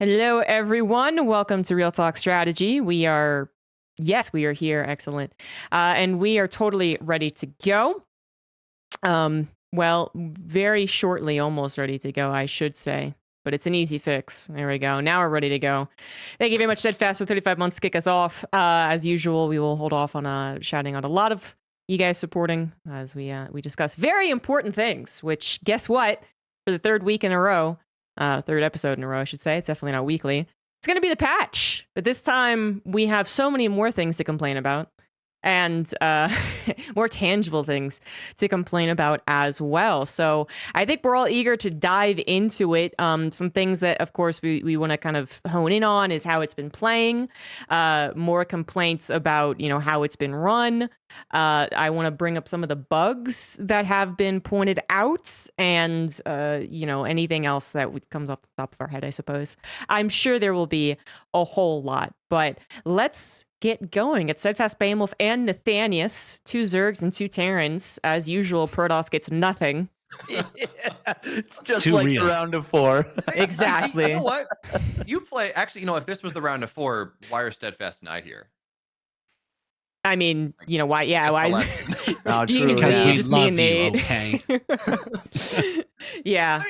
Hello, everyone. Welcome to Real Talk Strategy. We are here. Excellent. And we are totally ready to go. Very shortly, almost ready to go, I should say. But it's an easy fix. There we go. Now we're ready to go. Thank you very much, Steadfast, for 35 months to kick us off. As usual, we will hold off on shouting out a lot of you guys supporting as we discuss very important things, which, guess what? For the third week in a row, third episode in a row, I should say. It's definitely not weekly. It's going to be the patch. But this time, we have so many more things to complain about and more tangible things to complain about as well. So I think we're all eager to dive into it. Some things that, of course, we want to kind of hone in on is how it's been playing, more complaints about, how it's been run. I want to bring up some of the bugs that have been pointed out and, anything else that comes off the top of our head, I suppose. I'm sure there will be a whole lot, but let's get going. It's Steadfast, Behemoth, and Nathanius, 2 Zergs and 2 Terrans. As usual, Protoss gets nothing. Yeah, it's just Too like real. the round of 4. Exactly. You know what? Actually, if this was the round of 4, why are Steadfast and I here? I mean, why? Yeah, Just why is Oh, being true, Because yeah. we just me love and you, Nate? okay? Yeah.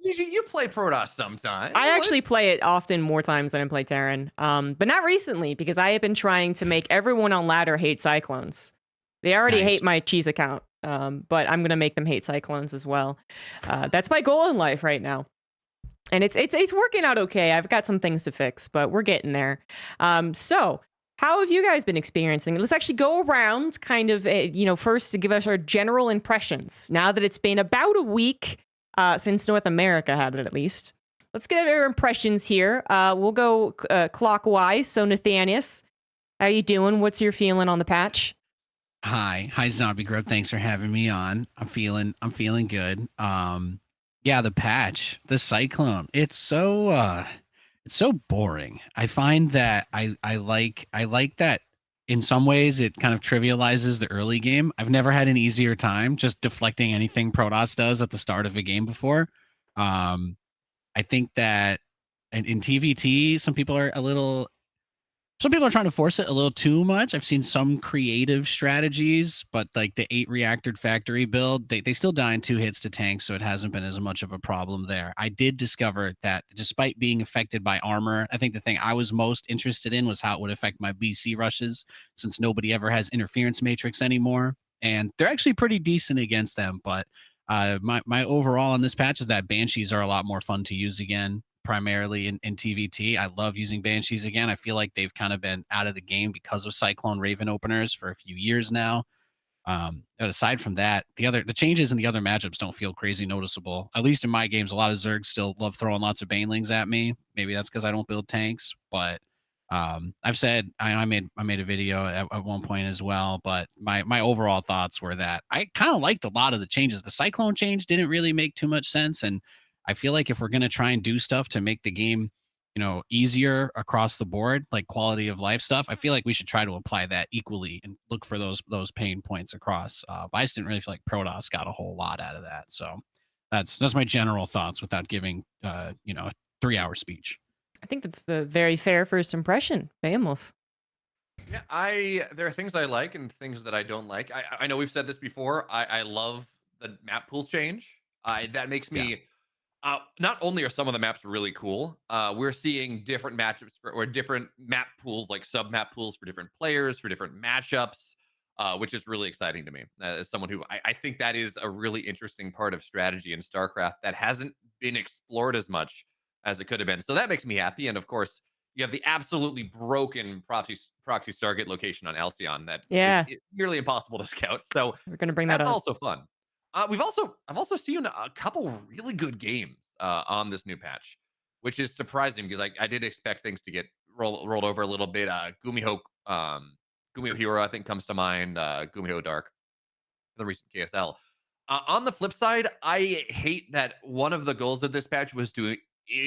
ZG, you play Protoss sometimes. I actually play it often more times than I play Terran. But not recently because I have been trying to make everyone on ladder hate Cyclones. They already Nice. hate my cheese account, but I'm gonna make them hate Cyclones as well. That's my goal in life right now, and it's working out okay. I've got some things to fix, but we're getting there. So how have you guys been experiencing? Let's actually go around, kind of, first to give us our general impressions. Now that it's been about a week since North America had it, at least. Let's get our impressions here. We'll go clockwise. So, Nathanius, how you doing? What's your feeling on the patch? Hi, ZombieGrub. Thanks for having me on. I'm feeling good. Yeah, the patch, the Cyclone. It's so boring. I find that I like that in some ways it kind of trivializes the early game. I've never had an easier time just deflecting anything Protoss does at the start of a game before. I think that in TVT, some people are trying to force it a little too much. I've seen some creative strategies, but like the 8 reactor factory build, they still die in 2 hits to tanks, so it hasn't been as much of a problem there. I did discover that despite being affected by armor, I think the thing I was most interested in was how it would affect my BC rushes, since nobody ever has interference matrix anymore. And they're actually pretty decent against them, but my overall on this patch is that Banshees are a lot more fun to use again, primarily in TVT. I love using Banshees again. I feel like they've kind of been out of the game because of Cyclone Raven openers for a few years now. Aside from that, the changes in the other matchups don't feel crazy noticeable. At least in my games, a lot of Zergs still love throwing lots of Banelings at me. Maybe that's because I don't build tanks, but I've said I made a video at one point as well, but my overall thoughts were that I kind of liked a lot of the changes. The Cyclone change didn't really make too much sense, and I feel like if we're gonna try and do stuff to make the game, easier across the board, like quality of life stuff, I feel like we should try to apply that equally and look for those pain points across. But I just didn't really feel like Protoss got a whole lot out of that. So that's my general thoughts without giving a 3-hour speech. I think that's the very fair first impression. Behemoth. Yeah, there are things I like and things that I don't like. I know we've said this before. I love the map pool change. That makes me. Not only are some of the maps really cool, we're seeing different matchups or different map pools, like sub map pools for different players, for different matchups, which is really exciting to me. As someone who I think that is a really interesting part of strategy in StarCraft that hasn't been explored as much as it could have been. So that makes me happy. And of course, you have the absolutely broken proxy Stargate location on Alcyon that Yeah. is nearly impossible to scout. So We're going to bring that that's up. also fun. I've also seen a couple really good games on this new patch, which is surprising because I did expect things to get rolled over a little bit. Gumiho Hero I think comes to mind. Gumiho Dark, the recent KSL. On the flip side, I hate that one of the goals of this patch was to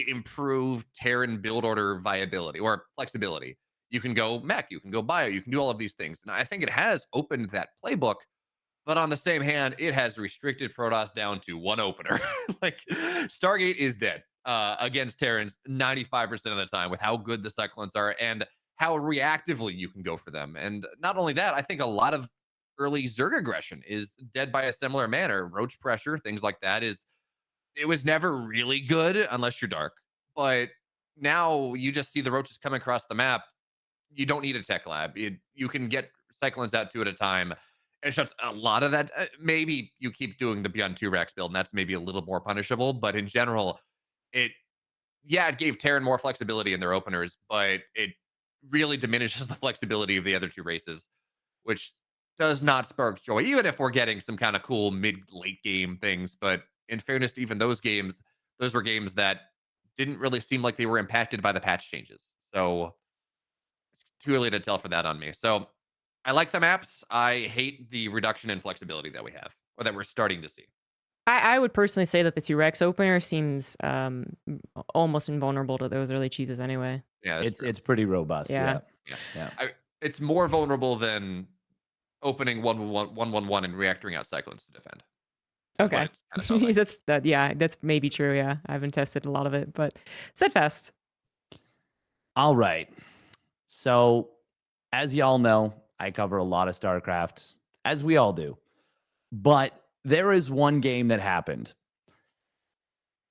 improve Terran build order viability or flexibility. You can go mech, you can go bio, you can do all of these things, and I think it has opened that playbook. But on the same hand, it has restricted Protoss down to one opener. Like Stargate is dead. against Terrans 95% of the time with how good the Cyclones are and how reactively you can go for them. And not only that, I think a lot of early Zerg aggression is dead by a similar manner. Roach pressure, things like that it was never really good unless you're dark. But now you just see the roaches coming across the map. You don't need a tech lab. You can get Cyclones out 2 at a time. It shuts a lot of that. Maybe you keep doing the Beyond 2 Racks build, and that's maybe a little more punishable. But in general, it gave Terran more flexibility in their openers, but it really diminishes the flexibility of the other 2 races, which does not spark joy, even if we're getting some kind of cool mid-late game things. But in fairness to even those games, those were games that didn't really seem like they were impacted by the patch changes. So it's too early to tell for that on me. So I like the maps. I hate the reduction in flexibility that we have, or that we're starting to see. I would personally say that the 2 Rex opener seems almost invulnerable to those early cheeses anyway. Yeah, It's pretty robust. Yeah. Yeah. it's more vulnerable than opening 1-1-1 and reactoring out Cyclones to defend. Okay. Like. That's maybe true. Yeah. I haven't tested a lot of it, but steadfast. All right. So, as y'all know, I cover a lot of StarCraft, as we all do. But there is one game that happened.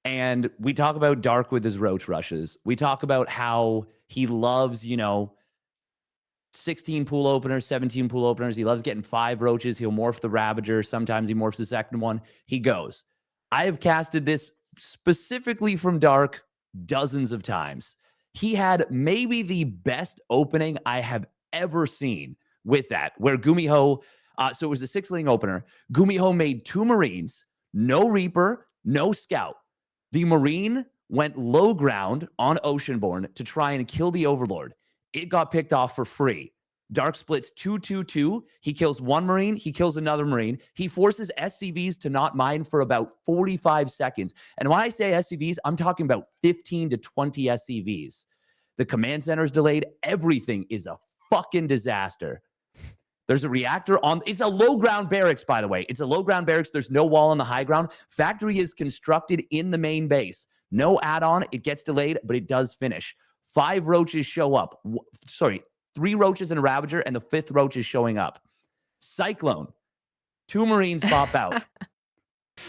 And we talk about Dark with his roach rushes. We talk about how he loves, 16 pool openers, 17 pool openers. He loves getting 5 roaches. He'll morph the Ravager. Sometimes he morphs the second one. He goes. I have casted this specifically from Dark dozens of times. He had maybe the best opening I have ever seen with that, where Gumiho, so it was a 6-ling opener. Gumiho made 2 Marines, no Reaper, no Scout. The Marine went low ground on Oceanborn to try and kill the Overlord. It got picked off for free. Dark splits 2-2-2. He kills 1 Marine. He kills another Marine. He forces SCVs to not mine for about 45 seconds. And when I say SCVs, I'm talking about 15 to 20 SCVs. The command center is delayed. Everything is a fucking disaster. There's a reactor on. It's a low ground barracks, by the way. It's a low ground barracks. There's no wall on the high ground. Factory is constructed in the main base. No add-on. It gets delayed, but it does finish. 5 roaches show up. 3 roaches and a Ravager, and the 5th roach is showing up. Cyclone. 2 Marines pop out.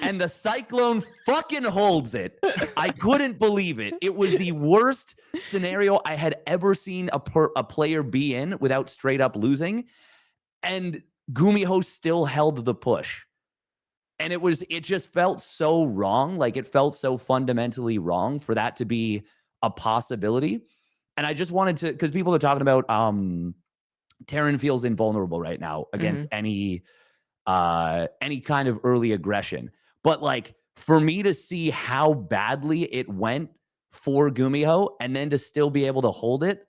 And the Cyclone fucking holds it. I couldn't believe it. It was the worst scenario I had ever seen a player be in without straight up losing. And Gumiho still held the push. And it just felt so wrong. Like, it felt so fundamentally wrong for that to be a possibility. And I just wanted to, because people are talking about Terran feels invulnerable right now against any kind of early aggression. But like, for me to see how badly it went for Gumiho and then to still be able to hold it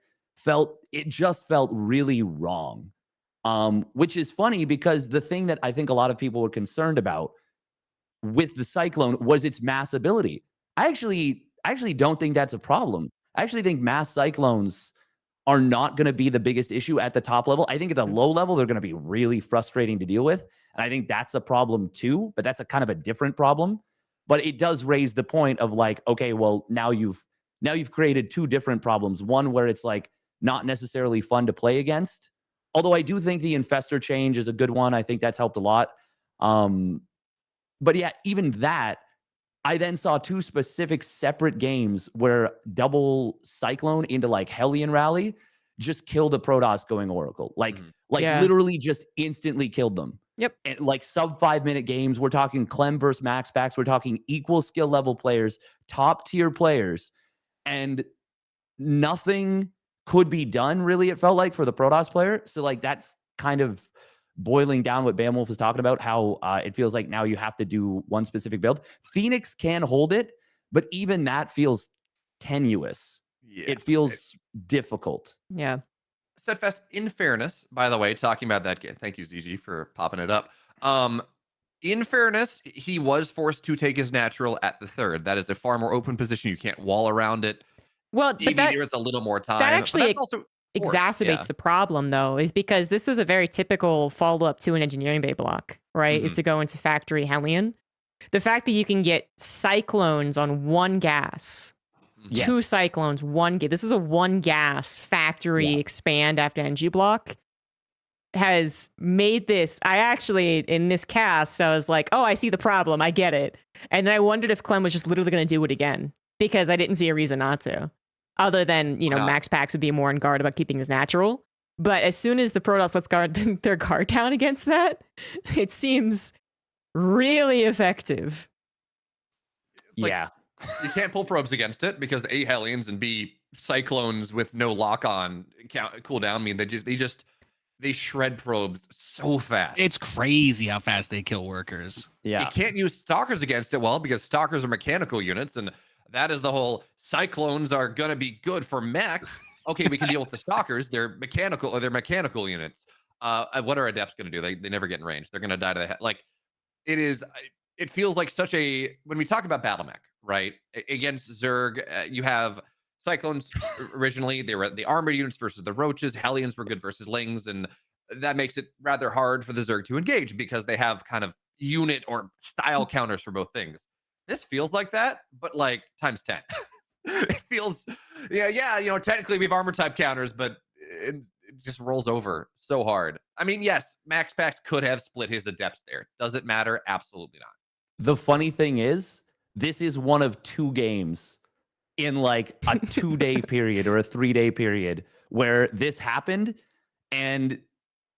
just felt really wrong. Which is funny because the thing that I think a lot of people were concerned about with the Cyclone was its mass ability. I actually don't think that's a problem. I actually think mass Cyclones are not going to be the biggest issue at the top level. I think at the low level, they're going to be really frustrating to deal with. And I think that's a problem too, but that's a kind of a different problem. But it does raise the point of like, okay, well, now you've created 2 different problems. One where it's like not necessarily fun to play against. Although I do think the Infestor change is a good one. I think that's helped a lot. But yeah, even that, I then saw 2 specific separate games where double Cyclone into like Hellion Rally just killed a Protoss going Oracle. Literally just instantly killed them. Yep. And like sub 5-minute games, we're talking Clem versus Max Backs. We're talking equal skill level players, top tier players, and nothing could be done really, it felt like, for the Protoss player. So like, that's kind of boiling down what Bamwolf was talking about, how it feels like now you have to do one specific build. Phoenix can hold it, but even that feels tenuous. Yeah, it feels difficult. Yeah. Steadfast, in fairness, by the way, talking about that game, thank you, ZG, for popping it up. In fairness, he was forced to take his natural at the 3rd. That is a far more open position. You can't wall around it. Well, maybe there was a little more time. That actually exacerbates the problem, though, is because this was a very typical follow-up to an engineering bay block, right? Is to go into factory Hellion. The fact that you can get Cyclones on 1 gas 2 Yes. cyclones, 1 gas. This is a 1 gas factory expand after NG block. Has made this. I actually, in this cast, I was like, oh, I see the problem. I get it. And then I wondered if Clem was just literally going to do it again because I didn't see a reason not to. Other than, Why not? Max Pax would be more on guard about keeping his natural. But as soon as the Protoss lets their guard down against that, it seems really effective. Like, Yeah. You can't pull probes against it because A, Hellions, and B, Cyclones with no lock on cooldown mean they shred probes so fast. It's crazy how fast they kill workers. Yeah. You can't use Stalkers against it well because Stalkers are mechanical units, and that is the whole Cyclones are gonna be good for mech. Okay, we can deal with the Stalkers. They're mechanical units. What are Adepts gonna do? They never get in range. They're gonna die to the head. Like it feels like such a when we talk about battle mech, right? Against Zerg, you have Cyclones originally. They were the armored units versus the Roaches. Hellions were good versus Lings, and that makes it rather hard for the Zerg to engage because they have kind of unit or style counters for both things. This feels like that, but like times 10. It feels, technically we have armor type counters, but it just rolls over so hard. I mean, yes, Max Pax could have split his Adepts there. Does it matter? Absolutely not. The funny thing is, this is one of 2 games in like a 2-day period or a 3-day period where this happened, and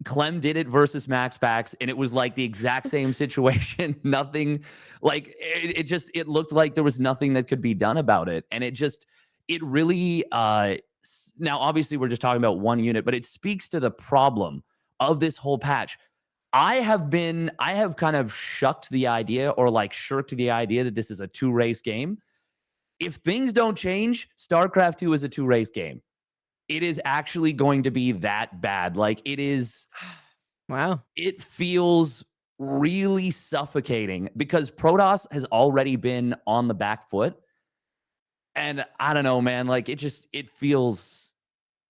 Clem did it versus Max Pax, and it was like the exact same situation. Nothing, like it looked like there was nothing that could be done about it, and it really. Now, obviously, we're just talking about one unit, but it speaks to the problem of this whole patch. I have kind of shucked the idea or like shirked the idea that this is a 2-race game. If things don't change, StarCraft 2 is a 2-race game. It is actually going to be that bad. Like it is. Wow. It feels really suffocating because Protoss has already been on the back foot. And I don't know, man, like it feels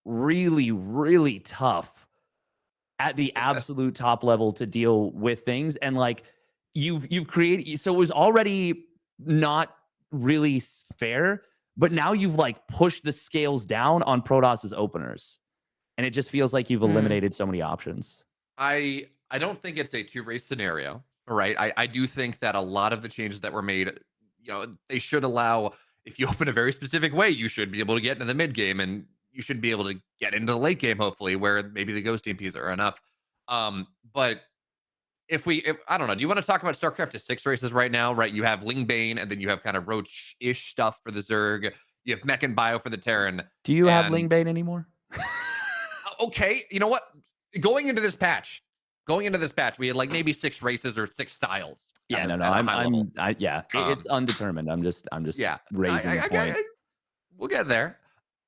really, really tough at the absolute top level to deal with things. And like you've created, so it was already not really fair, but now you've like pushed the scales down on Protoss's openers. And it just feels like you've eliminated so many options. I don't think it's a 2-race scenario. Right. I do think that a lot of the changes that were made, they should allow, if you open a very specific way, you should be able to get into the mid game, and you should be able to get into the late game, hopefully, where maybe the Ghost EMPs are enough. But if I don't know, do you want to talk about StarCraft to 6 races right now? Right. You have Ling Bane, and then you have kind of Roach-ish stuff for the Zerg. You have Mech and Bio for the Terran. Do you have Ling Bane anymore? Okay. You know what? Going into this patch, we had like maybe 6 races or 6 styles. Yeah, it's undetermined. I'm just raising the point. We'll get there.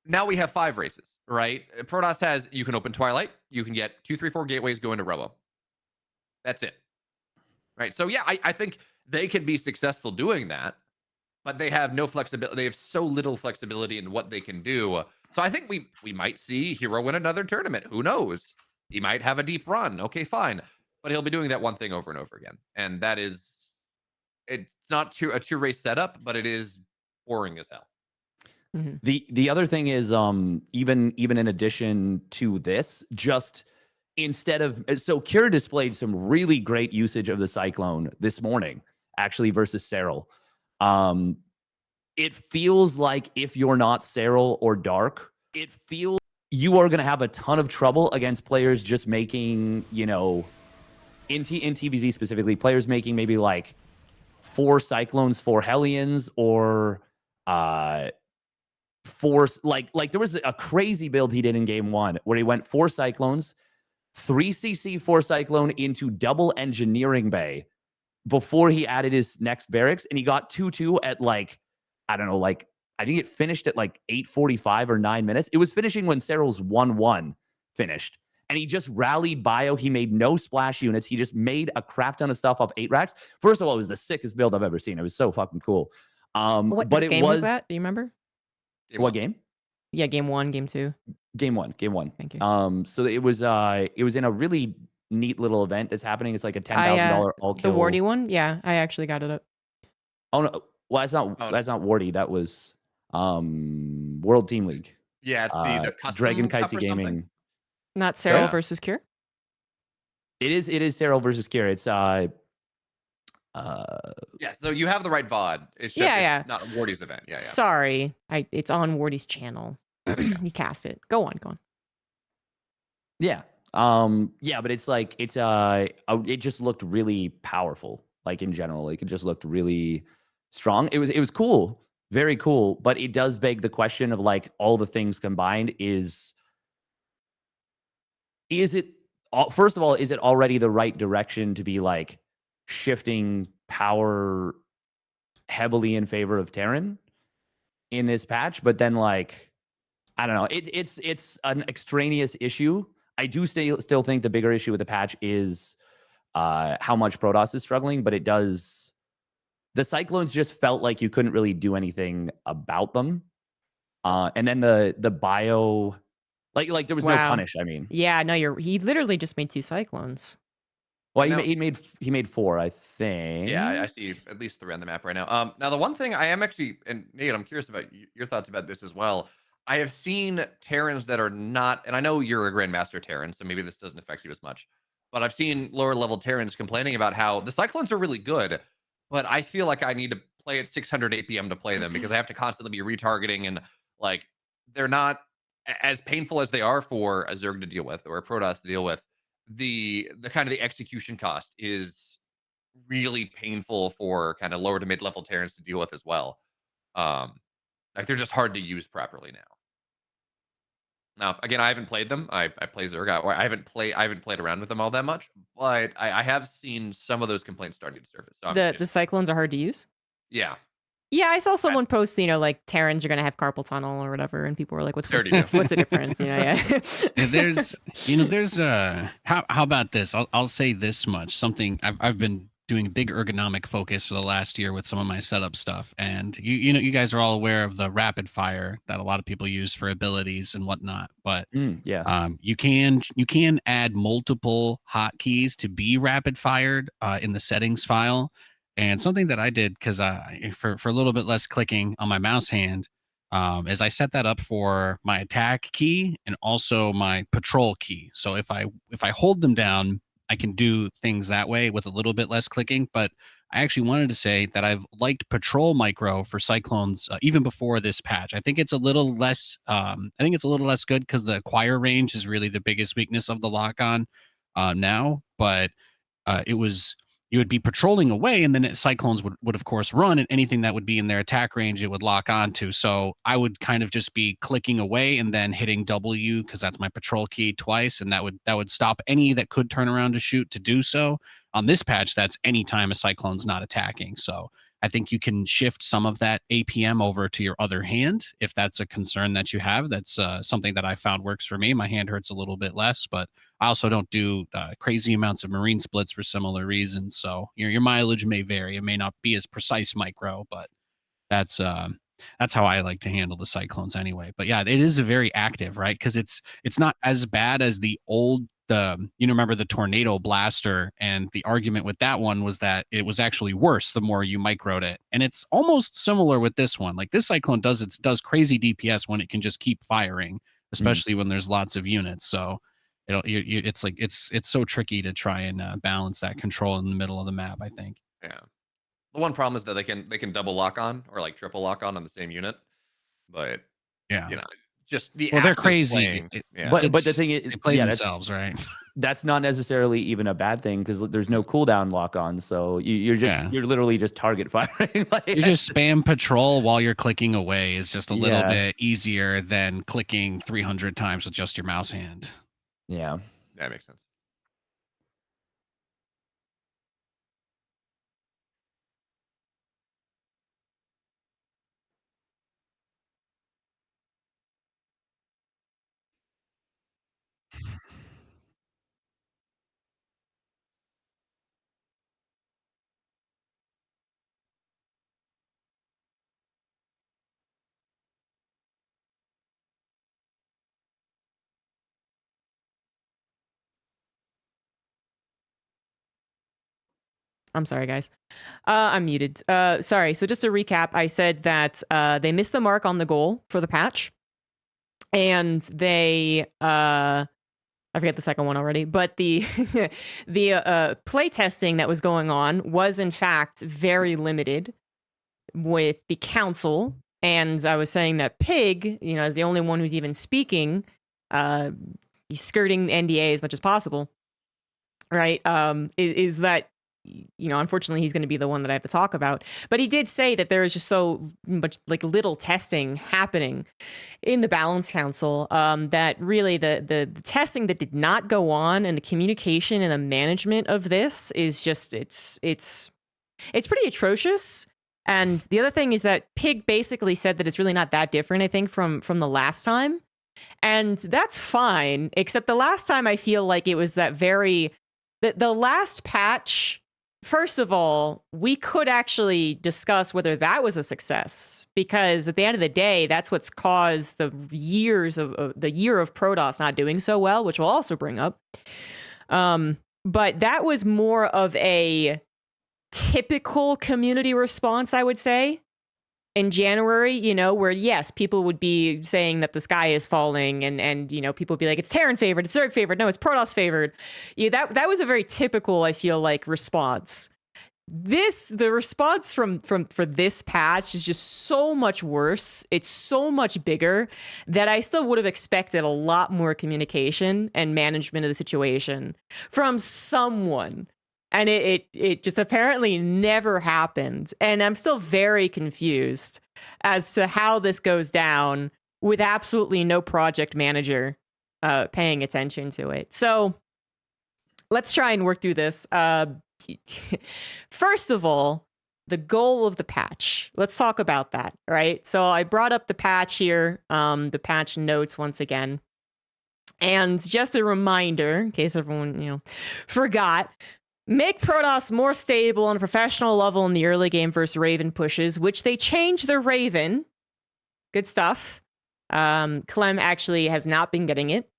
Now we have 5 races, right? Protoss has, you can open Twilight, you can get 2, 3, 4 gateways, go into Robo. That's it. Right. So yeah, I think they can be successful doing that, but they have no flexibility. They have so little flexibility in what they can do. So I think we might see Hero win another tournament. Who knows? He might have a deep run. Okay, fine. But he'll be doing that one thing over and over again. And that is, it's not a 2-race setup, but it is boring as hell. Mm-hmm. The other thing is, even in addition to this, just instead of, so Kira displayed some really great usage of the Cyclone this morning, actually, versus Serral. It feels like if you're not Serral or Dark, it feels you are going to have a ton of trouble against players just making, in TVZ specifically, players making maybe like 4 Cyclones, 4 Hellions, or 4, like there was a crazy build he did in game 1 where he went 4 Cyclones, 3 CC, 4 Cyclone into double engineering bay before he added his next barracks, and he got 2-2 at like, I don't know, like I think it finished at like 8:45 or 9 minutes. It was finishing when Serral's 1-1 finished. And he just rallied Bio. He made no splash units. He just made a crap ton of stuff off 8 racks. First of all, it was the sickest build I've ever seen. It was so fucking cool. What but it game was that? Do you remember? What game? Yeah, game 1, game 2. Game one. Thank you. So it was in a really neat little event that's happening. It's like a $10,000 all kill. The Wardy one? Yeah, I actually got it up. Oh no. Well, that's not Wardy. That was World Team League. Yeah, it's the Dragon custom cup Kai'Sa or something. Gaming. Not Sorry? Cero Yeah. versus Cure. It is Cero versus Kira. It's Yeah, so you have the right VOD. It's just Yeah, it's yeah. not Wardy's event. Yeah, yeah. Sorry, it's on Wardy's channel. Yeah. You cast it. Go on, go on. yeah. Yeah, but it's like it just looked really powerful, like in general. Like it just looked really strong. It was cool, very cool, but it does beg the question of like all the things combined is it first of all, is it already the right direction to be like shifting power heavily in favor of Terran in this patch? But then like I don't know. It's an extraneous issue. I do still think the bigger issue with the patch is how much Protoss is struggling, but it does. The Cyclones just felt like you couldn't really do anything about them. And then the bio, like there was no Wow. punish. I mean, Yeah, no, he literally just made 2 cyclones. well, Now- he made 4, I think. Yeah, I see at least 3 on the map right now. Now the one thing I am actually, and Nate, I'm curious about your thoughts about this as well. I have seen Terrans that are not, and I know you're a Grandmaster Terran, so maybe this doesn't affect you as much. But I've seen lower level Terrans complaining about how the Cyclones are really good, but I feel like I need to play at 600 APM to play them because I have to constantly be retargeting and like they're not as painful as they are for a Zerg to deal with or a Protoss to deal with. The kind of the execution cost is really painful for kind of lower to mid level Terrans to deal with as well. Um, like they're just hard to use properly now. Now, again, I haven't played them. I play Zerg, or I haven't played around with them all that much, but I have seen some of those complaints starting to surface. So I'm The just, cyclones are hard to use. yeah, Yeah, I saw someone post, like Terrans are gonna have carpal tunnel or whatever, and people were like, "What's They already the, do. what's the difference?" Yeah. Yeah, there's how about this? I'll say this much. Something I've been doing a big ergonomic focus for the last year with some of my setup stuff, and you guys are all aware of the rapid fire that a lot of people use for abilities and whatnot. But Yeah. you can add multiple hotkeys to be rapid fired in the settings file. And something that I did because for a little bit less clicking on my mouse hand is I set that up for my attack key and also my patrol key. So if I hold them down, I can do things that way with a little bit less clicking. But I actually wanted to say that I've liked patrol micro for cyclones even before this patch. I think it's a little less. I think it's a little less good because the acquire range is really the biggest weakness of the lock on now. But it was you would be patrolling away and then cyclones would of course run and anything that would be in their attack range it would lock onto. So I would kind of just be clicking away and then hitting W because that's my patrol key twice, and that would stop any that could turn around to shoot to do so. On this patch, that's anytime a cyclone's not attacking. So I think you can shift some of that APM over to your other hand if that's a concern that you have. That's something that I found works for me. My hand hurts a little bit less, but I also don't do crazy amounts of marine splits for similar reasons. So your mileage may vary. It may not be as precise micro, but that's how I like to handle the cyclones anyway. But yeah, it is very active, right? Because it's not as bad as the old remember the tornado blaster, and the argument with that one was that it was actually worse the more you microed it. And it's almost similar with this one. Like this cyclone does crazy DPS when it can just keep firing, especially when there's lots of units. So it's like it's so tricky to try and balance that control in the middle of the map, I think. Yeah. The one problem is that they can double lock on or like triple lock on the same unit, but Yeah. you know, just the Well, they're act of crazy. playing. Yeah. But the thing is, They play yeah, themselves, right? that's not necessarily even a bad thing because there's no cooldown lock on. So you're literally just target firing. Like, You just spam patrol while you're clicking away is just a little Yeah. bit easier than clicking 300 times with just your mouse hand. yeah. That makes sense. I'm sorry, guys. I'm muted. Sorry. So just to recap, I said that they missed the mark on the goal for the patch, and they I forget the second one already, but the the play testing that was going on was in fact very limited with the council. And I was saying that Pig, is the only one who's even speaking. He's skirting the NDA as much as possible, right? Is that unfortunately he's going to be the one that I have to talk about. But he did say that there is just so much little testing happening in the Balance Council, that really the testing that did not go on and the communication and the management of this is just it's pretty atrocious. And the other thing is that Pig basically said that it's really not that different, I think, from the last time. And that's fine, except the last time I feel like it was that the last patch. First of all, we could actually discuss whether that was a success, because at the end of the day, that's what's caused the year of Protoss not doing so well, which we'll also bring up. But that was more of a typical community response, I would say, in January, where yes, people would be saying that the sky is falling, and people would be like, it's Terran favored, it's Zerg favored, no, it's Protoss favored. Yeah, that was a very typical, I feel like, response. The response for this patch is just so much worse. It's so much bigger that I still would have expected a lot more communication and management of the situation from someone. And it just apparently never happened. And I'm still very confused as to how this goes down with absolutely no project manager paying attention to it. So let's try and work through this. First of all, the goal of the patch. Let's talk about that, right? So I brought up the patch here, the patch notes once again. And just a reminder, in case everyone, forgot, make Protoss more stable on a professional level in the early game versus Raven pushes, which they changed their Raven. Good stuff. Clem actually has not been getting it.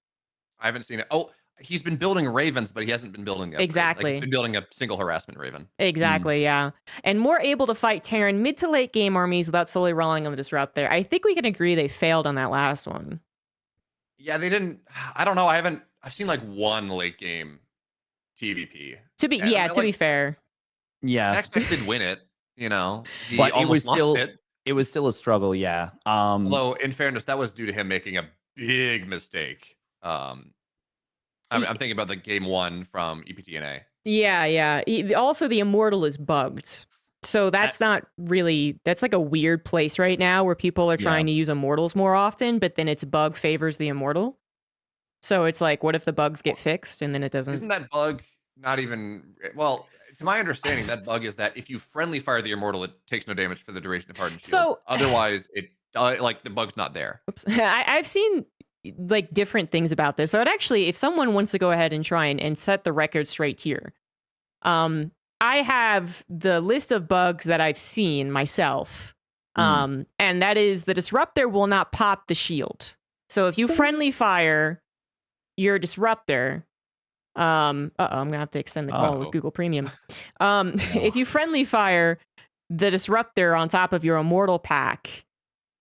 I haven't seen it. Oh, he's been building Ravens, but he hasn't been building the upgrade. Exactly. Like, he's been building a single harassment Raven. Exactly, yeah. And more able to fight Terran mid to late game armies without solely relying on the disrupt there. I think we can agree they failed on that last one. Yeah, they didn't. I don't know. I've seen like one late game TVP. To be fair. Yeah. Next time did win it, He but almost lost it. It was still a struggle, yeah. Although, in fairness, that was due to him making a big mistake. I'm thinking about the game one from EPTNA. Yeah. Also, the Immortal is bugged. So that's not really, that's like a weird place right now where people are trying to use Immortals more often, but then its bug favors the Immortal. So it's like, what if the bugs get fixed and then it doesn't? Isn't that bug not even, well, to my understanding, that bug is that if you friendly fire the Immortal, it takes no damage for the duration of Hardened Shield. So otherwise, it the bug's not there. Oops. I've seen like different things about this. So it actually, if someone wants to go ahead and try and set the record straight here, I have the list of bugs that I've seen myself. And that is the Disruptor will not pop the shield. So if you friendly fire your Disruptor, I'm gonna have to extend the call with Google Premium. If you friendly fire the Disruptor on top of your Immortal pack,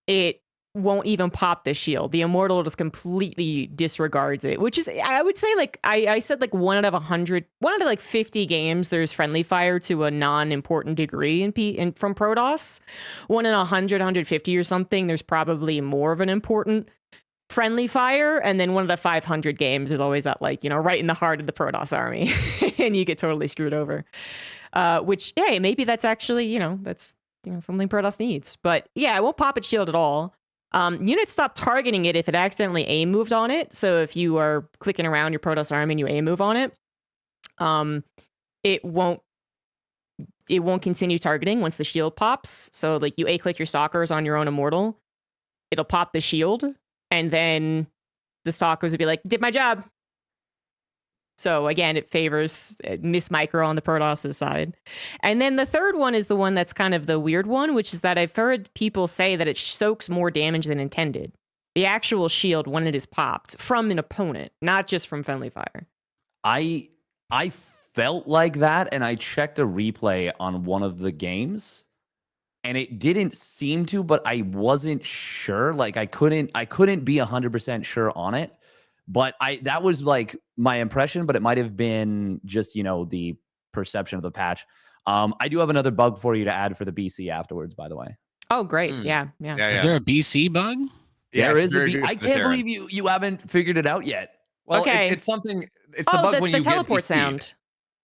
it won't even pop the shield. The Immortal just completely disregards it, which is, I would say, like I said, like 1 out of 100, 1 out of like 50 games, there's friendly fire to a non-important degree in from Protoss. 1 in 100, 150 or something, there's probably more of an important friendly fire. And then 1 out of 500 games, there's always that, like, right in the heart of the Protoss army and you get totally screwed over. Which, hey, maybe that's actually, that's something Protoss needs. But yeah, it won't pop its shield at all. Units stop targeting it if it accidentally A moved on it. So if you are clicking around your Protoss army and you A move on it, it won't continue targeting once the shield pops. So like you A click your stalkers on your own Immortal, it'll pop the shield, and then the stalkers will be like, did my job. So again, it favors Miss Micro on the Protoss' side. And then the third one is the one that's kind of the weird one, which is that I've heard people say that it soaks more damage than intended. The actual shield when it is popped from an opponent, not just from friendly fire. I felt like that, and I checked a replay on one of the games, and it didn't seem to, but I wasn't sure. Like I couldn't be 100% sure on it. But that was like my impression, but it might have been just, the perception of the patch. I do have another bug for you to add for the BC afterwards, by the way. Oh, great. Mm. Yeah. Is there a BC bug? Yeah, There it's is a very B. good I for the can't Terran. believe you haven't figured it out yet. Well, Okay. it's something. It's the Oh, bug the when you teleport get speed. sound.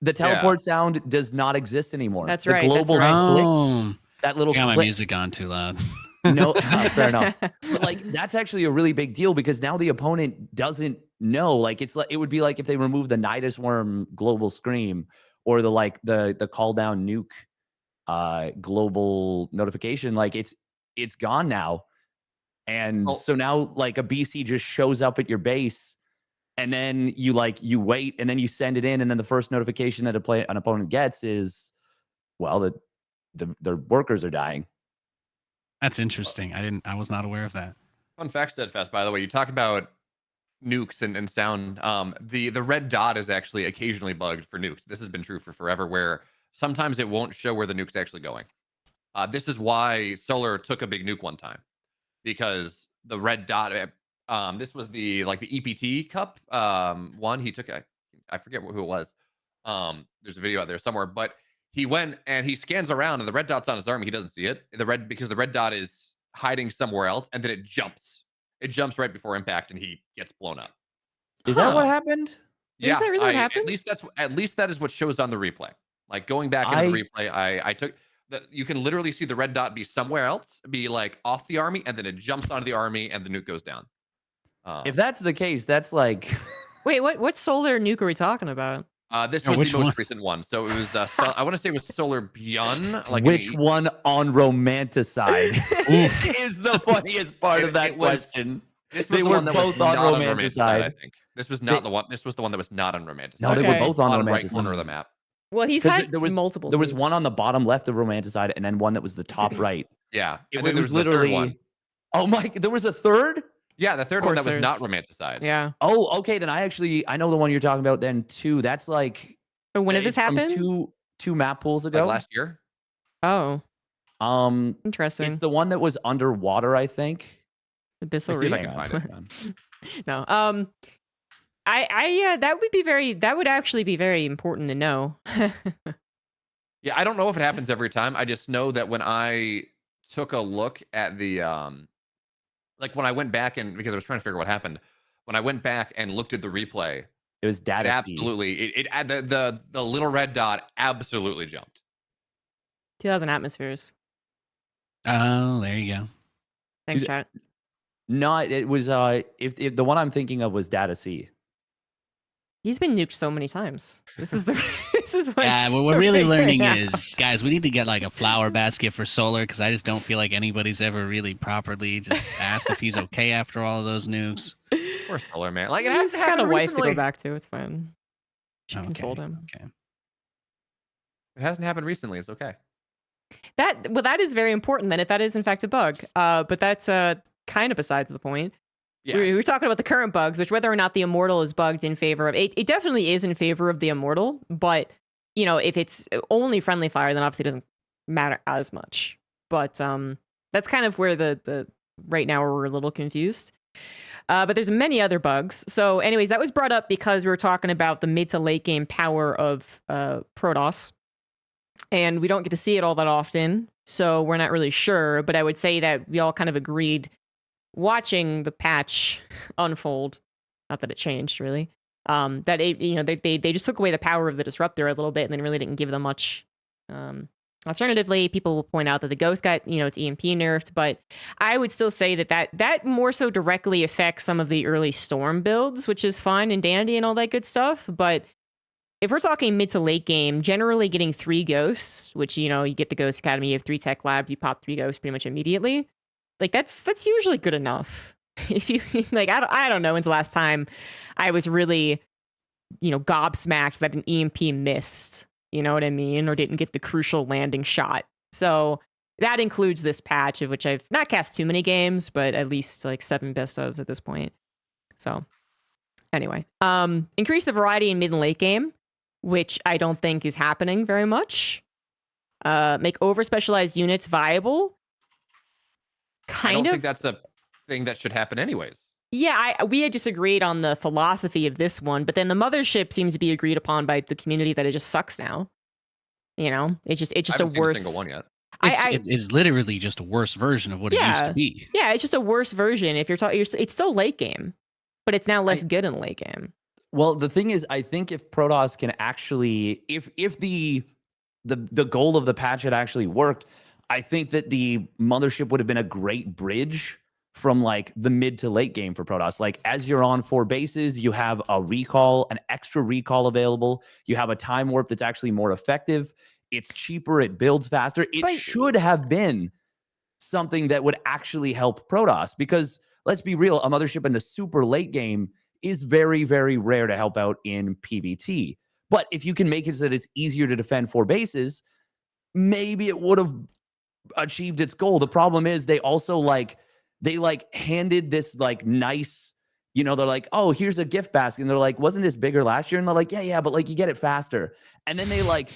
The teleport sound does not exist anymore. That's the right, that's global right. click, Oh, that little got my click. music on too loud. No, fair enough. But like that's actually a really big deal because now the opponent doesn't know. Like it would be like if they remove the Nidus Worm global scream or the call down nuke global notification. Like it's gone now. And so now like a BC just shows up at your base and then you wait and then you send it in and then the first notification that an opponent gets is, well, the workers are dying. That's interesting. I was not aware of that. Fun fact, Steadfast, by the way, you talk about nukes and sound. The red dot is actually occasionally bugged for nukes. This has been true for forever, where sometimes it won't show where the nuke's actually going. This is why Solar took a big nuke one time, because the red dot. This was the EPT Cup one. He took I forget who it was. There's a video out there somewhere, but he went and he scans around and the red dot's on his arm. He doesn't see it. Because the red dot is hiding somewhere else, and then it jumps. It jumps right before impact, and he gets blown up. Is that what happened? Is that really what happened? At least that is what shows on the replay. Like going back into the replay, I took you can literally see the red dot be somewhere else, be like off the army, and then it jumps onto the army, and the nuke goes down. If that's the case, that's like. Wait, what solar nuke are we talking about? This was the most recent one. So it was I want to say it was Solar Beyond. Which one on Romanticide is the funniest part of that question? They were both on Romanticide. I think this was not the one. This was the one that was not on Romanticide. No, they were both on Romanticide. Right corner of the map. Well, he's had multiple. There was one on the bottom left of Romanticide, and then one that was the top right. Yeah, it was literally. The oh my! There was a third. Yeah, the third one that was not Romanticide. Yeah. Oh, okay. Then I know the one you're talking about. Then too. That's like. But when did this happen? Two map pools ago. Like last year. Oh. Interesting. It's the one that was underwater, I think. Abyssal Reef. I can find it. No. That would actually be very important to know. Yeah, I don't know if it happens every time. I just know that when I took a look at the when I went back and because I was trying to figure out what happened, when I went back and looked at the replay, it was data. Absolutely, the little red dot absolutely jumped. 2,000 atmospheres. Oh, there you go. Thanks, chat. No, it was if the one I'm thinking of was Data C. He's been nuked so many times. This is what. Yeah, what we're really learning is, guys, we need to get like a flower basket for Solar because I just don't feel like anybody's ever really properly just asked if he's okay after all of those nukes. Poor Solar, man. Like it has got a wife to go back to. It's fine. She consoled him. Okay. It hasn't happened recently. It's okay. That is very important then, if that is in fact a bug. But that's kind of besides the point. Yeah. We're talking about the current bugs, which whether or not the Immortal is bugged in favor of it definitely is in favor of the Immortal. But if it's only friendly fire, then obviously it doesn't matter as much. But that's kind of where the right now we're a little confused. But there's many other bugs. So, anyways, that was brought up because we were talking about the mid to late game power of Protoss. And we don't get to see it all that often, so we're not really sure. But I would say that we all kind of agreed, watching the patch unfold, not that it changed really, that they just took away the power of the disruptor a little bit, and then really didn't give them much. Alternatively, people will point out that the Ghost got its EMP nerfed, but I would still say that more so directly affects some of the early Storm builds, which is fine and dandy and all that good stuff, but. If we're talking mid to late game, generally getting 3 ghosts, which, you get the Ghost Academy, you have 3 tech labs, you pop 3 ghosts pretty much immediately. Like, that's usually good enough. If you, I don't know when's the last time I was really, gobsmacked that an EMP missed, you know what I mean? Or didn't get the crucial landing shot. So that includes this patch, of which I've not cast too many games, but at least like 7 best ofs at this point. So anyway, increase the variety in mid and late game. which I don't think is happening very much. Make over specialized units viable. I don't Kind of. think that's a thing that should happen anyways. Yeah, we had disagreed on the philosophy of this one, but then the mothership seems to be agreed upon by the community that it just sucks now. You know, it's just I a haven't seen worse. a single one yet. It is literally just a worse version of what it used to be. Yeah, it's just a worse version. If you're talking, it's still late game, but it's now less good in the late game. Well, the thing is, I think if Protoss can actually, if the goal of the patch had actually worked, I think that the mothership would have been a great bridge from like the mid to late game for Protoss. Like as you're on 4 bases, you have a recall, an extra recall available. You have a time warp that's actually more effective. It's cheaper. It builds faster. It should have been something that would actually help Protoss, because let's be real, a mothership in the super late game is very, very rare to help out in PvT. But if you can make it so that it's easier to defend 4 bases, maybe it would have achieved its goal. The problem is they also they handed this like nice, you know, they're like, oh, here's a gift basket. And they're like, wasn't this bigger last year? And they're like, yeah, but like you get it faster. And then they like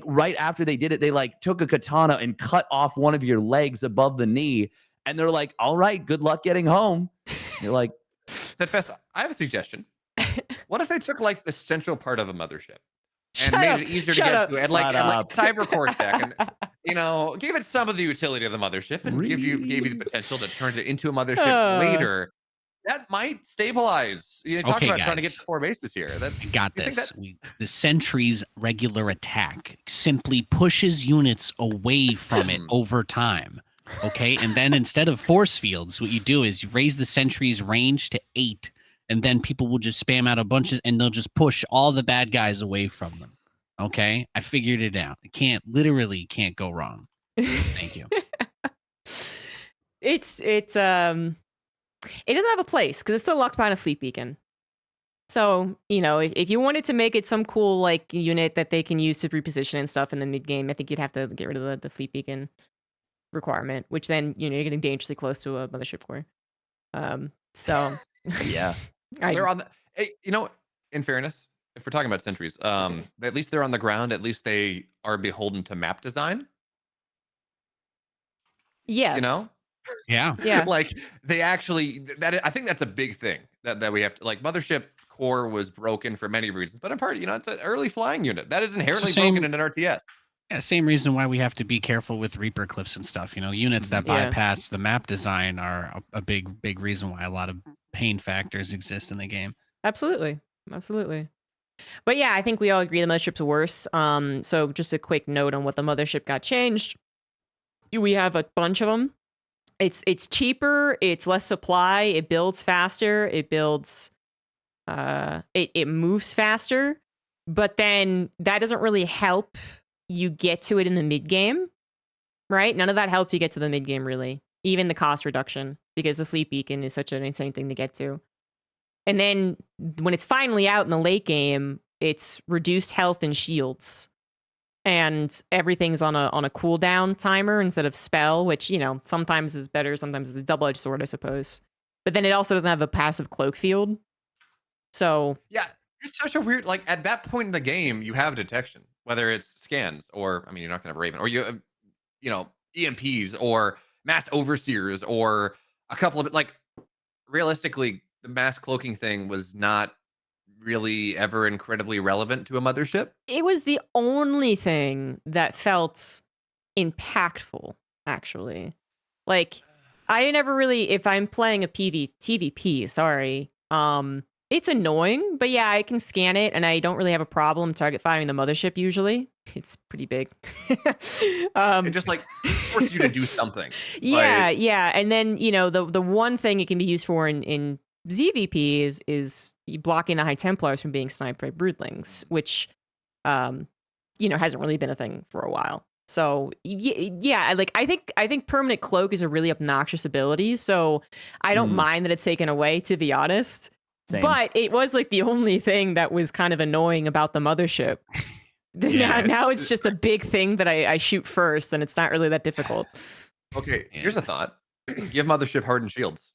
right after they did it, they like took a katana and cut off one of your legs above the knee. And they're like, all right, good luck getting home. And you're like, Steadfast, I have a suggestion. What if they took like the central part of a mothership and made it easier to get to, and like cyber core stack, and you know, gave it some of the utility of the mothership, and gave you the potential to turn it into a mothership later. That might stabilize. You know, talk about trying to get to 4 bases here. I got this. The sentry's regular attack simply pushes units away from it over time. Okay, and then instead of force fields, what you do is you raise the sentry's range to 8. And then people will just spam out a bunch of, and they'll just push all the bad guys away from them. Okay, I figured it out. It literally can't go wrong. Thank you. It doesn't have a place because it's still locked behind a fleet beacon. So, you know, if you wanted to make it some cool like unit that they can use to reposition and stuff in the mid game, I think you'd have to get rid of the fleet beacon requirement, which then, you know, you're getting dangerously close to a mothership core. So yeah. They're on the, you know, in fairness, if we're talking about sentries, at least they're on the ground. At least they are beholden to map design. Yes. You know? Yeah. Like they actually, I think that's a big thing that we have to, like, mothership core was broken for many reasons, but in part, you know, it's an early flying unit that is inherently broken in an RTS. Yeah, same reason why we have to be careful with Reaper cliffs and stuff. You know, units that bypass the map design are a big reason why a lot of pain factors exist in the game. Absolutely. But yeah, I think we all agree the mothership's worse. So just a quick note on what the mothership got changed. We have a bunch of them. It's cheaper. It's less supply. It builds faster. It builds. It moves faster. But then that doesn't really help you get to it in the mid game, right? None of that helps you get to the mid game, really. Even the cost reduction, because the fleet beacon is such an insane thing to get to. And then when it's finally out in the late game, it's reduced health and shields, and everything's on a cooldown timer instead of spell, which, you know, sometimes is better, sometimes it's a double-edged sword, I suppose. But then it also doesn't have a passive cloak field. So yeah, it's such a weird, like, at that point in the game, you have detection, whether it's scans or, I mean, you're not gonna have Raven, or you have, you know, EMPs or mass overseers or a couple of, like, realistically, the mass cloaking thing was not really ever incredibly relevant to a mothership. It was the only thing that felt impactful, actually. Like, I never really, if I'm playing a TVP, sorry, it's annoying, but yeah, I can scan it, and I don't really have a problem target firing the mothership usually. It's pretty big. It just, like, forces you to do something. Yeah. And then, you know, the one thing it can be used for in ZVP is blocking the High Templars from being sniped by broodlings, which, you know, hasn't really been a thing for a while. So yeah, like I think permanent cloak is a really obnoxious ability. So I don't mind that it's taken away, to be honest. Same. But it was like the only thing that was kind of annoying about the mothership. Now it's just a big thing that I shoot first, and it's not really that difficult. Okay, here's a thought. Give mothership hardened shields.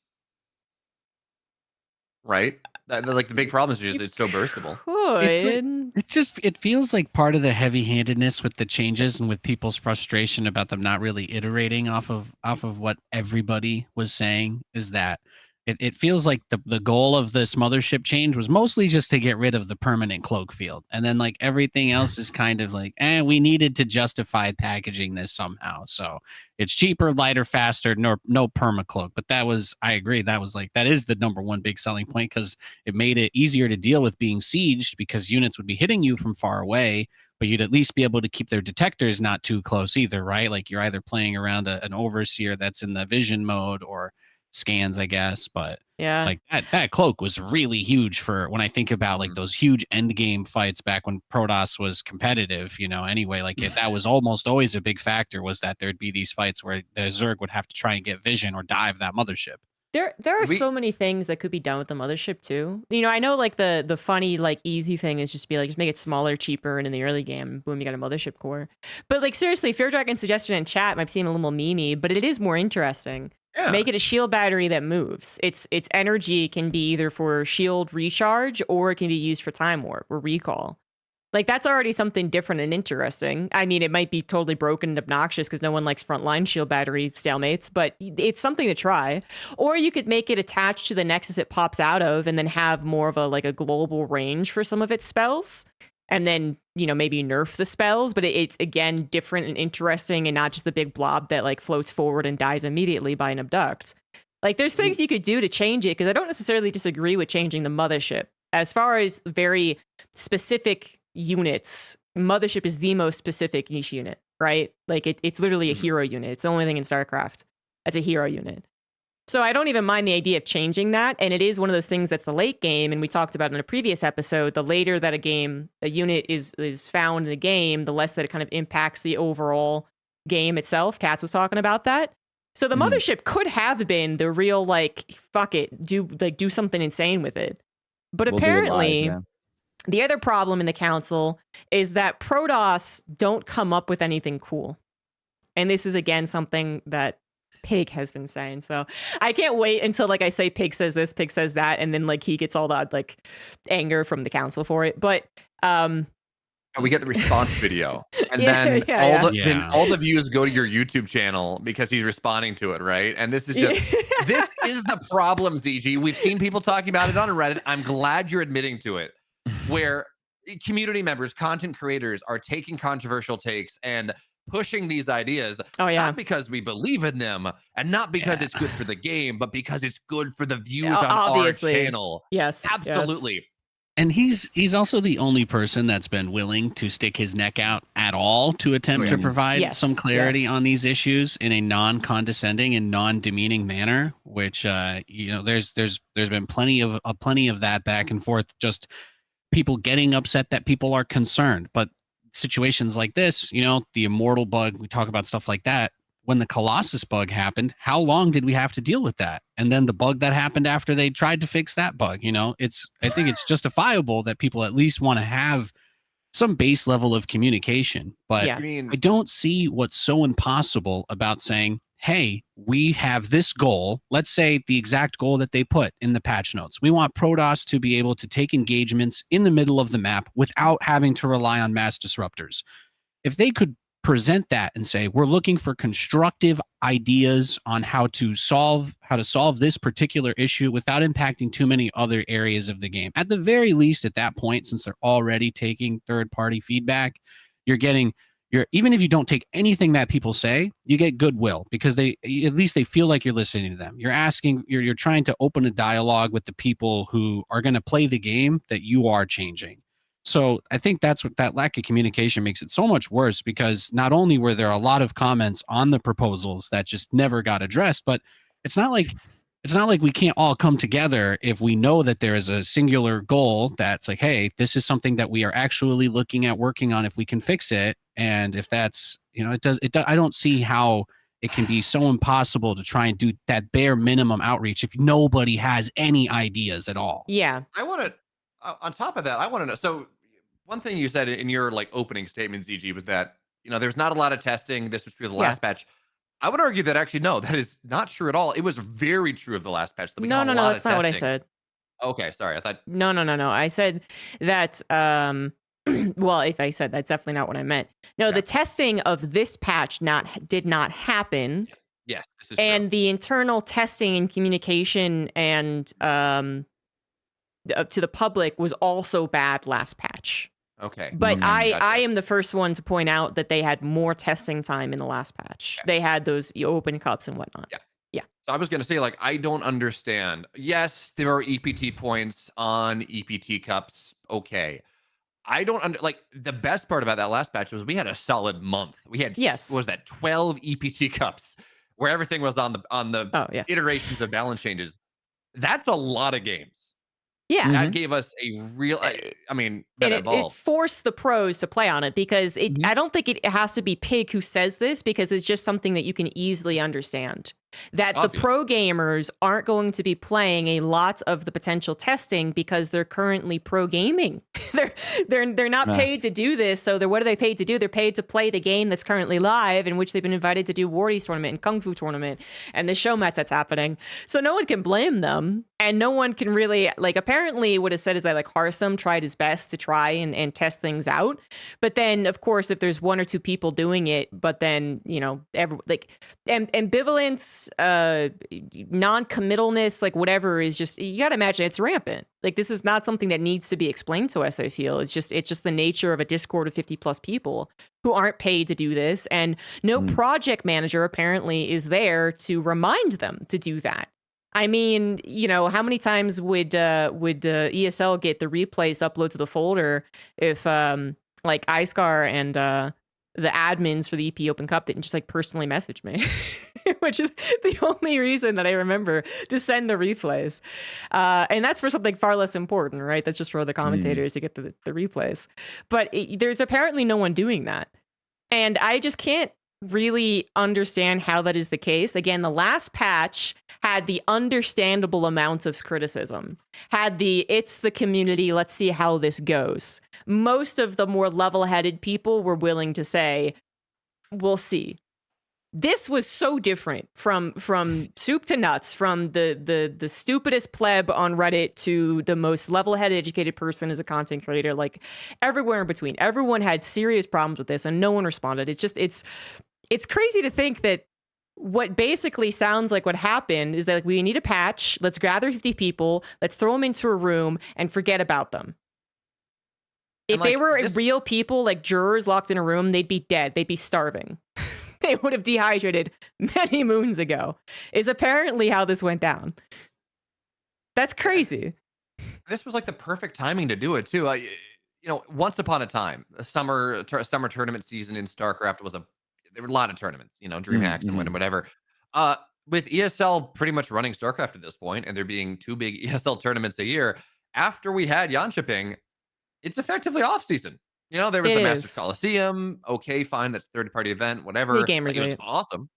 right? Like the big problem is just You it's so burstable. It's like could. it feels like part of the heavy-handedness with the changes and with people's frustration about them not really iterating off of what everybody was saying is that it feels like the goal of this mothership change was mostly just to get rid of the permanent cloak field. And then like everything else is kind of like, we needed to justify packaging this somehow. So it's cheaper, lighter, faster, no perma cloak. But I agree, that is the number one big selling point because it made it easier to deal with being sieged because units would be hitting you from far away, but you'd at least be able to keep their detectors not too close either, right? Like you're either playing around an overseer that's in the vision mode or scans, I guess. But Yeah. like that cloak was really huge for when I think about like those huge end game fights back when Protoss was competitive, anyway, like that was almost always a big factor was that there'd be these fights where the Zerg would have to try and get vision or dive that mothership. There are We so many things that could be done with the mothership too. I know like the funny like easy thing is just be like just make it smaller, cheaper, and in the early game, boom, you got a mothership core. But like seriously, Fear Dragon suggestion in chat might seem a little memey, but it is more interesting. yeah. Make it a shield battery that moves. Its energy can be either for shield recharge or it can be used for time warp or recall. Like that's already something different and interesting. I mean, it might be totally broken and obnoxious because no one likes frontline shield battery stalemates, but it's something to try. Or you could make it attached to the nexus it pops out of and then have more of a global range for some of its spells. And then, maybe nerf the spells, but it's again different and interesting and not just the big blob that like floats forward and dies immediately by an abduct. Like there's things you could do to change it because I don't necessarily disagree with changing the mothership. As far as very specific units, mothership is the most specific niche unit, right? Like it's literally a hero unit. It's the only thing in StarCraft that's a hero unit. So I don't even mind the idea of changing that. And it is one of those things that's the late game. And we talked about in a previous episode, the later that a unit is found in the game, the less that it kind of impacts the overall game itself. Katz was talking about that. So the mothership could have been the real like, fuck it, do something insane with it. But We'll do it live, apparently yeah. the other problem in the council is that Protoss don't come up with anything cool. And this is, again, something that Pig has been saying. So I can't wait until, like, I say Pig says this, Pig says that, and then, like, he gets all that, like, anger from the council for it. But, we get the response video, and Yeah, then yeah, then all the views go to your YouTube channel because he's responding to it, right? And this is just this is the problem, ZG. We've seen people talking about it on Reddit. I'm glad you're admitting to it, where community members, content creators are taking controversial takes and pushing these ideas, Oh, yeah. not because we believe in them and not because it's good for the game, but because it's good for the views on Obviously. our channel. Yes. Absolutely. And he's also the only person that's been willing to stick his neck out at all to attempt to provide Yes, some clarity yes. on these issues in a non-condescending and non-demeaning manner. Which there's been plenty of that back and forth. Just people getting upset that people are concerned, but situations like this, the immortal bug, we talk about stuff like that. When the Colossus bug happened, how long did we have to deal with that? And then the bug that happened after they tried to fix that bug, I think it's justifiable that people at least want to have some base level of communication. But Yeah. I mean, I don't see what's so impossible about saying, hey, we have this goal. Let's say the exact goal that they put in the patch notes. We want Protoss to be able to take engagements in the middle of the map without having to rely on mass disruptors. If they could present that and say, we're looking for constructive ideas on how to solve this particular issue without impacting too many other areas of the game. At the very least, at that point, since they're already taking third-party feedback, even if you don't take anything that people say, you get goodwill because at least they feel like you're listening to them. You're trying to open a dialogue with the people who are going to play the game that you are changing. So I think that's what that lack of communication makes it so much worse, because not only were there a lot of comments on the proposals that just never got addressed, but it's not like we can't all come together if we know that there is a singular goal that's like, hey, this is something that we are actually looking at working on if we can fix it. And if that's, I don't see how it can be so impossible to try and do that bare minimum outreach if nobody has any ideas at all. Yeah. I want to, on top of that, I want to know. So, one thing you said in your like opening statement, ZG, was that there's not a lot of testing. This was true of the last patch. I would argue that actually no, that is not true at all. It was very true of the last patch. That we No, got a no, lot that's of not what I testing. said. Okay, sorry. I thought. No, no, no, no. I said that. Well, if I said that's definitely not what I meant. No, Okay. the testing of this patch did not happen, Yes, this is true. and the internal testing and communication and to the public was also bad last patch. Okay. But Okay. I Gotcha. am the first one to point out that they had more testing time in the last patch. They had those open cups and whatnot. Yeah. Yeah. So I was going to say, like, I don't understand. Yes, there are EPT points on EPT cups. Okay. I don't like the best part about that last patch was we had a solid month. We had Yes. what was that 12 EPT cups where everything was on the Oh yeah. iterations of balance changes. That's a lot of games. Yeah. That gave us a real. I mean, that And it evolved. forced the pros to play on it because Mhm. I don't think it has to be Pig who says this because it's just something that you can easily understand. That Obvious. the pro gamers aren't going to be playing a lot of the potential testing because they're currently pro gaming. they're not Nah. paid to do this. So what are they paid to do? They're paid to play the game that's currently live, in which they've been invited to do Warriors tournament and Kung Fu tournament and the show match that's happening. So no one can blame them. And no one can really, like, apparently what is said is that, like, Harsum tried his best to try and test things out. But then, of course, if there's one or two people doing it, but then, you know, ambivalence, non-committalness, like, whatever is just, you got to imagine it's rampant. Like, this is not something that needs to be explained to us, I feel. It's just the nature of a Discord of 50 plus people who aren't paid to do this. And no project manager apparently is there to remind them to do that. I mean, you know, how many times would ESL get the replays upload to the folder if like Iskar and the admins for the EP Open Cup didn't just like personally message me, which is the only reason that I remember to send the replays. And that's for something far less important, right? That's just for the commentators to get the replays. But there's apparently no one doing that. And I just can't really understand how that is the case. Again, the last patch had the understandable amount of criticism, had it's the community, let's see how this goes. Most of the more level-headed people were willing to say, we'll see. This was so different from soup to nuts, from the stupidest pleb on Reddit to the most level-headed, educated person as a content creator, like everywhere in between. Everyone had serious problems with this and no one responded. It's crazy to think that what basically sounds like what happened is that, like, we need a patch. Let's gather 50 people. Let's throw them into a room and forget about them. If they were real people, like jurors locked in a room, they'd be dead. They'd be starving. They would have dehydrated many moons ago, is apparently how this went down. That's crazy. This was like the perfect timing to do it too. You know, once upon a time, a summer tournament season in StarCraft there were a lot of tournaments, you know, DreamHacks and whatever. With ESL pretty much running StarCraft at this point, and there being 2 big ESL tournaments a year, after we had Yanshipping, it's effectively off season. You know, there was the Masters Coliseum. Okay, fine, that's third-party event, whatever. Yeah, Gamers Like, it was 8. awesome.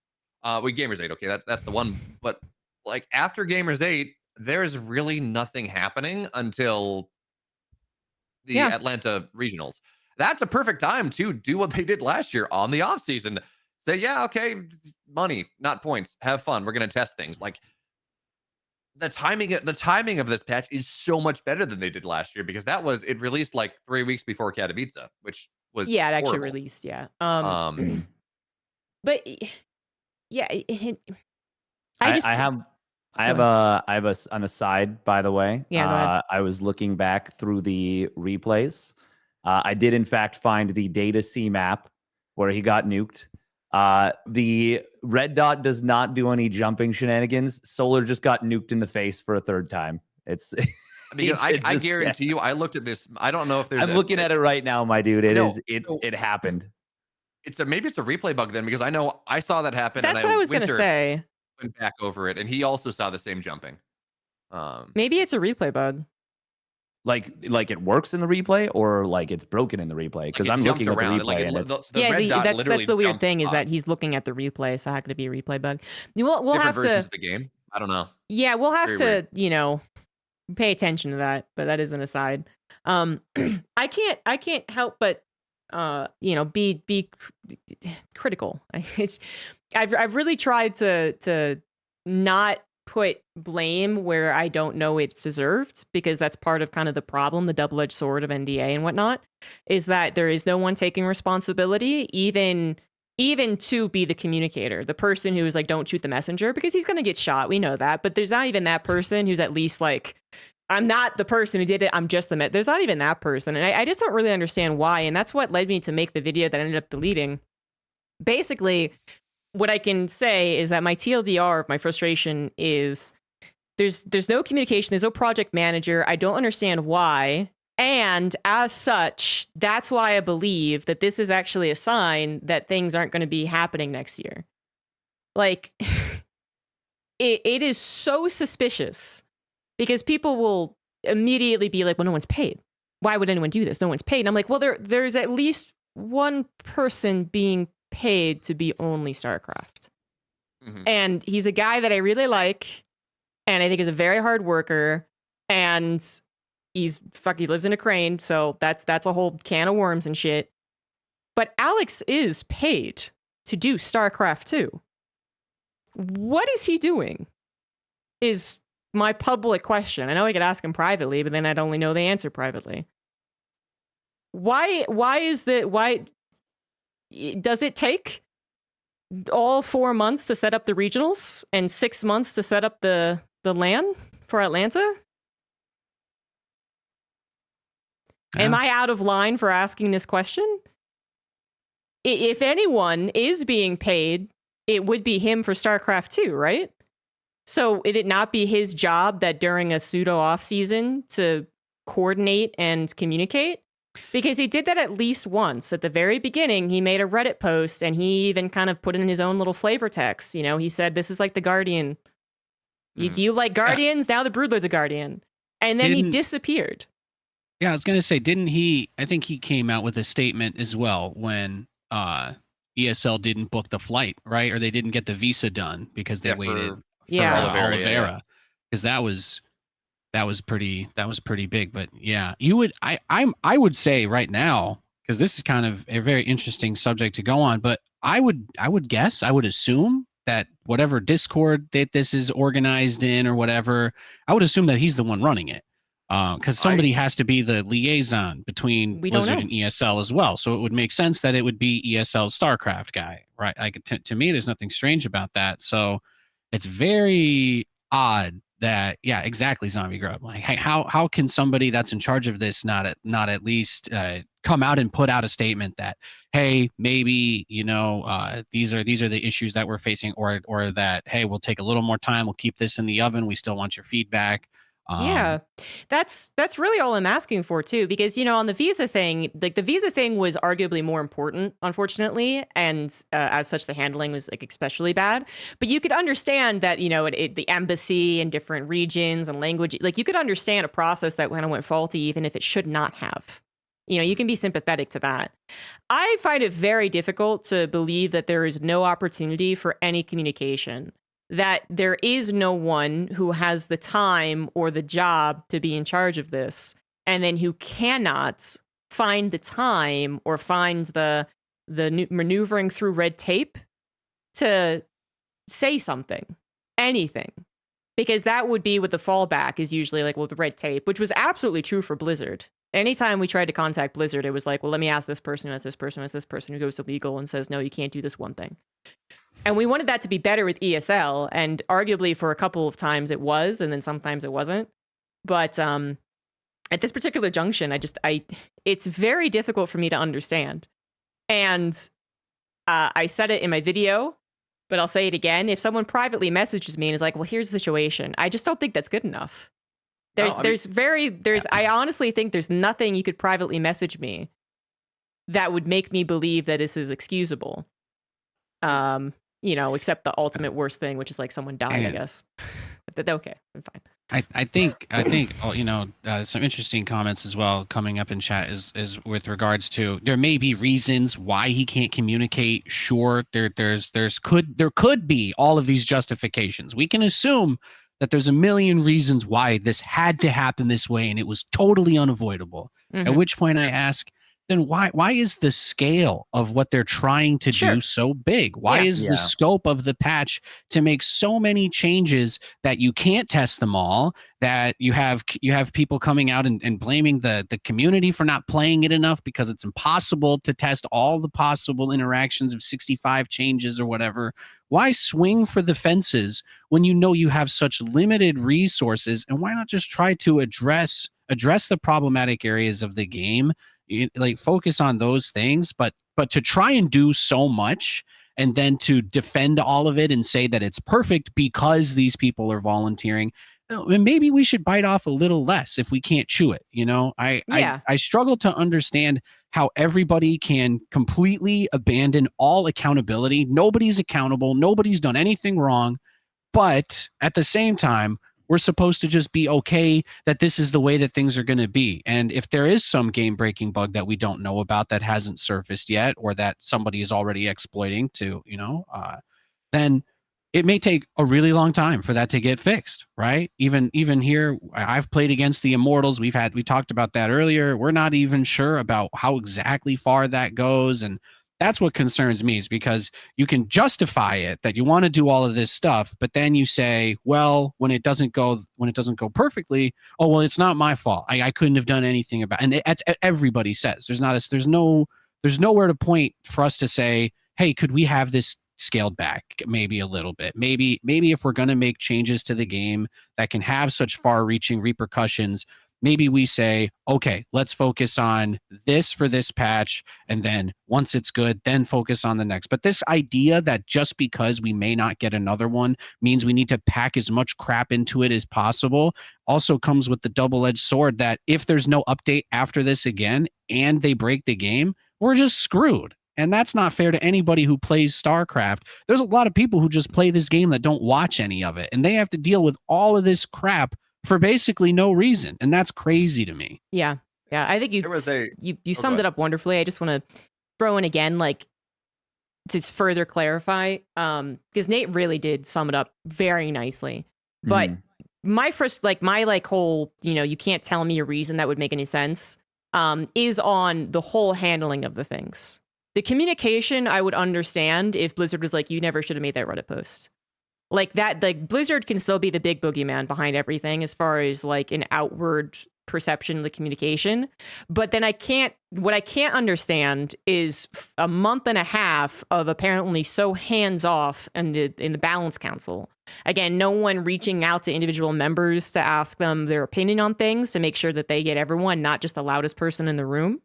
With Gamers 8, okay, that's the one. But like after Gamers 8, there's really nothing happening until the Atlanta regionals. That's a perfect time to do what they did last year on the off season. Say, yeah, okay, money, not points. Have fun. We're gonna test things. Like the timing of this patch is so much better than they did last year because it released like 3 weeks before Katowice, which was Yeah, it actually horrible. released, yeah. But yeah, I have an aside, by the way. Yeah, go ahead. I was looking back through the replays. I did in fact find the Data C map where he got nuked. The red dot does not do any jumping shenanigans. Solar just got nuked in the face for a third time. It's because I guarantee you, I looked at this. I don't know if there's. I'm looking at it right now, my dude. It No, happened. Maybe it's a replay bug then, because I know I saw that happen. That's what I was gonna say. Went back over it, and he also saw the same jumping. Maybe it's a replay bug. Like it works in the replay, or like it's broken in the replay? Because I'm looking at the replay, and it's that's the weird thing is that he's looking at the replay, so how could it be a replay bug? We'll have to versions of the game. I don't know. Yeah, we'll have to you know, pay attention to that. But that is an aside. I can't help but you know, be critical. I've really tried to not put blame where I don't know it's deserved, because that's part of kind of the problem, the double-edged sword of NDA and whatnot, is that there is no one taking responsibility, even to be the communicator, the person who is like, don't shoot the messenger, because he's going to get shot. We know that. But there's not even that person who's at least like, I'm not the person who did it. I'm just the there's not even that person. And I just don't really understand why. And that's what led me to make the video that I ended up deleting. Basically, what I can say is that my TLDR of my frustration is there's no communication. There's no project manager. I don't understand why. And as such, that's why I believe that this is actually a sign that things aren't going to be happening next year. Like, it is so suspicious, because people will immediately be like, well, no one's paid. Why would anyone do this? No one's paid. And I'm like, well, there's at least one person being paid to be only StarCraft. Mhm. And he's a guy that I really like, and I think is a very hard worker, and he lives in a crane, so that's a whole can of worms and shit. But Alex is paid to do StarCraft 2. What is he doing? Is my public question. I know I could ask him privately, but then I'd only know the answer privately. Why does it take all 4 months to set up the regionals and 6 months to set up the LAN for Atlanta? Am I out of line for asking this question? If anyone is being paid, it would be him for StarCraft 2, right? So would it not be his job that during a pseudo off season to coordinate and communicate? Because he did that at least once. At the very beginning, he made a Reddit post, and he even kind of put in his own little flavor text. You know, he said, this is like the Guardian. Do you like Guardians? Now the Broodlord's a Guardian. And then he disappeared. Yeah, I was going to say, didn't he? I think he came out with a statement as well when ESL didn't book the flight, right? Or they didn't get the visa done because they waited for Oliveira. Because that was pretty big. But yeah, I would say right now, because this is kind of a very interesting subject to go on, but I would assume that whatever Discord that this is organized in or whatever, I would assume that he's the one running it. Because somebody has to be the liaison between Blizzard and ESL as well. So it would make sense that it would be ESL's StarCraft guy, right? Like to me, there's nothing strange about that. So it's very odd that, yeah, exactly, ZombieGrub. Like, hey, how can somebody that's in charge of this not at least come out and put out a statement that, hey, maybe these are the issues that we're facing, or that, hey, we'll take a little more time, we'll keep this in the oven, we still want your feedback. Yeah, that's really all I'm asking for too, because on the visa thing, like the visa thing was arguably more important, unfortunately, and as such, the handling was like especially bad. But you could understand that the embassy in different regions and language, like you could understand a process that kind of went faulty, even if it should not have. You can be sympathetic to that. I find it very difficult to believe that there is no opportunity for any communication, that there is no one who has the time or the job to be in charge of this, and then who cannot find the time or find the maneuvering through red tape to say something, anything. Because that would be what the fallback is usually like with red tape, which was absolutely true for Blizzard. Anytime we tried to contact Blizzard, it was like, well, let me ask this person who has this person who has this person who goes to legal and says, no, you can't do this one thing. And we wanted that to be better with ESL, and arguably for a couple of times it was, and then sometimes it wasn't. But at this particular junction, it's very difficult for me to understand. And I said it in my video, but I'll say it again. If someone privately messages me and is like, well, here's the situation, I just don't think that's good enough. I honestly think there's nothing you could privately message me that would make me believe that this is excusable. Except the ultimate worst thing, which is like someone died, I guess. But okay, I'm fine. I think some interesting comments as well coming up in chat is with regards to, there may be reasons why he can't communicate. Sure, there could be all of these justifications. We can assume that there's a million reasons why this had to happen this way and it was totally unavoidable. Mm-hmm. At which point I ask, then why is the scale of what they're trying to Sure. do so big? Why Yeah. is the scope of the patch to make so many changes that you can't test them all, that you have people coming out and blaming the community for not playing it enough because it's impossible to test all the possible interactions of 65 changes or whatever? Why swing for the fences when you know you have such limited resources? And why not just try to address the problematic areas of the game, like focus on those things, but to try and do so much and then to defend all of it and say that it's perfect because these people are volunteering, maybe we should bite off a little less if we can't chew it. Yeah. I struggle to understand how everybody can completely abandon all accountability. Nobody's accountable, nobody's done anything wrong, but at the same time, we're supposed to just be okay that this is the way that things are going to be. And if there is some game breaking bug that we don't know about that hasn't surfaced yet, or that somebody is already exploiting to, then it may take a really long time for that to get fixed, right? Even here, I've played against the Immortals. We talked about that earlier. We're not even sure about how exactly far that goes. And that's what concerns me, is because you can justify it that you want to do all of this stuff, but then you say, well, when it doesn't go perfectly, oh, well, it's not my fault. I couldn't have done anything about it. And that's everybody says. There's nowhere to point for us to say, hey, could we have this scaled back maybe a little bit? Maybe if we're going to make changes to the game that can have such far-reaching repercussions, maybe we say, okay, let's focus on this for this patch, and then once it's good, then focus on the next. But this idea that just because we may not get another one means we need to pack as much crap into it as possible also comes with the double-edged sword that if there's no update after this again and they break the game, we're just screwed. And that's not fair to anybody who plays StarCraft. There's a lot of people who just play this game that don't watch any of it, and they have to deal with all of this crap for basically no reason. And that's crazy to me. Yeah. I think you summed it up wonderfully. I just want to throw in again, like, to further clarify, because Nate really did sum it up very nicely. But my first, my whole, you can't tell me a reason that would make any sense, is on the whole handling of the things. The communication, I would understand if Blizzard was like, you never should have made that Reddit post. Like that, like Blizzard can still be the big boogeyman behind everything as far as like an outward perception of the communication. But then what I can't understand is a month and a half of apparently so hands off in the Balance Council. Again, no one reaching out to individual members to ask them their opinion on things, to make sure that they get everyone, not just the loudest person in the room,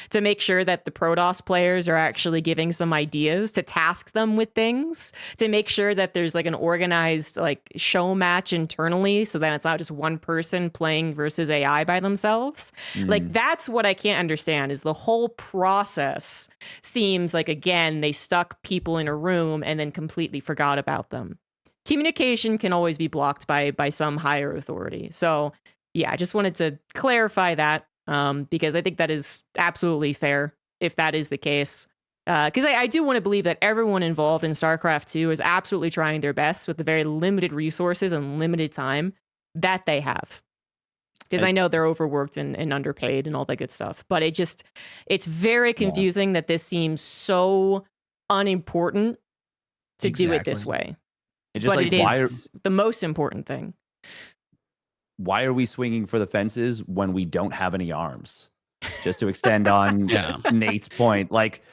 to make sure that the Protoss players are actually giving some ideas, to task them with things, to make sure that there's like an organized like show match internally, so that it's not just one person playing versus AI by themselves. Like that's what I can't understand, is the whole process seems like, again, they stuck people in a room and then completely forgot about them. Communication can always be blocked by some higher authority. So yeah, I just wanted to clarify that. Because I think that is absolutely fair if that is the case. Because I do want to believe that everyone involved in StarCraft 2 is absolutely trying their best with the very limited resources and limited time that they have. Because I know they're overworked and underpaid and all that good stuff. But it's very confusing that this seems so unimportant to do it this way. But it is the most important thing. Why are we swinging for the fences when we don't have any arms? Just to extend on Nate's point, like,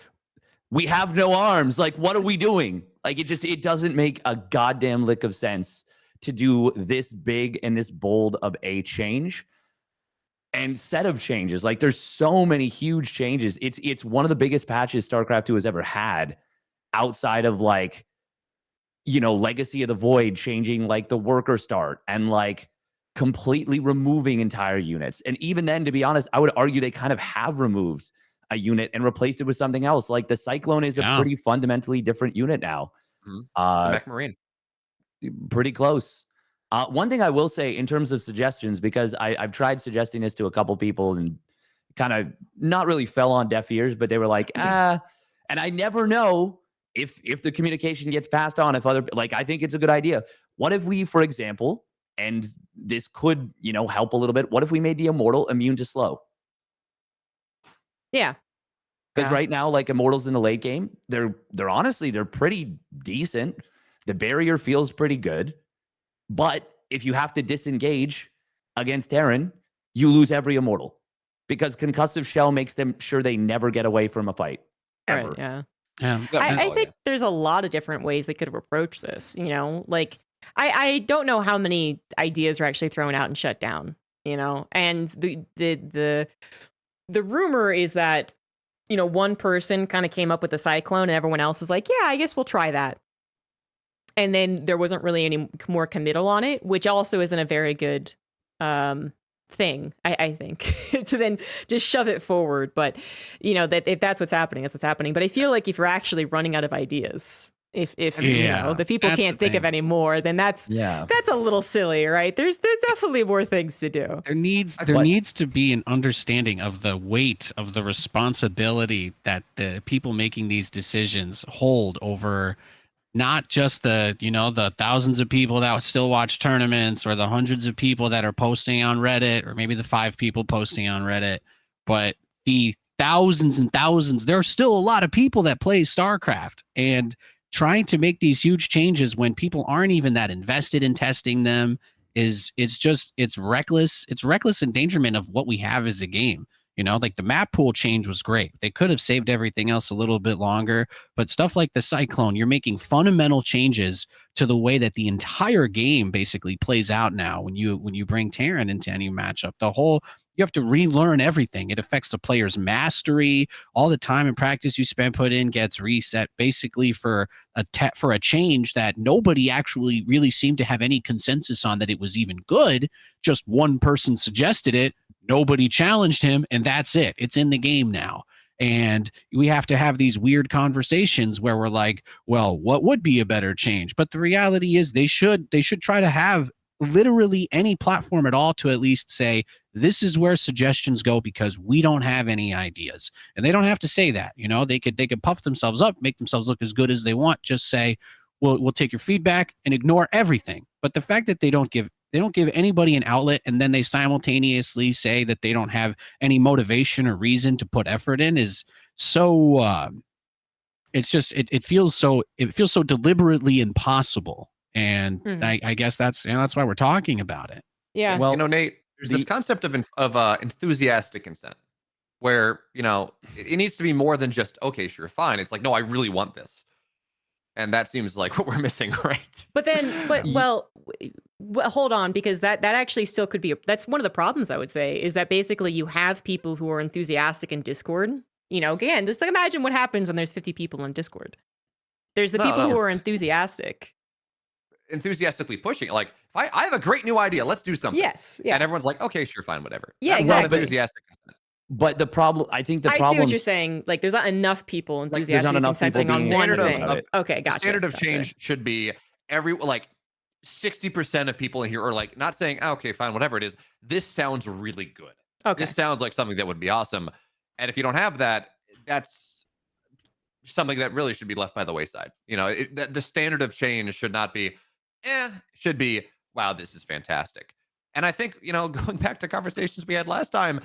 we have no arms. Like, what are we doing? Like, it doesn't make a goddamn lick of sense to do this big and this bold of a change and set of changes. Like, there's so many huge changes. It's one of the biggest patches StarCraft 2 has ever had, outside of like, Legacy of the Void changing like the worker start and like completely removing entire units. And even then, to be honest, I would argue they kind of have removed a unit and replaced it with something else. Like the Cyclone is a pretty fundamentally different unit now. It's a Mech Marine. Pretty close. One thing I will say in terms of suggestions, because I've tried suggesting this to a couple people and kind of not really fell on deaf ears, but they were like, and I never know if the communication gets passed on, if other, like, I think it's a good idea. What if we, for example, and this could, help a little bit, what if we made the Immortal immune to slow? Yeah. Because Yeah. right now, like Immortals in the late game, they're honestly, they're pretty decent. The barrier feels pretty good. But if you have to disengage against Terran, you lose every Immortal. Because concussive shell makes them sure they never get away from a fight. Ever. Right. Yeah. Yeah. I think there's a lot of different ways they could have approached this. You know, like I don't know how many ideas are actually thrown out and shut down. You know, and the rumor is that, you know, one person kind of came up with a cyclone and everyone else was like, yeah, I guess we'll try that. And then there wasn't really any more committal on it, which also isn't a very good thing, I think, to then just shove it forward. But, you know, that if that's what's happening, that's what's happening. But I feel like if you're actually running out of ideas, if you know, the people that's can't the think of thing. any more, then that's a little silly, right? There's definitely more things to do. There needs to be an understanding of the weight of the responsibility that the people making these decisions hold over not just the thousands of people that still watch tournaments or the hundreds of people that are posting on Reddit or maybe the 5 people posting on Reddit, but the thousands and thousands. There are still a lot of people that play StarCraft, and trying to make these huge changes when people aren't even that invested in testing them it's reckless endangerment of what we have as a game. You know, like the map pool change was great. They could have saved everything else a little bit longer, but stuff like the Cyclone, you're making fundamental changes to the way that the entire game basically plays out now. When you bring Terran into any matchup, you have to relearn everything. It affects the player's mastery. All the time and practice you put in gets reset basically for a change that nobody actually really seemed to have any consensus on that it was even good. Just one person suggested it. Nobody challenged him, and that's it. It's in the game now. And we have to have these weird conversations where we're like, well, what would be a better change? But the reality is they should try to have literally any platform at all to at least say, this is where suggestions go because we don't have any ideas. And they don't have to say that. You know, they could puff themselves up, make themselves look as good as they want, just say, we'll take your feedback and ignore everything. But the fact that they don't give anybody an outlet, and then they simultaneously say that they don't have any motivation or reason to put effort in is so it's just it feels so deliberately impossible. And I guess that's why we're talking about it. Yeah. Well, you know, Nate, there's this concept of enthusiastic consent where, you know, it needs to be more than just, okay, sure, fine. It's like, no, I really want this. And that seems like what we're missing, right? But hold on, because that actually still could be, that's one of the problems, I would say, is that basically you have people who are enthusiastic in Discord. You know, again, just imagine what happens when there's 50 people in Discord. There's the people who are enthusiastically pushing it. Like, I have a great new idea. Let's do something. Yes. Yeah. And everyone's like, okay, sure, fine, whatever. Yeah, That's exactly. not enthusiastic consent. But the problem, I think I see what you're saying. Like, there's not enough people enthusiastically consenting on one thing. Okay, gotcha. The standard of change should be 60% of people in here are like not saying, okay, fine, whatever it is. This sounds really good. Okay. This sounds like something that would be awesome. And if you don't have that, that's something that really should be left by the wayside. You know, the standard of change should not be, should be, wow, this is fantastic. And I think, you know, going back to conversations we had last time,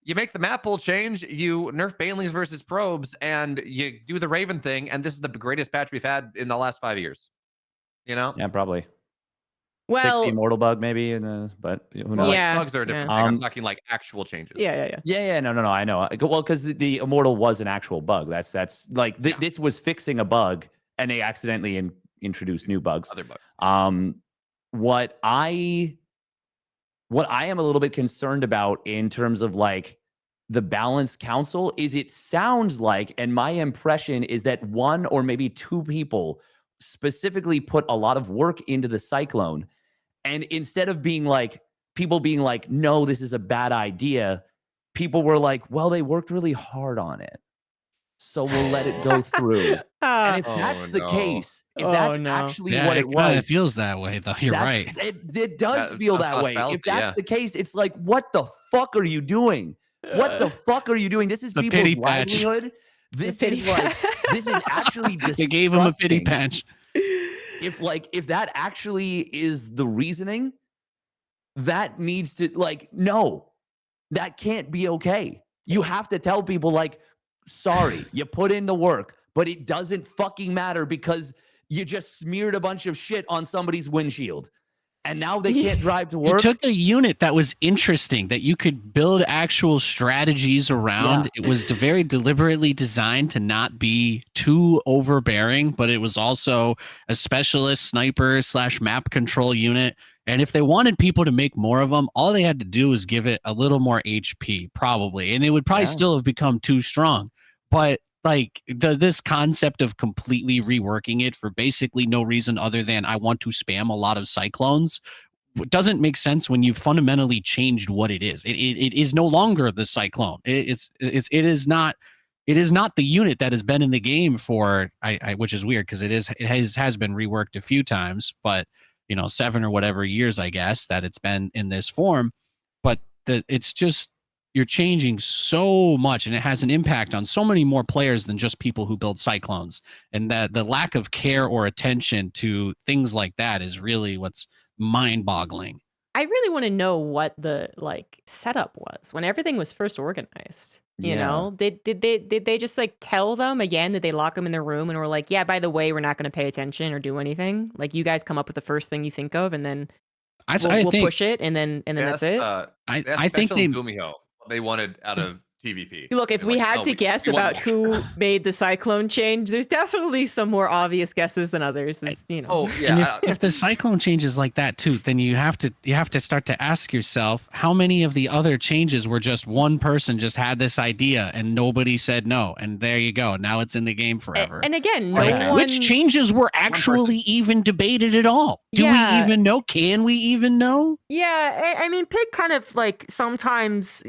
you make the map pool change, you nerf Banelings versus probes, and you do the Raven thing, and this is the greatest patch we've had in the last 5 years. You know? Yeah, probably. Well, fix the immortal bug maybe, but who knows? Yeah. Bugs are a different thing. I'm talking like actual changes. Yeah. No, I know. Well, because the immortal was an actual bug. That's like this was fixing a bug, and they accidentally introduced new bugs. Other bugs. What I am a little bit concerned about in terms of like the Balanced Council is it sounds like, and my impression is that one or maybe two people specifically put a lot of work into the Cyclone. And instead of people being like, no, this is a bad idea, people were like, well, they worked really hard on it, so we'll let it go through. And if that's the case, if that's actually what it was, it feels that way, though. You're right. It does feel that way. If that's the case, it's like, what the fuck are you doing? What the fuck are you doing? This is people's livelihood. This is actually disgusting. They gave him a pity patch. If that actually is the reasoning, that needs to no, that can't be okay. You have to tell people sorry, you put in the work, but it doesn't fucking matter because you just smeared a bunch of shit on somebody's windshield. And now they can't drive to You work. took a unit that was interesting, that you could build actual strategies around. Yeah. It was very deliberately designed to not be too overbearing, but it was also a specialist sniper / map control unit. And if they wanted people to make more of them, all they had to do was give it a little more HP, probably. And it would probably still have become too strong. But like this concept of completely reworking it for basically no reason other than I want to spam a lot of cyclones doesn't make sense when you fundamentally changed what it is. It is no longer the cyclone. It is not the unit that has been in the game for which is weird because it has been reworked a few times, but 7 or whatever years I guess that it's been in this form. But it's just you're changing so much, and it has an impact on so many more players than just people who build cyclones. And that the lack of care or attention to things like that is really what's mind-boggling. I really want to know what the setup was when everything was first organized. You know, did they just tell them again? Did they lock them in their room and were like, yeah, by the way, we're not going to pay attention or do anything? Like, you guys come up with the first thing you think of, and then we'll push it, and then that's it. I think they wanted out of TVP. Look, if we had to guess about who made the cyclone change, there's definitely some more obvious guesses than others. Oh yeah. And if the cyclone changes like that too, then you have to start to ask yourself how many of the other changes were just one person just had this idea and nobody said no, and there you go. Now it's in the game forever. And again, which changes were actually even debated at all? Do we even know? Can we even know? Yeah, I mean, Pig kind of sometimes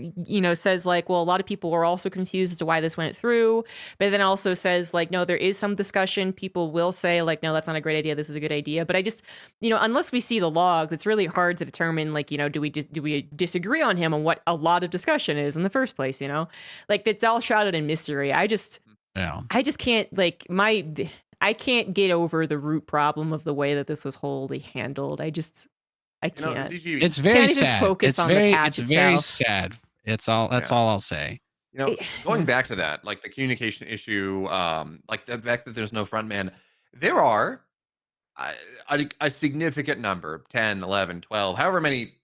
says well, a lot of people were also confused as to why this went through, but then also says no, there is some discussion. People will say no, that's not a great idea, this is a good idea. But I just unless we see the logs, it's really hard to determine do we disagree on him on what a lot of discussion is in the first place. It's all shrouded in mystery. I just can't I can't get over the root problem of the way that this was wholly handled. I can't. It's very sad. Focus on the patch it's very itself. sad. That's all I'll say. Going back to that, the communication issue, the fact that there's no front man, there are a significant number, 10, 11, 12, however many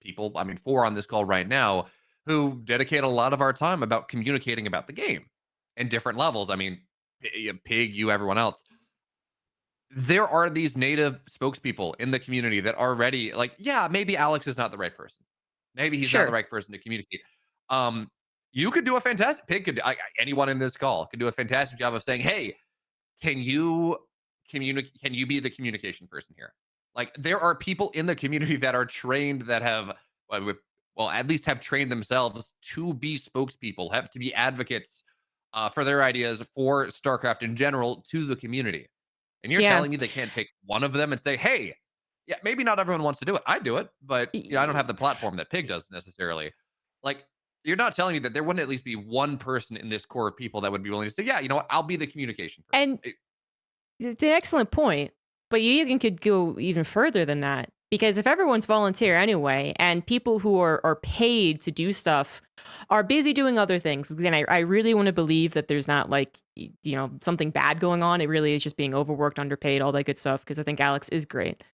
people, 4 on this call right now, who dedicate a lot of our time about communicating about the game in different levels. Pig, you, everyone else. There are these native spokespeople in the community that are ready, maybe Alex is not the right person. Maybe he's not the right person to communicate. You could do a fantastic, Pig could, anyone in this call could do a fantastic job of saying, hey, can you be the communication person here? There are people in the community that are trained, that have, at least have trained themselves to be spokespeople, have to be advocates for their ideas, for StarCraft in general, to the community. And you're telling me they can't take one of them and say, hey, yeah, maybe not everyone wants to do it. I do it, but I don't have the platform that Pig does necessarily. You're not telling me that there wouldn't at least be one person in this core of people that would be willing to say, yeah, you know what, I'll be the communication person. And it's an excellent point, but you even could go even further than that, because if everyone's volunteer anyway, and people who are paid to do stuff are busy doing other things, then I really want to believe that there's not something bad going on. It really is just being overworked, underpaid, all that good stuff, because I think Alex is great.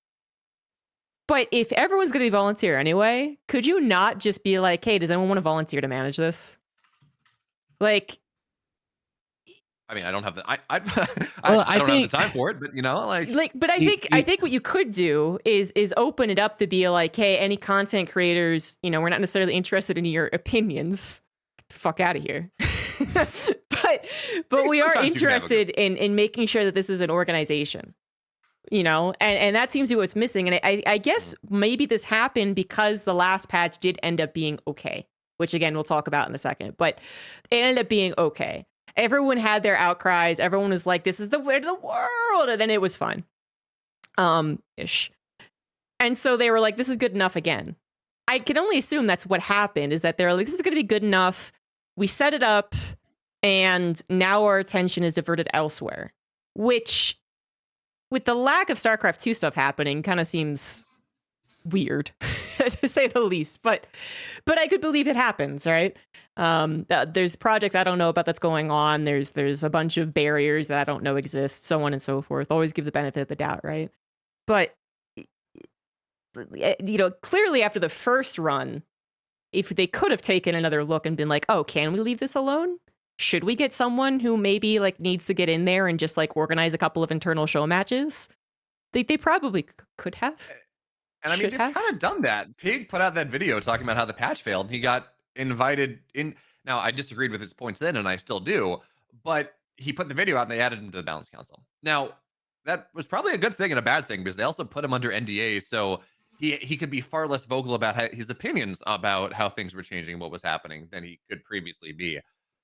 But if everyone's going to be volunteer anyway, could you not just be like, hey, does anyone want to volunteer to manage this? I don't have the I don't have the time for it, but but I think what you could do is open it up to be like, hey, any content creators, we're not necessarily interested in your opinions. Get the fuck out of here. but we are interested in making sure that this is an organization. And that seems to be what's missing. And I guess maybe this happened because the last patch did end up being okay, which again, we'll talk about in a second, but it ended up being okay. Everyone had their outcries. Everyone was like, this is the way of the world. And then it was fine. Ish. And so they were like, this is good enough again. I can only assume that's what happened, is that they're like, this is going to be good enough. We set it up and now our attention is diverted elsewhere, which with the lack of StarCraft 2 stuff happening kind of seems weird to say the least, but I could believe it happens, right? There's projects I don't know about that's going on. There's a bunch of barriers that I don't know exist, so on and so forth. Always give the benefit of the doubt, right? But clearly after the first run, if they could have taken another look and been like, oh, can we leave this alone? Should we get someone who maybe like needs to get in there and just like organize a couple of internal show matches? They probably could have. And I mean, they've kind of done that. Pig put out that video talking about how the patch failed. He got invited in. Now, I disagreed with his points then, and I still do. But he put the video out, and they added him to the Balance Council. Now, that was probably a good thing and a bad thing, because they also put him under NDA, so he could be far less vocal about his opinions about how things were changing and what was happening than he could previously be.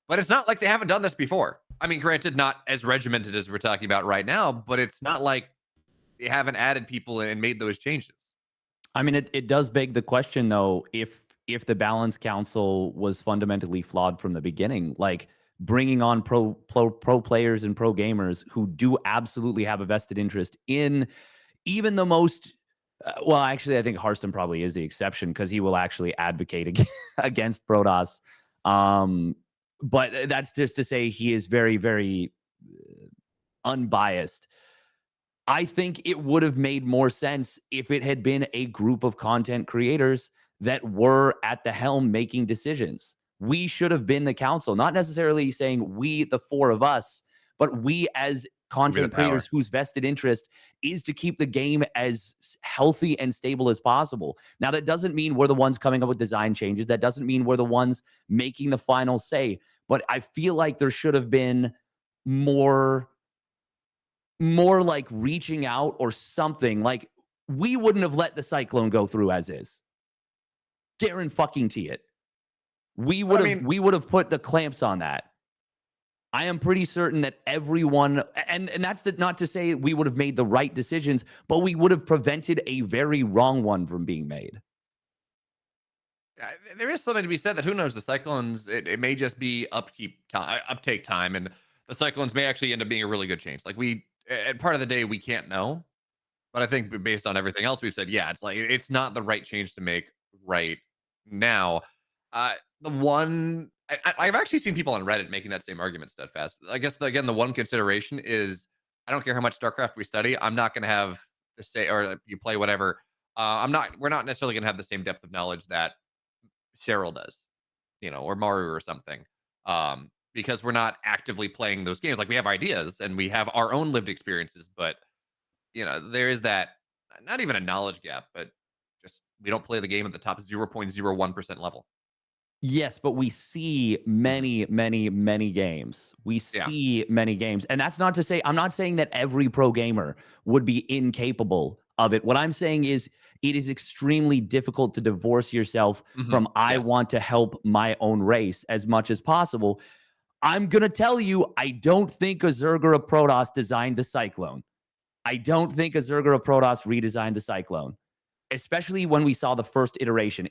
But it's not like they haven't done this before. I mean, granted, not as regimented as we're talking about right now, but it's not like they haven't added people and made those changes. I mean, it does beg the question, though, if the Balance Council was fundamentally flawed from the beginning, like bringing on pro players and pro gamers who do absolutely have a vested interest in even the most, well, actually, I think Harston probably is the exception because he will actually advocate against Protoss. But that's just to say he is very, very unbiased. I think it would have made more sense if it had been a group of content creators that were at the helm making decisions. We should have been the council, not necessarily saying we, the four of us, but we as content creators whose vested interest is to keep the game as healthy and stable as possible. Now, that doesn't mean we're the ones coming up with design changes. That doesn't mean we're the ones making the final say. But I feel like there should have been more like reaching out or something. Like, we wouldn't have let the Cyclone go through as is. Guarantee it. We would have put the clamps on that. I am pretty certain that everyone, and that's not to say we would have made the right decisions, but we would have prevented a very wrong one from being made. There is something to be said that who knows, the Cyclones, it may just be uptake time, and the Cyclones may actually end up being a really good change. Like, at part of the day, we can't know, but I think based on everything else we've said, yeah, it's like it's not the right change to make right now. The one I've actually seen people on Reddit making that same argument, Steadfast. I guess again, the one consideration is I don't care how much StarCraft we study, I'm not going to have the say, or you play whatever. We're not necessarily going to have the same depth of knowledge that Cheryl does, or Maru or something. Because we're not actively playing those games. Like, we have ideas and we have our own lived experiences, but there is that, not even a knowledge gap, but just we don't play the game at the top 0.01% level. Yes, but we see many, many, many games. We see many games. And that's not to say, I'm not saying that every pro gamer would be incapable of it. What I'm saying is it is extremely difficult to divorce yourself from I want to help my own race as much as possible. I'm going to tell you, I don't think a Zergura Protoss designed the Cyclone. I don't think a Zergura Protoss redesigned the Cyclone, especially when we saw the first iteration.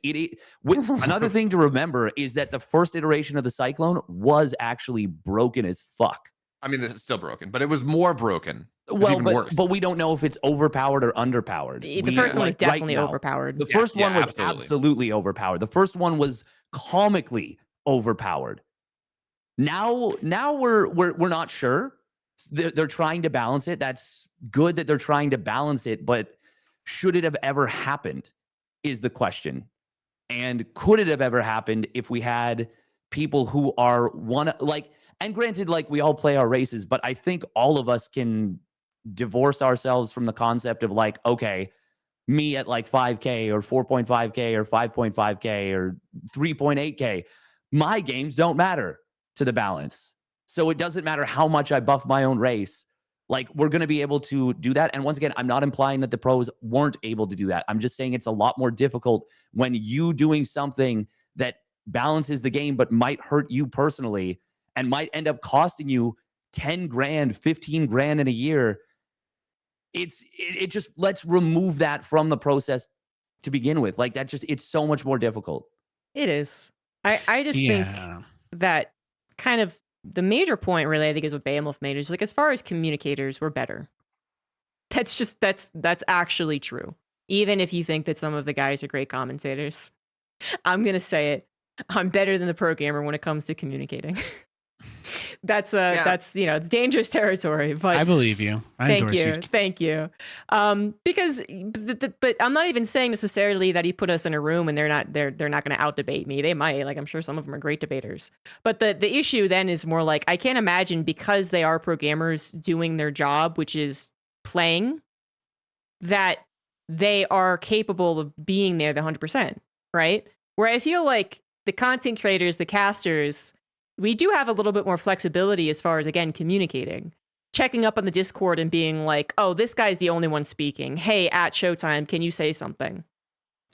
Another thing to remember is that the first iteration of the Cyclone was actually broken as fuck. I mean, it's still broken, but it was more broken. Well, but we don't know if it's overpowered or underpowered. The first one was definitely overpowered. The first one was absolutely overpowered. The first one was comically overpowered. Now we're not sure. They're trying to balance it. That's good that they're trying to balance it, but should it have ever happened is the question. And could it have ever happened if we had people who are and granted, like, we all play our races, but I think all of us can divorce ourselves from the concept of like, okay, me at like 5K or 4.5K or 5.5K or 3.8K, my games don't matter to the balance. So it doesn't matter how much I buff my own race. Like, we're going to be able to do that. And once again, I'm not implying that the pros weren't able to do that. I'm just saying it's a lot more difficult when you doing something that balances the game, but might hurt you personally and might end up costing you 10 grand, 15 grand in a year. It just, let's remove that from the process to begin with. Like, it's so much more difficult. It is. I just think that kind of the major point, really, I think, is what Behemoth made, is like, as far as communicators, we're better. That's actually true. even if you think that some of the guys are great commentators. I'm going to say it. I'm better than the programmer when it comes to communicating. That's it's dangerous territory, but I believe you. I endorse you. Thank you. Because but I'm not even saying necessarily that he put us in a room and they're not going to out debate me. They might, like, I'm sure some of them are great debaters. But the issue then is more like, I can't imagine, because they are programmers doing their job, which is playing, that they are capable of being there the 100%, right? Where I feel like the content creators, the casters, we do have a little bit more flexibility as far as, again, communicating, checking up on the Discord and being like, oh, this guy's the only one speaking. Hey, at Showtime, can you say something?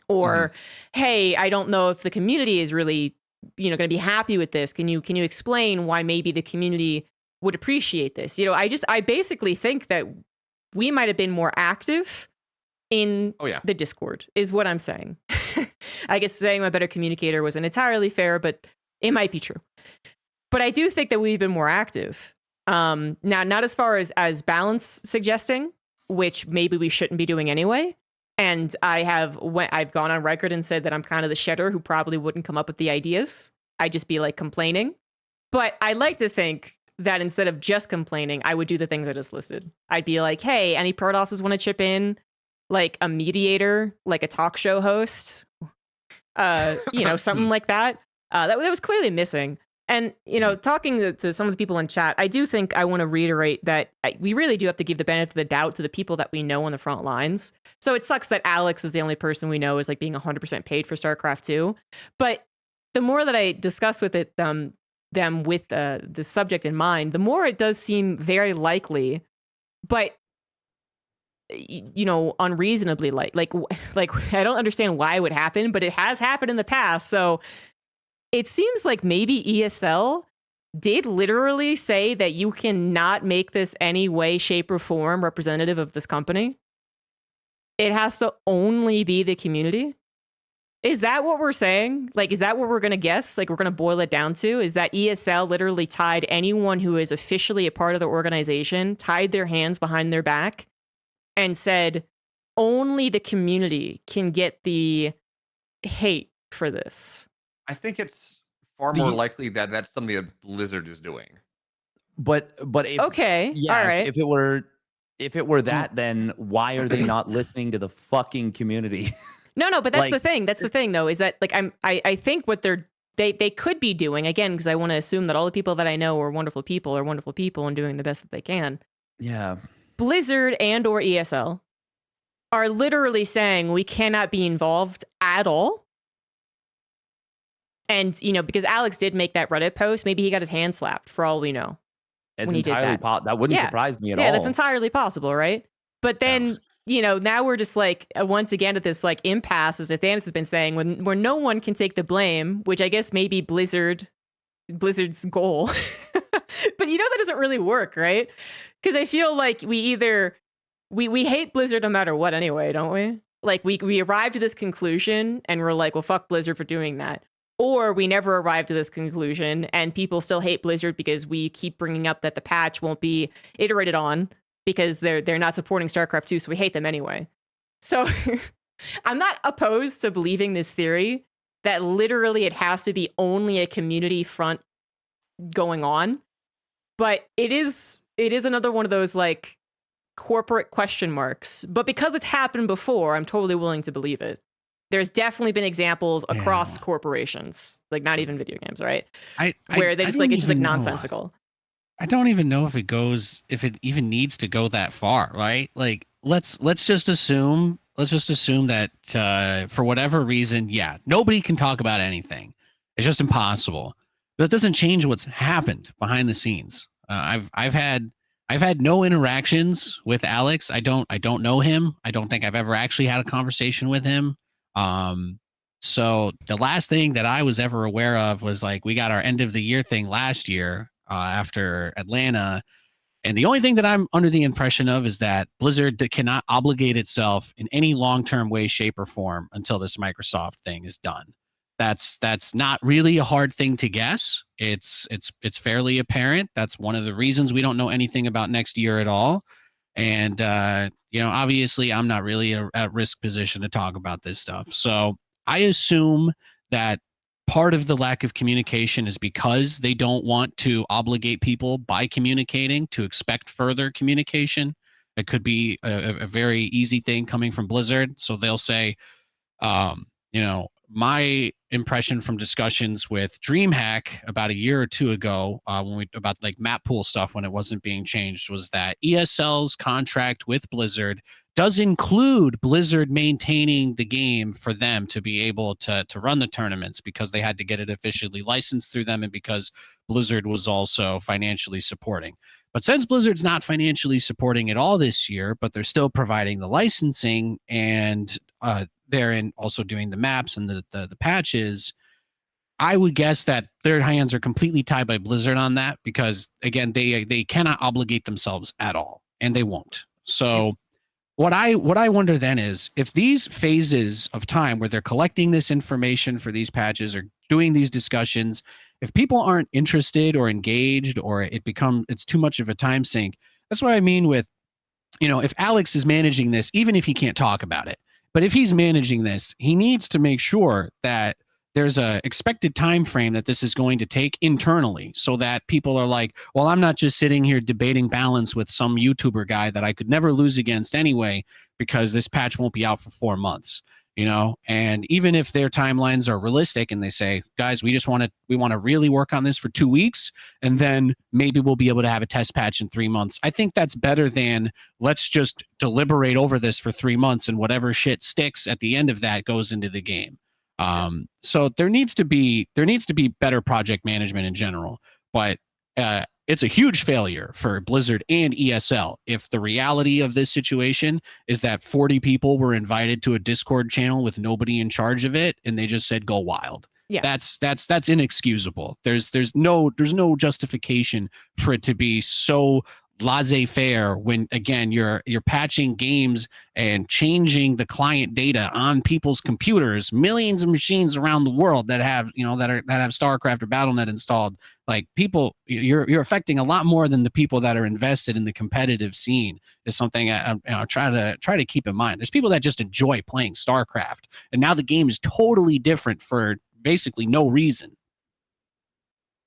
Or, hey, I don't know if the community is really, going to be happy with this. Can you explain why maybe the community would appreciate this? I basically think that we might have been more active in the Discord, is what I'm saying. I guess saying I'm a better communicator wasn't entirely fair, but it might be true. But I do think that we've been more active. Now, not as far as balance suggesting, which maybe we shouldn't be doing anyway. And I've gone on record and said that I'm kind of the shedder who probably wouldn't come up with the ideas. I'd just be like complaining. But I like to think that instead of just complaining, I would do the things I just listed. I'd be like, hey, any Prodosses want to chip in? Like a mediator, like a talk show host, something like that. That was clearly missing. And, talking to some of the people in chat, I do think I want to reiterate that we really do have to give the benefit of the doubt to the people that we know on the front lines. So it sucks that Alex is the only person we know is like being 100% paid for StarCraft 2. But the more that I discuss with them with the subject in mind, the more it does seem very likely, but unreasonably like I don't understand why it would happen, but it has happened in the past. So it seems like maybe ESL did literally say that you cannot make this any way, shape, or form representative of this company. It has to only be the community. Is that what we're saying? Like, is that what we're going to guess? Like, we're going to boil it down to? Is that ESL literally tied anyone who is officially a part of the organization, tied their hands behind their back, and said only the community can get the hate for this? I think it's far more likely that that's something that Blizzard is doing. But if, okay, yeah, all right. If it were that, then why are they not listening to the fucking community? No, but that's the thing. That's the thing, though, is that like I think what they could be doing, again, because I want to assume that all the people that I know are wonderful people and doing the best that they can. Yeah. Blizzard and or ESL are literally saying we cannot be involved at all. And, because Alex did make that Reddit post, maybe he got his hand slapped for all we know. It's entirely that wouldn't surprise me at all. Yeah, that's entirely possible, right? But then, now we're just like, once again, at this like impasse, as Athanas has been saying, where no one can take the blame, which I guess may be Blizzard's goal. But that doesn't really work, right? Because I feel like we hate Blizzard no matter what anyway, don't we? Like we arrived to this conclusion and we're like, well, fuck Blizzard for doing that. Or we never arrived to this conclusion and people still hate Blizzard because we keep bringing up that the patch won't be iterated on because they're not supporting StarCraft 2, so we hate them anyway. So I'm not opposed to believing this theory that literally it has to be only a community front going on. But it is another one of those like corporate question marks. But because it's happened before, I'm totally willing to believe it. There's definitely been examples across corporations, like not even video games, right? Where they just like it's just like nonsensical. I don't even know if it even needs to go that far, right? Like let's just assume that for whatever reason, nobody can talk about anything. It's just impossible. But that doesn't change what's happened behind the scenes. I've had no interactions with Alex. I don't know him. I don't think I've ever actually had a conversation with him. So the last thing that I was ever aware of was like we got our end of the year thing last year after Atlanta. And the only thing that I'm under the impression of is that Blizzard cannot obligate itself in any long-term way, shape, or form until this Microsoft thing is done. That's not really a hard thing to guess. It's fairly apparent. That's one of the reasons we don't know anything about next year at all. And obviously I'm not really at risk position to talk about this stuff. So I assume that part of the lack of communication is because they don't want to obligate people by communicating to expect further communication. It could be a very easy thing coming from Blizzard. So they'll say, my impression from discussions with DreamHack about a year or two ago, when we about like map pool stuff when it wasn't being changed, was that ESL's contract with Blizzard does include Blizzard maintaining the game for them to be able to run the tournaments because they had to get it officially licensed through them and because Blizzard was also financially supporting. But since Blizzard's not financially supporting it all this year, but they're still providing the licensing and they're also doing the maps and the patches, I would guess that their hands are completely tied by Blizzard on that because again, they cannot obligate themselves at all, and they won't. So what I wonder then is if these phases of time where they're collecting this information for these patches or doing these discussions, if people aren't interested or engaged or it's too much of a time sink. That's what I mean with, if Alex is managing this, even if he can't talk about it, but if he's managing this, he needs to make sure that there's a expected time frame that this is going to take internally so that people are like, well, I'm not just sitting here debating balance with some YouTuber guy that I could never lose against anyway because this patch won't be out for 4 months. And even if their timelines are realistic and they say, guys, we want to really work on this for 2 weeks and then maybe we'll be able to have a test patch in 3 months. I think that's better than let's just deliberate over this for 3 months and whatever shit sticks at the end of that goes into the game. So there needs to be better project management in general, but it's a huge failure for Blizzard and ESL if the reality of this situation is that 40 people were invited to a Discord channel with nobody in charge of it and they just said go wild. Yeah. That's inexcusable. There's no justification for it to be so laissez-faire when again you're patching games and changing the client data on people's computers, millions of machines around the world that have that have StarCraft or BattleNet installed. Like people, you're affecting a lot more than the people that are invested in the competitive scene. Is something I try to keep in mind. There's people that just enjoy playing StarCraft, and now the game is totally different for basically no reason.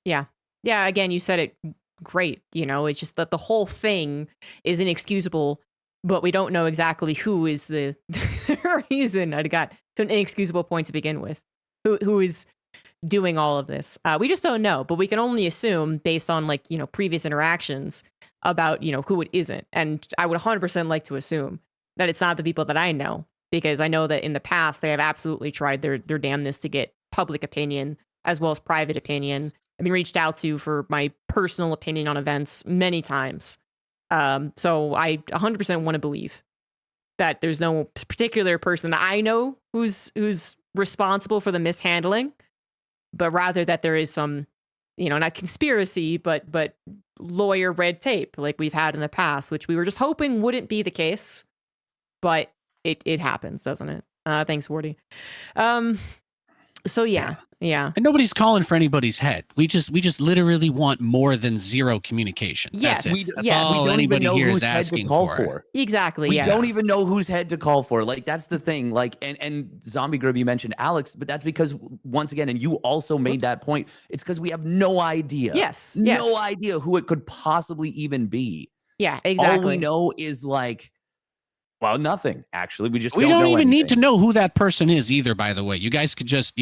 Yeah. Again, you said it great. It's just that the whole thing is inexcusable, but we don't know exactly who is the reason. I got to an inexcusable point to begin with. Who is doing all of this? We just don't know, but we can only assume based on previous interactions about who it isn't. And I would 100% like to assume that it's not the people that I know, because I know that in the past they have absolutely tried their damnedest to get public opinion as well as private opinion. I've been reached out to for my personal opinion on events many times. So I 100% want to believe that there's no particular person that I know who's responsible for the mishandling, but rather that there is some, not conspiracy, but lawyer red tape like we've had in the past, which we were just hoping wouldn't be the case, but it happens, doesn't it? Thanks, Wardy. So yeah. And nobody's calling for anybody's head. We just literally want more than zero communication. Yes. That's We all don't anybody even know here whose is head to asking call for. Exactly. We yes. don't even know whose head to call for. Like that's the thing. Like and ZombieGrub, you mentioned Alex, but that's because once again, and you also made that point. It's because we have no idea. Yes. No idea who it could possibly even be. Yeah. Exactly. All we know is well, nothing. Actually, we don't know even need to anything. know who that person is either. By the way, you guys could just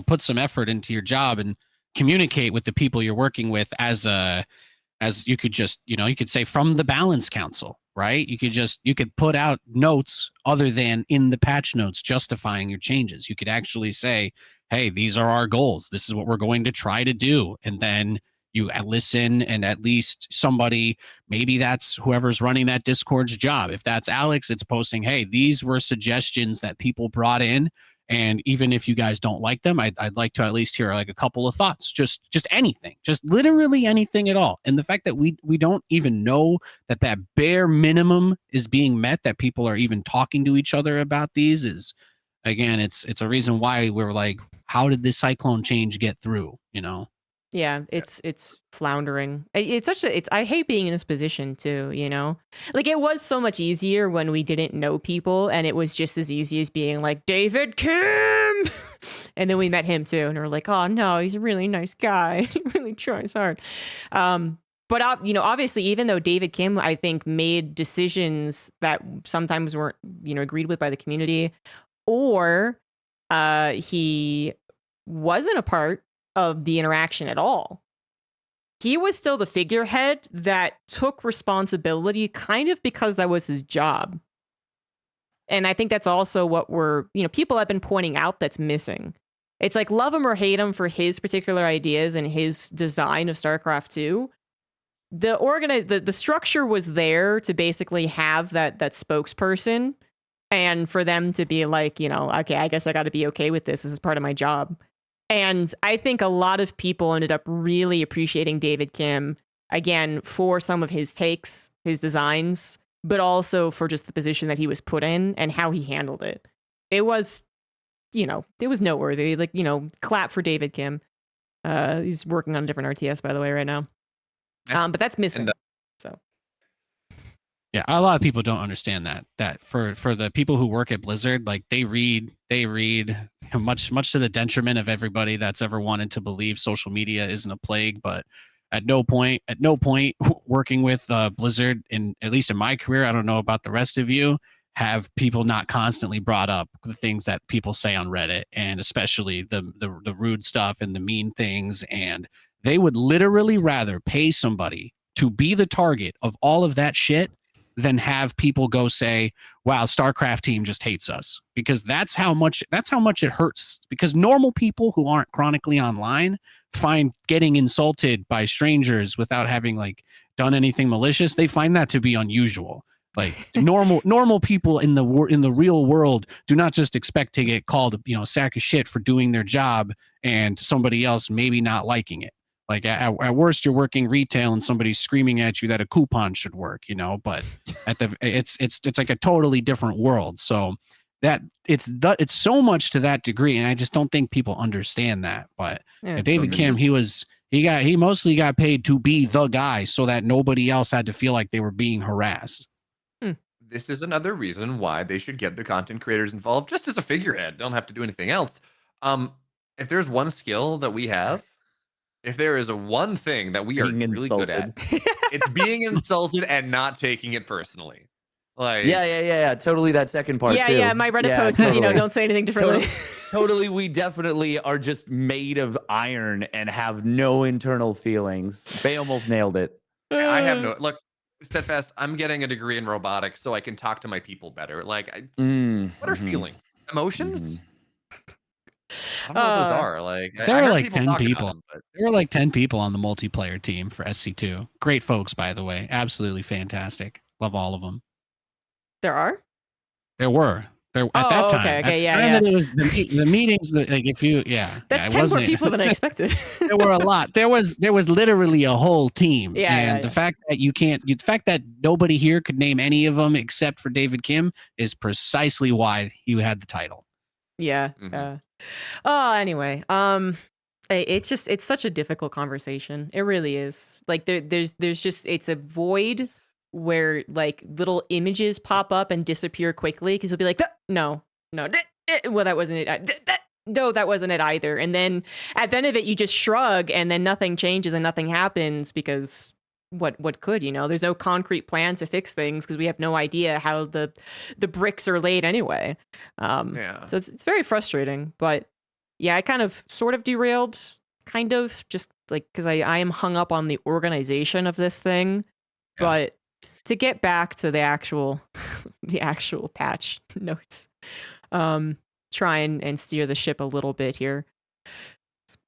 put some effort into your job and communicate with the people you're working with as you could just you could say from the Balance Council, right? You could put out notes other than in the patch notes justifying your changes. You could actually say, hey, these are our goals. This is what we're going to try to do, and then you listen, and at least somebody, maybe that's whoever's running that Discord's job. If that's Alex, it's posting, hey, these were suggestions that people brought in. And even if you guys don't like them, I'd like to at least hear like a couple of thoughts, just anything, just literally anything at all. And the fact that we don't even know that bare minimum is being met, that people are even talking to each other about these is, again, it's a reason why we're like, how did this cyclone change get through, Yeah, it's floundering. It's such a it's I hate being in this position too, you know? Like it was so much easier when we didn't know people and it was just as easy as being like David Kim. And then we met him too and we're like, "Oh no, he's a really nice guy. He really tries hard." But you know, obviously even though David Kim I think made decisions that sometimes weren't, you know, agreed with by the community or he wasn't a part of the interaction at all. He was still the figurehead that took responsibility kind of because that was his job. And I think that's also what people have been pointing out that's missing. It's like love him or hate him for his particular ideas and his design of StarCraft 2. The structure was there to basically have that spokesperson and for them to be like, you know, okay, I guess I got to be okay with this. This is part of my job. And I think a lot of people ended up really appreciating David Kim, again, for some of his takes, his designs, but also for just the position that he was put in and how he handled it. It was, you know, it was noteworthy. Like, you know, clap for David Kim. He's working on a different RTS, by the way, right now. But that's missing. So. Yeah, a lot of people don't understand that for the people who work at Blizzard, like they read much to the detriment of everybody that's ever wanted to believe social media isn't a plague. But at no point working with Blizzard, at least in my career, I don't know about the rest of you, have people not constantly brought up the things that people say on Reddit, and especially the rude stuff and the mean things, and they would literally rather pay somebody to be the target of all of that shit than have people go say, wow, StarCraft team just hates us, because that's how much it hurts, because normal people who aren't chronically online find getting insulted by strangers without having like done anything malicious. They find that to be unusual. Like normal people in the real world do not just expect to get called, you know, a sack of shit for doing their job and somebody else maybe not liking it. Like at worst, you're working retail and somebody's screaming at you that a coupon should work, you know. But it's like a totally different world. So that it's so much to that degree, and I just don't think people understand that. But Yeah. David Kim, he mostly got paid to be the guy, so that nobody else had to feel like they were being harassed. This is another reason why they should get the content creators involved, just as a figurehead. Don't have to do anything else. If there's one skill that we have. If there is one thing that we are really good at, it's being insulted and not taking it personally. Like, yeah. Totally, that second part. too. Yeah. My Reddit post is, you know, don't say anything differently. Totally, we definitely are just made of iron and have no internal feelings. Beowulf nailed it. I have no look. Steadfast. I'm getting a degree in robotics, so I can talk to my people better. Like, what are feelings? Emotions? I don't know what those are. Like, there were like 10 talk people. them, but... There were like 10 people on the multiplayer team for SC2. Great folks, by the way. Absolutely fantastic. Love all of them. There are? There were. At that time. Okay, at the time that it was the meetings. Like if you, that's 10 more people than I expected. There were a lot. There was literally a whole team. The fact that the fact that nobody here could name any of them except for David Kim is precisely why you had the title. Yeah. Anyway, it's such a difficult conversation. It really is. Like there's just, it's a void where like little images pop up and disappear quickly because you'll be like, no, well, that wasn't it. No, that wasn't it either. And then at the end of it, you just shrug and then nothing changes and nothing happens because what could, you know, there's no concrete plan to fix things because we have no idea how the bricks are laid anyway. So it's very frustrating, but yeah, I kind of sort of derailed just like, cause I am hung up on the organization of this thing, but to get back to the actual patch notes, try and steer the ship a little bit here.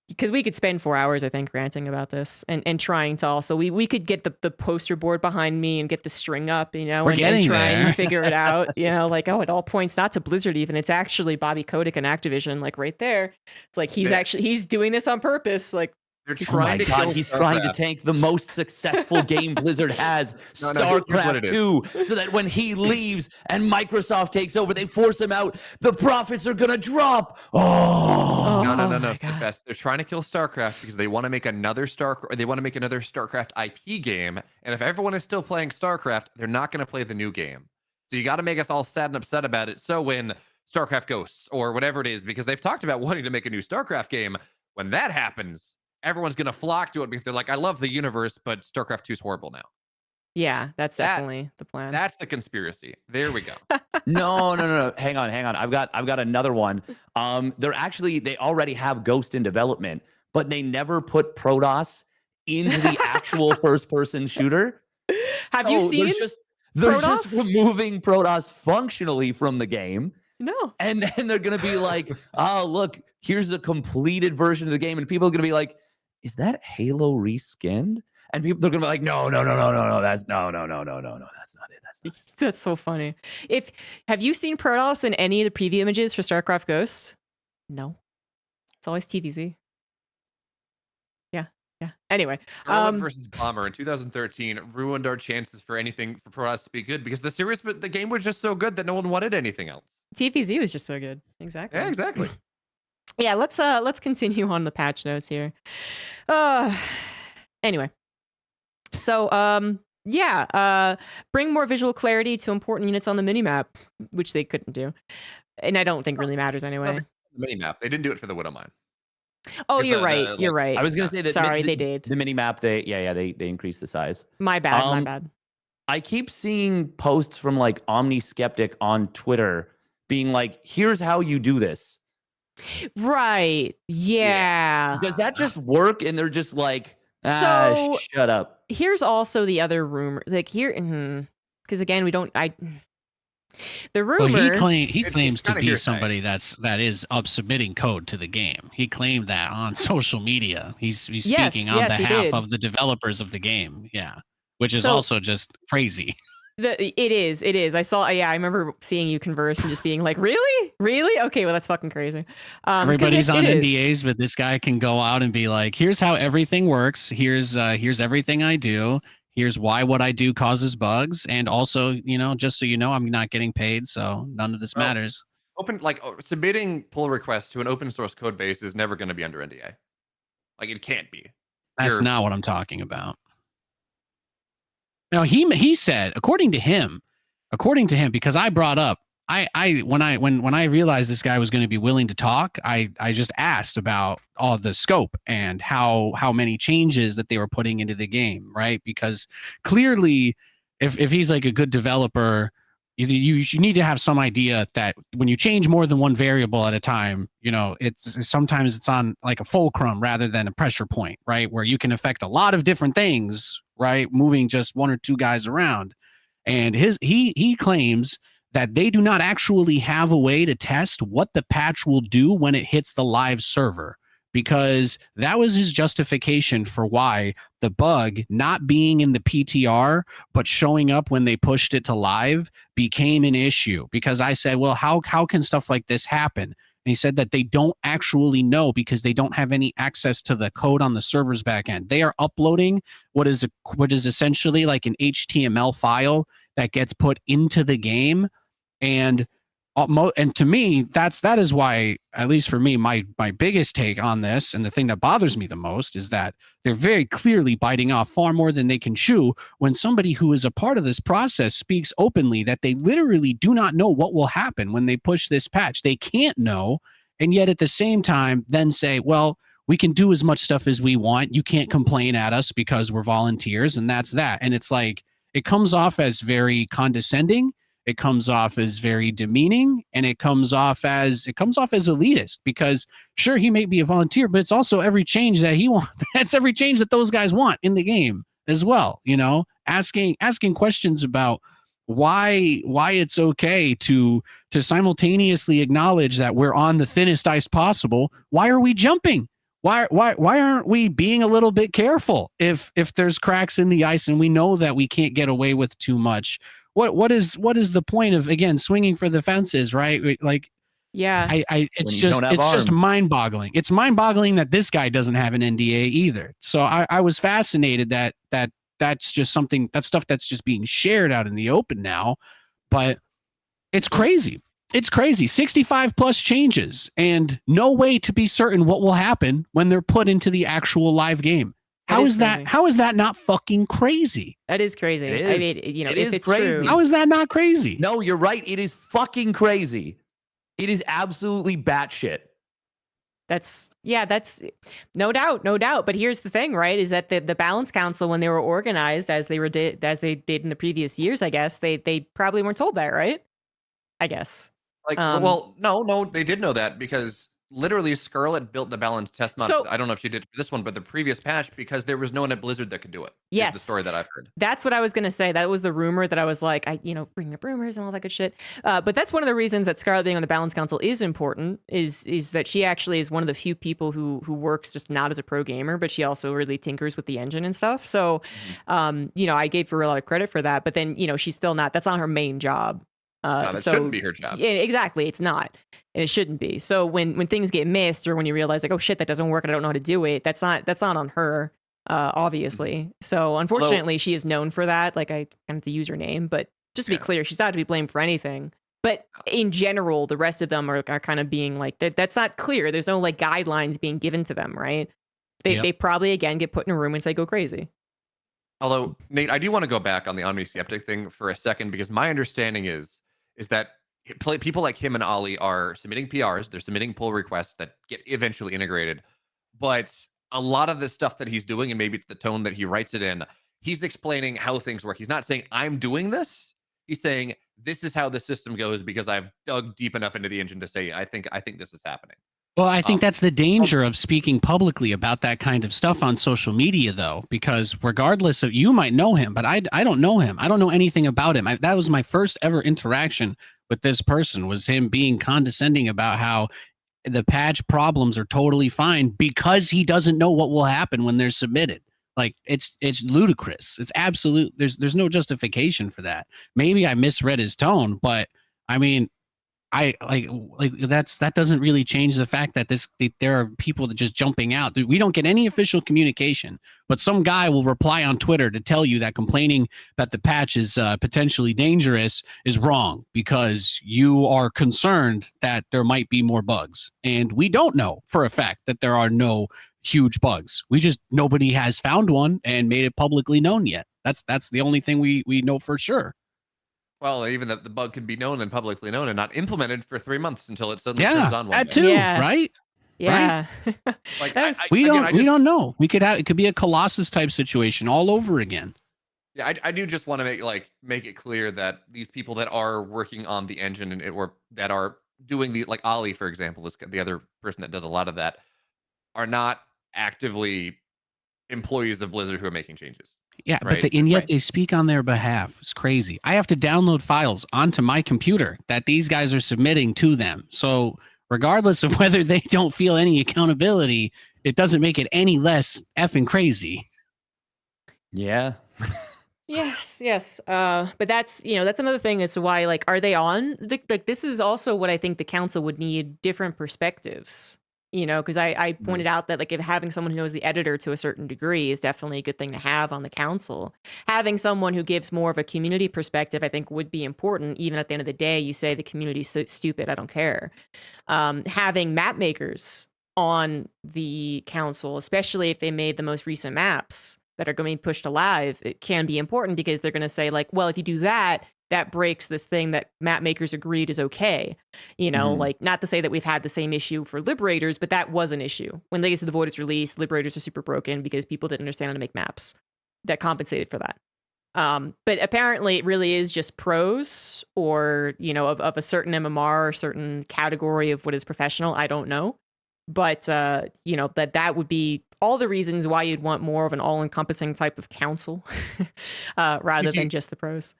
Because we could spend 4 hours, I think, ranting about this and trying to also we could get the poster board behind me and get the string up, you know, and try and figure it out, you know, like, oh, it all points not to Blizzard even. It's actually Bobby Kotick and Activision, like right there. It's like he's doing this on purpose. Like They're Oh my trying to God, kill he's trying to StarCraft. tank the most successful game Blizzard has, No, here's what StarCraft it is. 2, so that when he leaves and Microsoft takes over, they force him out, the profits are going to drop. Oh. No, my God. Steadfast. They're trying to kill StarCraft because they want to make another StarCraft IP game. And if everyone is still playing StarCraft, they're not going to play the new game. So you got to make us all sad and upset about it. So when StarCraft Ghosts or whatever it is, because they've talked about wanting to make a new StarCraft game, when that happens, everyone's going to flock to it because they're like, I love the universe, but StarCraft 2 is horrible now. Yeah, that's definitely the plan. That's the conspiracy. There we go. No. Hang on. I've got another one. They already have Ghost in development, but they never put Protoss into the actual first-person shooter. Have you seen they're Protoss? just removing Protoss functionally from the game. No. And then they're gonna be like, oh, look, here's a completed version of the game, and people are gonna be like, is that Halo reskinned? And they're gonna be like, no, that's not it. That's so funny. Have you seen Protoss in any of the preview images for StarCraft Ghosts? No. It's always TVZ. Yeah. Anyway, Erlen versus Bomber in 2013 ruined our chances for anything for Protoss to be good because the game was just so good that no one wanted anything else. TVZ was just so good. Exactly. Yeah, exactly. Yeah, let's continue on the patch notes here. Anyway. So bring more visual clarity to important units on the minimap, which they couldn't do. And I don't think really matters anyway. The minimap. They didn't do it for the Widowmine. Oh, Is you're the- right. the, You're like- right. I was gonna say that. Sorry, they did. The mini map. They increased the size. My bad. I keep seeing posts from like Omni Skeptic on Twitter being like, "Here's how you do this." Right. Yeah. Does that just work? And they're just like, So- shut up. Here's also the other rumor. Like here, because again, we don't. The rumor. Well, he It's claims to kinda be hearsay. somebody that is submitting code to the game. He claimed that on social media. He's speaking on yes, he behalf did. of the developers of the game. Yeah, which is So- also just crazy. It is. I saw. Yeah, I remember seeing you converse and just being like, "Really? Okay, well, that's fucking crazy." 'Cause Everybody's on it is. NDAs, but this guy can go out and be like, "Here's how everything works. Here's everything I do. Here's why what I do causes bugs, and also, just so you know, I'm not getting paid, so none of this Well, matters." Submitting pull requests to an open source code base is never going to be under NDA. Like it can't be. That's You're- not what I'm talking about. No, he said, according to him, because I brought up, when I realized this guy was going to be willing to talk, I just asked about all the scope and how many changes that they were putting into the game, right? Because clearly, if he's like a good developer, you need to have some idea that when you change more than one variable at a time, sometimes it's on like a fulcrum rather than a pressure point, right? Where you can affect a lot of different things, right? Moving just one or two guys around. And he claims that they do not actually have a way to test what the patch will do when it hits the live server, because that was his justification for why the bug not being in the PTR but showing up when they pushed it to live became an issue. Because I said, well, how can stuff like this happen? And he said that they don't actually know because they don't have any access to the code on the server's back end. They are uploading what is essentially like an HTML file that gets put into the game. And to me, that is why, at least for me, my biggest take on this, and the thing that bothers me the most, is that they're very clearly biting off far more than they can chew when somebody who is a part of this process speaks openly that they literally do not know what will happen when they push this patch. They can't know, and yet at the same time then say, well, we can do as much stuff as we want. You can't complain at us because we're volunteers, and that's that. And it's like, it comes off as very condescending. It comes off as very demeaning, and it comes off as elitist, because sure, he may be a volunteer, but it's also every change that he wants. That's every change that those guys want in the game as well. Asking questions about why it's okay to simultaneously acknowledge that we're on the thinnest ice possible. Why are we jumping? Why aren't we being a little bit careful if there's cracks in the ice and we know that we can't get away with too much? What is the point of, again, swinging for the fences, right? Like, Yeah. It's When you just don't have it's just arms. mind-boggling. It's mind-boggling that this guy doesn't have an NDA either. So I was fascinated that that's just something, that's stuff that's just being shared out in the open now. But it's crazy. It's crazy. 65 plus changes and no way to be certain what will happen when they're put into the actual live game. How is that? crazy. How is that not fucking crazy? That is crazy. It I is. mean, you know, It if is it's crazy. true. How is that not crazy? No, you're right. It is fucking crazy. It is absolutely batshit. That's no doubt. But here's the thing, right? Is that the Balance Council, when they were organized as they did in the previous years, I guess they probably weren't told that, right? I guess. Like, well, no, they did know that because literally Scarlett built the balance test mod. So- I don't know if she did it for this one, but the previous patch because there was no one at Blizzard that could do it. Yes. Is the story that I've heard. That's what I was gonna say. That was the rumor that I was like, bringing up rumors and all that good shit. But that's one of the reasons that Scarlett being on the Balance Council is important. Is that she actually is one of the few people who works just not as a pro gamer, but she also really tinkers with the engine and stuff. So, I gave her a lot of credit for that. But then, she's still not. That's not her main job. No, that shouldn't be her job. Yeah, exactly. It's not. And it shouldn't be. So when things get missed or when you realize like, oh shit, that doesn't work and I don't know how to do it, that's not on her, obviously. So unfortunately, she is known for that. Like I kind of to use her name, but just to be clear, she's not to be blamed for anything. But in general, the rest of them are kind of being like, that's not clear. There's no like guidelines being given to them, right? They probably, again, get put in a room and say, go crazy. Although, Nate, I do want to go back on the Omni-Skeptic thing for a second because my understanding is that people like him and Ollie are submitting PRs, they're submitting pull requests that get eventually integrated. But a lot of the stuff that he's doing, and maybe it's the tone that he writes it in, he's explaining how things work. He's not saying, I'm doing this. He's saying, this is how the system goes because I've dug deep enough into the engine to say, I think this is happening. Well, I think that's the danger of speaking publicly about that kind of stuff on social media, though, because regardless of, you might know him, but I don't know him. I don't know anything about him. That was my first ever interaction with this person, was him being condescending about how the patch problems are totally fine because he doesn't know what will happen when they're submitted. Like it's ludicrous. It's absolute. There's no justification for that. Maybe I misread his tone, but I mean, I like that doesn't really change the fact that there are people that just jumping out. We don't get any official communication, but some guy will reply on Twitter to tell you that complaining that the patch is potentially dangerous is wrong because you are concerned that there might be more bugs. And we don't know for a fact that there are no huge bugs. Nobody has found one and made it publicly known yet. That's the only thing we know for sure. Well, even the bug could be known and publicly known and not implemented for 3 months until it suddenly turns on one that day. too, Yeah. right? Yeah. Like We don't know. We could have, it could be a Colossus type situation all over again. Yeah, I do just want to make it clear that these people that are working on the engine or that are doing the, like Ollie, for example, is the other person that does a lot of that, are not actively employees of Blizzard who are making changes. Yeah, right? but yet they speak on their behalf. It's crazy. I have to download files onto my computer that these guys are submitting to them. So regardless of whether they don't feel any accountability, it doesn't make it any less effing crazy. Yeah. Yes. But that's another thing as to why, like, are they on this is also what I think the council would need different perspectives, because I pointed out that, like, if having someone who knows the editor to a certain degree is definitely a good thing to have on the council. Having someone who gives more of a community perspective, I think, would be important. Even at the end of the day, you say the community's so stupid, I don't care. Having map makers on the council, especially if they made the most recent maps that are going to be pushed to live, it can be important because they're going to say, like, well, if you do that, that breaks this thing that map makers agreed is okay. Like, not to say that we've had the same issue for Liberators, but that was an issue. When Legacy of the Void was released, Liberators were super broken because people didn't understand how to make maps that compensated for that. But apparently it really is just pros or, of a certain MMR or certain category of what is professional. I don't know. But, that would be all the reasons why you'd want more of an all-encompassing type of council rather than just the pros.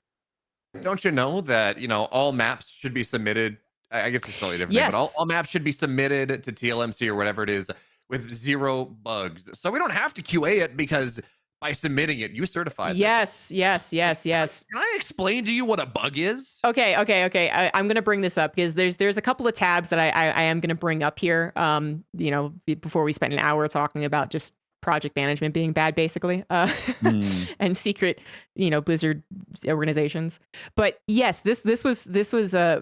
Don't you know that, all maps should be submitted? I guess it's totally different, Yes. but all maps should be submitted to TLMC or whatever it is with 0 bugs. So we don't have to QA it because by submitting it. You certified this. Yes. Can I explain to you what a bug is? Okay. I'm gonna bring this up because there's a couple of tabs that I am gonna bring up here. Before we spend an hour talking about just project management being bad, basically, and secret, Blizzard organizations. But yes, this was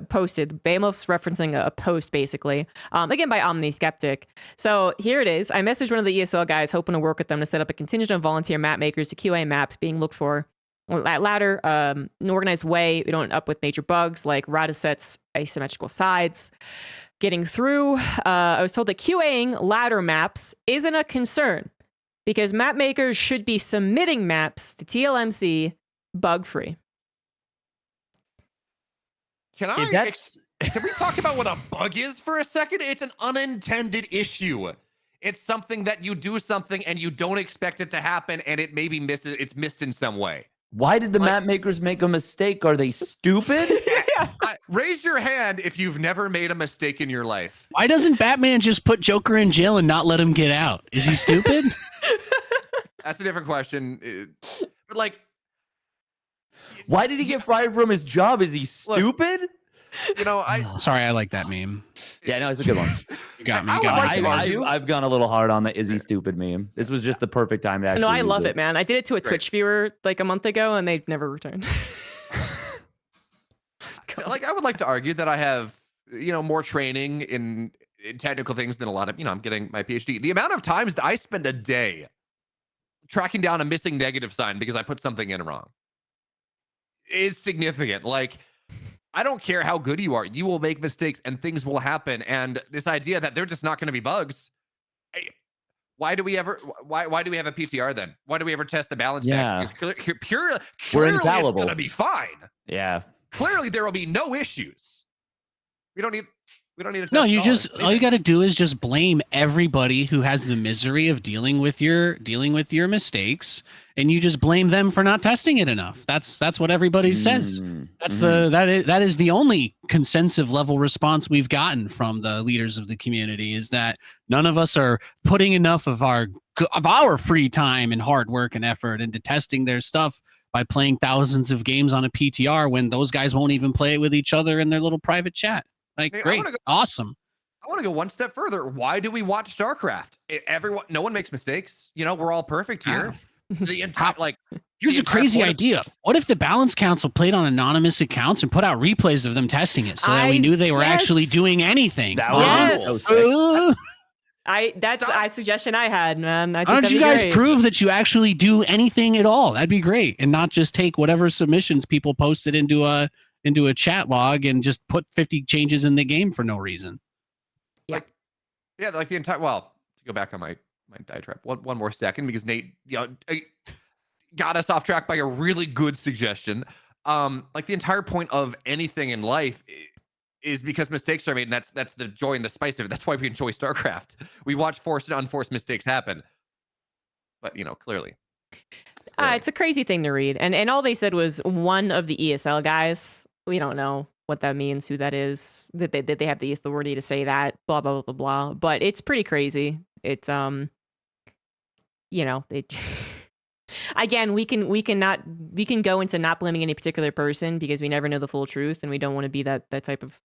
posted. Behemoth's referencing a post, basically, again by Omni Skeptic. So here it is. I messaged one of the ESL guys, hoping to work with them to set up a contingent of volunteer map makers to QA maps being looked for at ladder, an organized way. We don't end up with major bugs like Radicet's asymmetrical sides. Getting through, I was told that QAing ladder maps isn't a concern because map makers should be submitting maps to TLMC bug-free. Can we talk about what a bug is for a second? It's an unintended issue. It's something that you do something and you don't expect it to happen, and it maybe it's missed in some way. Why did the map makers make a mistake? Are they stupid? Raise your hand if you've never made a mistake in your life. Why doesn't Batman just put Joker in jail and not let him get out? Is he stupid? That's a different question. But why did he get fired from his job? Is he stupid? Sorry, I like that meme. Yeah, no, it's a good one. You got me. I've gone a little hard on the "is he stupid" meme. This was just the perfect time to actually. No, I love it, man. I did it to a Twitch viewer like a month ago, and they've never returned. I would like to argue that I have, more training in technical things than a lot of, I'm getting my PhD. The amount of times that I spend a day tracking down a missing negative sign because I put something in wrong is significant. I don't care how good you are. You will make mistakes and things will happen. And this idea that they're just not going to be bugs. Why do we have a PTR then? Why do we ever test the balance back? Because purely it's going to be fine. Yeah. Clearly there will be no issues. We don't need to test No, all you got to do is just blame everybody who has the misery of dealing with your mistakes, and you just blame them for not testing it enough. That's what everybody says. That is the only consensus level response we've gotten from the leaders of the community, is that none of us are putting enough of our free time and hard work and effort into testing their stuff by playing thousands of games on a PTR when those guys won't even play it with each other in their little private chat. Great. Awesome. I want to go one step further. Why do we watch StarCraft? No one makes mistakes. We're all perfect here. The entire here's a crazy idea. What if the Balance Council played on anonymous accounts and put out replays of them testing it so that we knew they were actually doing anything? That's a suggestion I had, man. Why don't you guys prove that you actually do anything at all? That'd be great, and not just take whatever submissions people posted into a chat log and just put 50 changes in the game for no reason. The entire. Well, to go back on my diatribe, one more second, because Nate, got us off track by a really good suggestion. The entire point of anything in life is because mistakes are made, and that's the joy and the spice of it. That's why we enjoy StarCraft. We watch forced and unforced mistakes happen. But clearly. It's a crazy thing to read. And all they said was one of the ESL guys. We don't know what that means, who that is, that they have the authority to say that, blah, blah, blah, blah. But it's pretty crazy. It's, again, we can go into not blaming any particular person because we never know the full truth, and we don't want to be that type of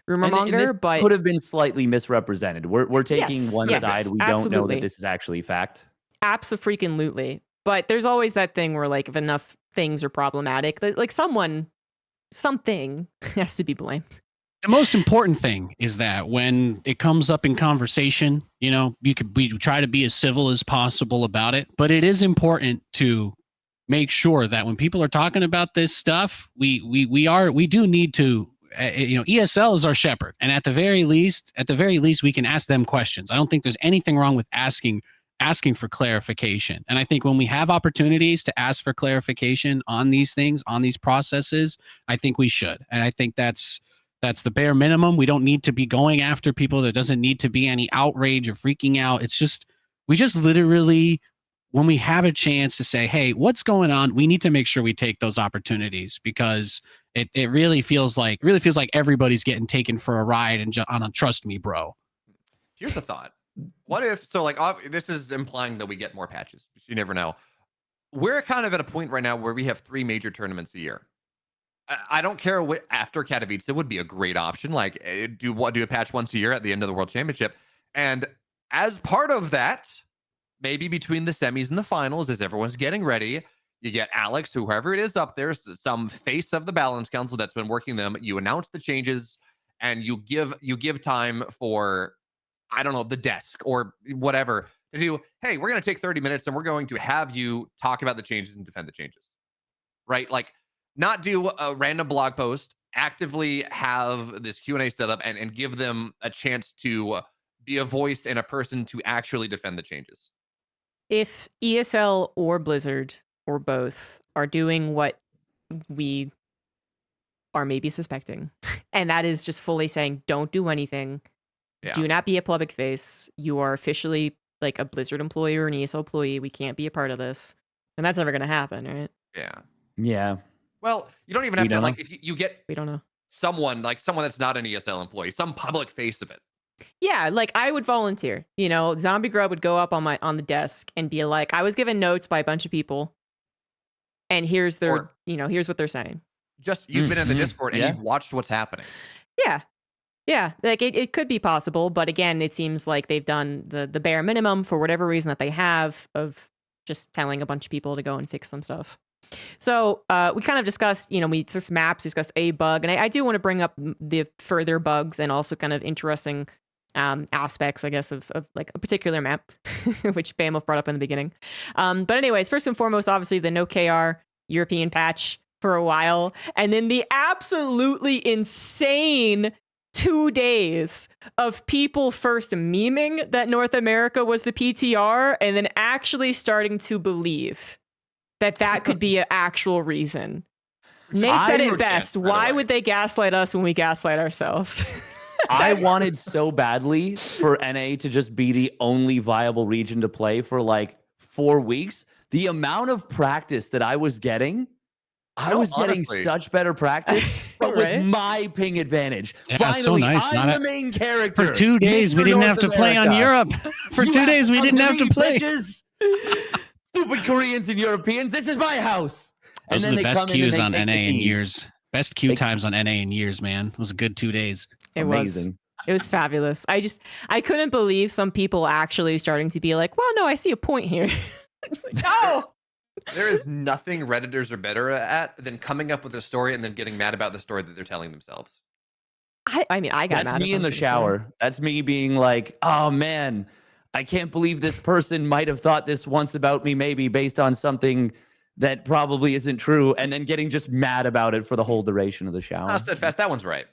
rumor monger. And this but could have been slightly misrepresented. We're taking one side. We don't know that this is actually fact. Abso-freaking-lutely. But there's always that thing where if enough things are problematic, something has to be blamed. The most important thing is that when it comes up in conversation, we try to be as civil as possible about it. But it is important to make sure that when people are talking about this stuff, we do need to, ESL is our shepherd, and at the very least, we can ask them questions. I don't think there's anything wrong with asking for clarification. And I think when we have opportunities to ask for clarification on these things, on these processes, I think we should. And I think that's the bare minimum. We don't need to be going after people. There doesn't need to be any outrage or freaking out. We just literally, when we have a chance to say, hey, what's going on? We need to make sure we take those opportunities, because it really feels like everybody's getting taken for a ride and on a trust me, bro. Here's the thought. What if, this is implying that we get more patches. You never know. we're kind of at a point right now where we have 3 major tournaments a year. I don't care what after Katowice would be a great option. Like do a patch once a year at the end of the World Championship, and as part of that, maybe between the semis and the finals, as everyone's getting ready, you get Alex, whoever it is up there, some face of the balance council that's been working them. You announce the changes, and you give time for, I don't know, the desk or whatever to do. Hey, we're going to take 30 minutes and we're going to have you talk about the changes and defend the changes, right? Like, not do a random blog post, actively have this Q&A set up and give them a chance to be a voice and a person to actually defend the changes. If ESL or Blizzard or both are doing what we are maybe suspecting, and that is just fully saying, don't do anything, do not be a public face, you are officially like a Blizzard employee or an ESL employee, we can't be a part of this, and that's never going to happen, right? Yeah. Well, you don't even have to, like, if you get we don't know someone that's not an ESL employee, some public face of it. Yeah, like I would volunteer. You know, ZombieGrub would go up on the desk and be like, I was given notes by a bunch of people, and here's here's what they're saying. Just you've been in the Discord and you've watched what's happening. Yeah, like it could be possible, but again, it seems like they've done the bare minimum for whatever reason that they have of just telling a bunch of people to go and fix some stuff. So we kind of discussed, we discussed maps, discussed a bug, and I do want to bring up the further bugs and also kind of interesting aspects, I guess, of like a particular map, which Bamov brought up in the beginning. But anyways, first and foremost, obviously the no KR European patch for a while, and then the absolutely insane 2 days of people first memeing that North America was the PTR and then actually starting to believe that could be an actual reason. Nate said it best. Why would they gaslight us when we gaslight ourselves? I wanted so badly for NA to just be the only viable region to play for like 4 weeks. The amount of practice that I was getting, I was getting such better practice, but with my ping advantage. Yeah, finally, so nice. I'm the main character. For 2 days, we didn't have to play on Europe. For 2 days, we didn't have to play. Stupid Koreans and Europeans. This is my house. Those are the best queues on NA in years. Best queue times on NA in years, man. It was a good 2 days. It was fabulous. I couldn't believe some people actually starting to be like, well, no, I see a point here. It's like, no. There is nothing Redditors are better at than coming up with a story and then getting mad about the story that they're telling themselves. I mean, I got That's mad me in the shower. That's me being like, oh, man, I can't believe this person might have thought this once about me, maybe based on something that probably isn't true, and then getting just mad about it for the whole duration of the shower. Oh, Steadfast, that one's right.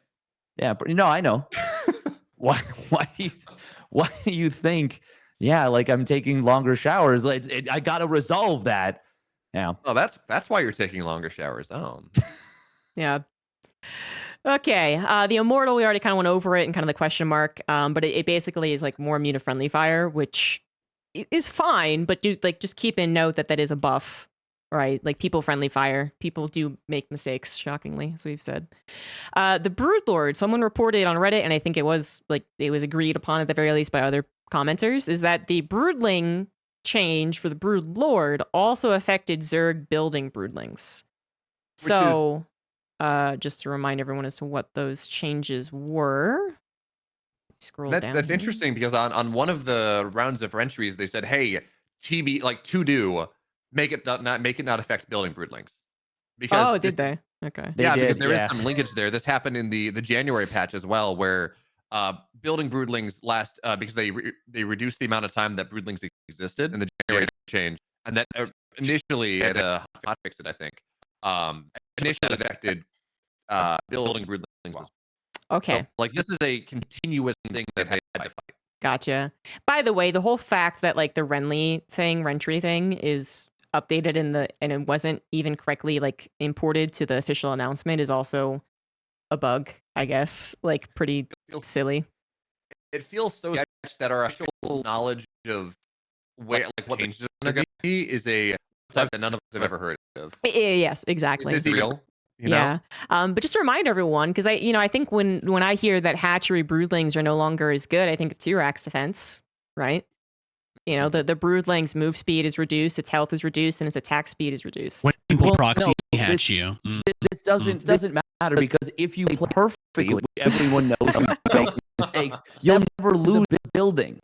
Yeah, but I know. Why do you think? Yeah, like I'm taking longer showers. I got to resolve that. Yeah. Oh, that's why you're taking longer showers. Oh. Yeah. Okay. The Immortal, we already kind of went over it and kind of the question mark. But it basically is like more immune to friendly fire, which is fine, but just keep in note that is a buff. Right, like people friendly fire. People do make mistakes, shockingly, as we've said. The Broodlord, someone reported on Reddit, and I think it was agreed upon at the very least by other commenters, is that the Broodling change for the Broodlord also affected Zerg building Broodlings. So, just to remind everyone as to what those changes were. Scroll down. That's interesting because on one of the rounds of entries, they said, "Hey, TB like to do." Make it not affect building broodlings. Because did they? Okay. Because there is some linkage there. This happened in the January patch as well, where building broodlings last because they reduced the amount of time that broodlings existed in the January change, and that initially hot fix it, I think. Initially affected building broodlings as well. Okay. So, like this is a continuous thing that they had to fight. Gotcha. By the way, the whole fact that like the Rentree thing is updated and it wasn't even correctly like imported to the official announcement is also a bug, I guess. Like pretty silly. It feels so sketch that our actual knowledge of what changes are going to be is a stuff that none of us have ever heard of. Yes, exactly. Is this real? Yeah. But just to remind everyone, because I think when I hear that hatchery broodlings are no longer as good, I think of T-Rex defense, right? You know, the broodling's move speed is reduced, its health is reduced, and its attack speed is reduced. When people Well, proxy no, hatch you. This doesn't matter because if you play perfectly, everyone knows you make mistakes. You'll never lose the building.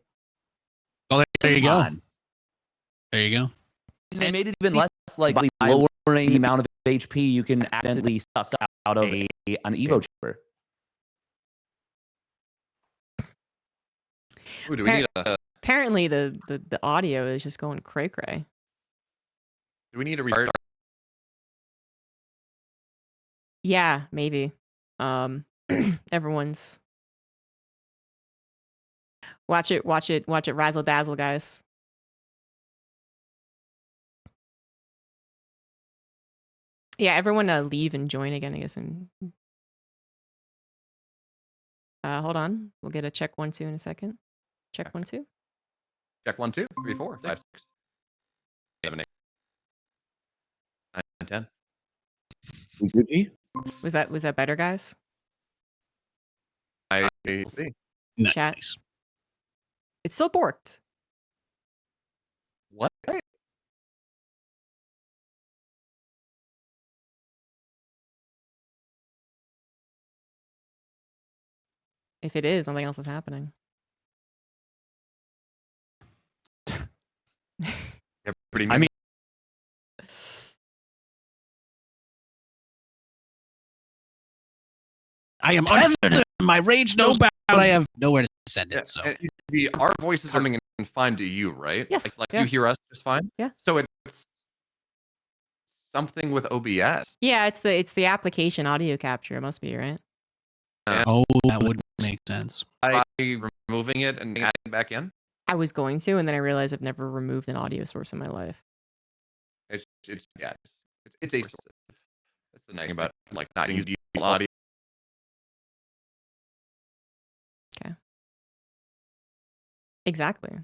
Oh, there you Come go. on. There you go. They made it even less likely by lowering the amount of HP you can accidentally suss out of an Evo chamber. Ooh, do we need a Apparently, the audio is just going cray cray. do we need a restart? Yeah, maybe. Everyone's watch it, razzle dazzle, guys. Yeah, everyone leave and join again, I guess. And hold on, we'll get a check 1 2 in a second. Check 1 2. Check 1 2 3 4 5 6 7 8 9 10. Gucci? Was that better, guys? I will see. Chat. Nice. It's still borked. What? If it is, something else is happening. Yeah, pretty I mean, I am untethered. My rage knows bound. I have nowhere to send it. So our voice is coming in fine to you, right? Yes, Like yeah. you hear us just fine? Yeah. So it's something with OBS. Yeah, it's the application audio capture. It must be, right? oh, that would make sense. By removing it and adding it back in. I was going to, and then I realized I've never removed an audio source in my life. It's yeah. It's a source. That's the nice thing about like not using audio. Exactly.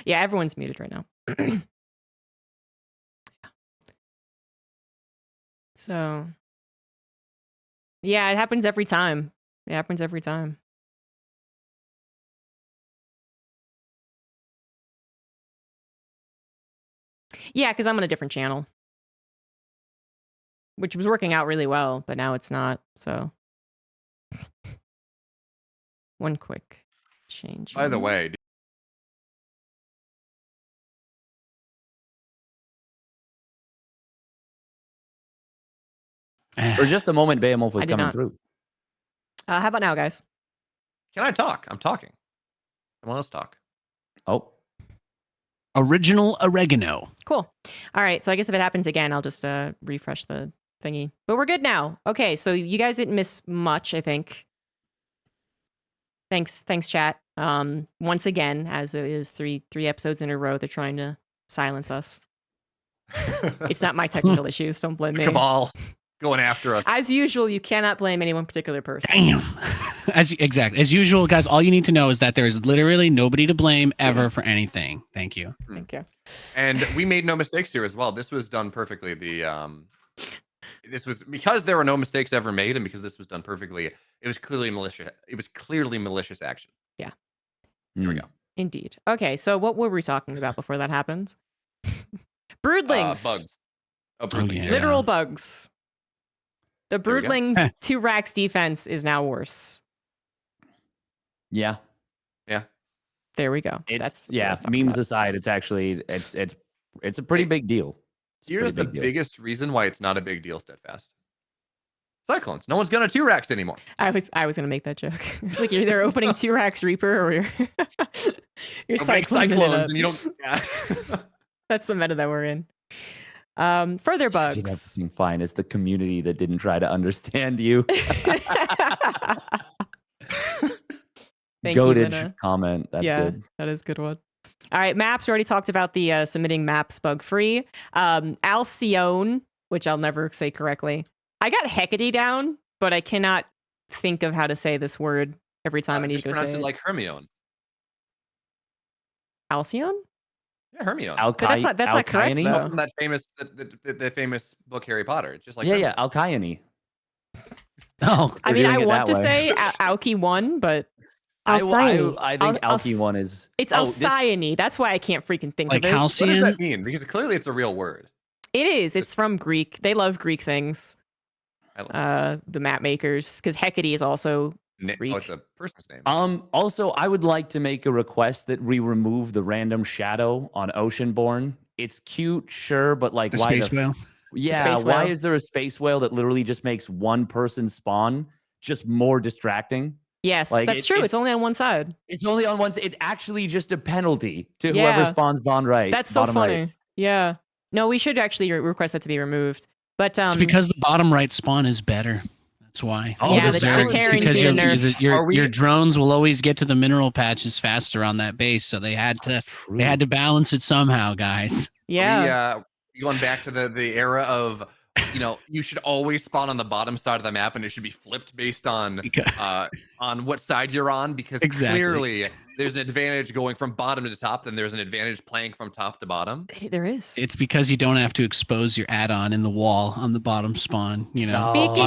Yeah, everyone's muted right now. So, yeah, it happens every time. It happens every time. Yeah, because I'm on a different channel, which was working out really well, but now it's not. So, one quick change. By the here. way, for just a moment, Behemoth was I did coming not. through. How about now, guys? can I talk? I'm talking. Come on, let's talk. Oh, Original oregano. Cool. All right. So I guess if it happens again, I'll just refresh the thingy. But we're good now. Okay. So you guys didn't miss much, I think. Thanks, chat. Once again, as it is three episodes in a row, they're trying to silence us. It's not my technical issues. Don't blame me. Cabal going after us. As usual, you cannot blame any one particular person. Damn. As usual, guys, all you need to know is that there's literally nobody to blame ever for anything. Thank you. Thank you. And we made no mistakes here as well. This was done perfectly. This was because there were no mistakes ever made, and because this was done perfectly. It was clearly malicious. It was clearly malicious action. Yeah. Here we go. Indeed. Okay. So what were we talking about before that happened? Broodlings. Bugs. Oh, broodlings. yeah. Literal bugs. The There we go. broodlings 2 racks defense is now worse. yeah. There we go. It's what I was talking memes about. aside, it's actually it's a pretty big deal. It's a Here's pretty the big deal. biggest reason why it's not a big deal, Steadfast. Cyclones. No one's gonna 2 racks anymore. I was gonna make that joke. It's like you're either opening 2 racks Reaper or you're Make cycloning it cyclones up. and you don't. Yeah. That's the meta that we're in. Further Gee, that's bugs. fine. It's the community that didn't try to understand you. Thank you, Goated Minna. comment. That's yeah, good. that is a good one. All right, maps. We already talked about the submitting maps bug free. Alcyone, which I'll never say correctly. I got Hecate down, but I cannot think of how to say this word every time I need Just to go pronounce say it it. like Hermione. Alcyone? Yeah, Hermione. But that's not correct, Alcyone? though. From that famous the famous book Harry Potter. It's just like yeah, Hermione. Alcyone. Oh, I We're mean, doing I it want that to way. say Alki won, but I Alcyone. think Alki one is. it's oh, this- Alcyone. That's why I can't freaking think like of it. What does halcyon. that mean? Because clearly it's a real word. It is. It's from Greek. They love Greek things. I love The map makers, because Hecate is also Greek. Oh, it's a person's name. Also, I would like to make a request that we remove the random shadow on Oceanborn. It's cute, sure, but like, The why space whale. Yeah, space why whale. is there a space whale that literally just makes one person spawn just more distracting? Yes, Like, that's true. It's only on one side. It's only on one. It's actually just a penalty to Yeah. whoever spawns bottom That's so bottom funny. right. Yeah. No, we should actually request that to be removed. But It's because the bottom right spawn is better. That's why. Oh, Yeah, You the deserve it. It's Terrans because need a your, nerf. your drones will always get to the mineral patches faster on that base, so they had to balance it somehow, guys. yeah. Going back to the era of, you should always spawn on the bottom side of the map, and it should be flipped based on what side you're on, because Exactly. clearly there's an advantage going from bottom to top, then there's an advantage playing from top to bottom. There is. It's because you don't have to expose your add-on in the wall on the bottom spawn. Speaking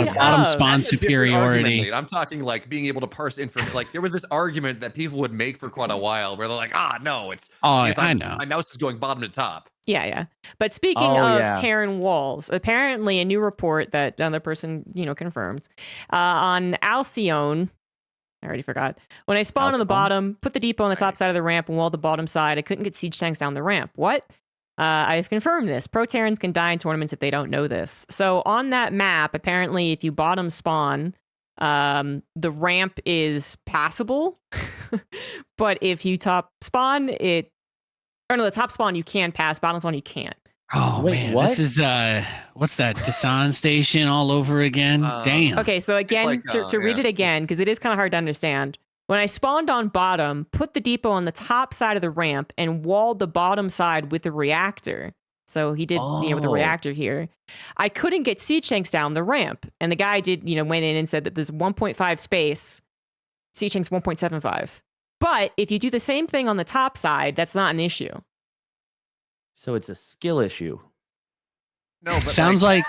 bottom of- spawn That's a different argument, superiority. Nate. I'm talking like being able to parse information. Like there was this argument that people would make for quite a while, where they're like, no, it's Oh, because I know. my mouse is going bottom to top. Yeah. But speaking Oh, of yeah. Terran walls, apparently a new report that another person, confirmed on Alcyone. I already forgot. When I spawned on the Alcyone? bottom, put the depot on the top side of the ramp and walled the bottom side, I couldn't get siege tanks down the ramp. What? I've confirmed this. Pro Terrans can die in tournaments if they don't know this. So on that map, apparently, if you bottom spawn, the ramp is passable. But if you top spawn, the top spawn you can pass, bottom spawn you can't. Oh Wait, man, what? this is what's that? Dasan station all over again. Damn. Okay, so again, like, to read it again, because it is kind of hard to understand. When I spawned on bottom, put the depot on the top side of the ramp and walled the bottom side with the reactor. So he did, with the Oh. reactor here. I couldn't get siege tanks down the ramp. And the guy did, went in and said that there's 1.5 space, siege tanks 1.75. But if you do the same thing on the top side, that's not an issue. So it's a skill issue. No, but Sounds like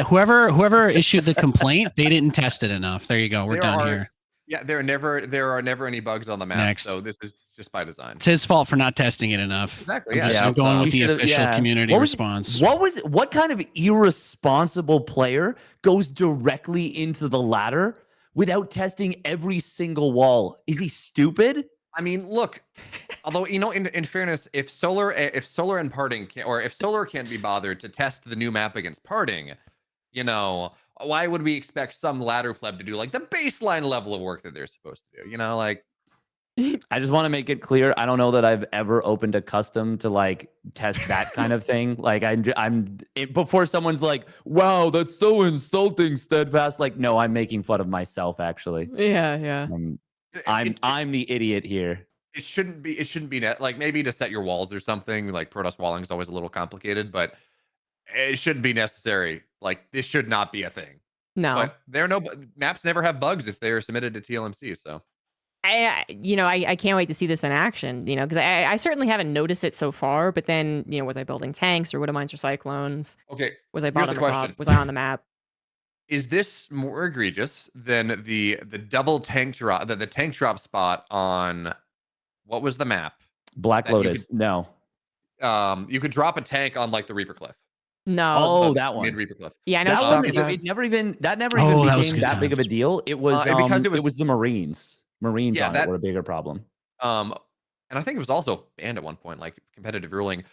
whoever issued the complaint, they didn't test it enough. There you go. We're done here. Yeah, there are never any bugs on the map. Next. So this is just by design. It's his fault for not testing it enough. Exactly. I'm, Yeah. I'm going so with he the should've- official yeah. community What was- response. What kind of irresponsible player goes directly into the ladder without testing every single wall? Is he stupid? I mean, look. Although in fairness, if solar and parting if solar can't be bothered to test the new map against parting, why would we expect some ladder pleb to do like the baseline level of work that they're supposed to do? I just want to make it clear. I don't know that I've ever opened a custom to like test that kind of thing. Like before someone's like, "Wow, that's so insulting, Steadfast." Like, no, I'm making fun of myself. Actually, Yeah. I'm the idiot here. It shouldn't be net, like maybe to set your walls or something. Like Protoss walling is always a little complicated, but it shouldn't be necessary. Like this should not be a thing. No. But maps never have bugs if they're submitted to TLMC. So I can't wait to see this in action, because I certainly haven't noticed it so far, but then, was I building tanks or wood mines or cyclones? okay, Was I here's the bottom to top? question. Was I on the map? Is this more egregious than the double tank drop, the tank drop spot on what was the map? Black That you Lotus. No. You could drop a tank on like the Reaper Cliff. No. Oh, that one. Mid Reaper Cliff. Yeah, I know That what you're one, talking about. it never even Oh, that was became good that big of a times. deal. It was Because it was the Marines. Marines Yeah, on that- it were a bigger problem. And I think it was also banned at one point, like competitive ruling.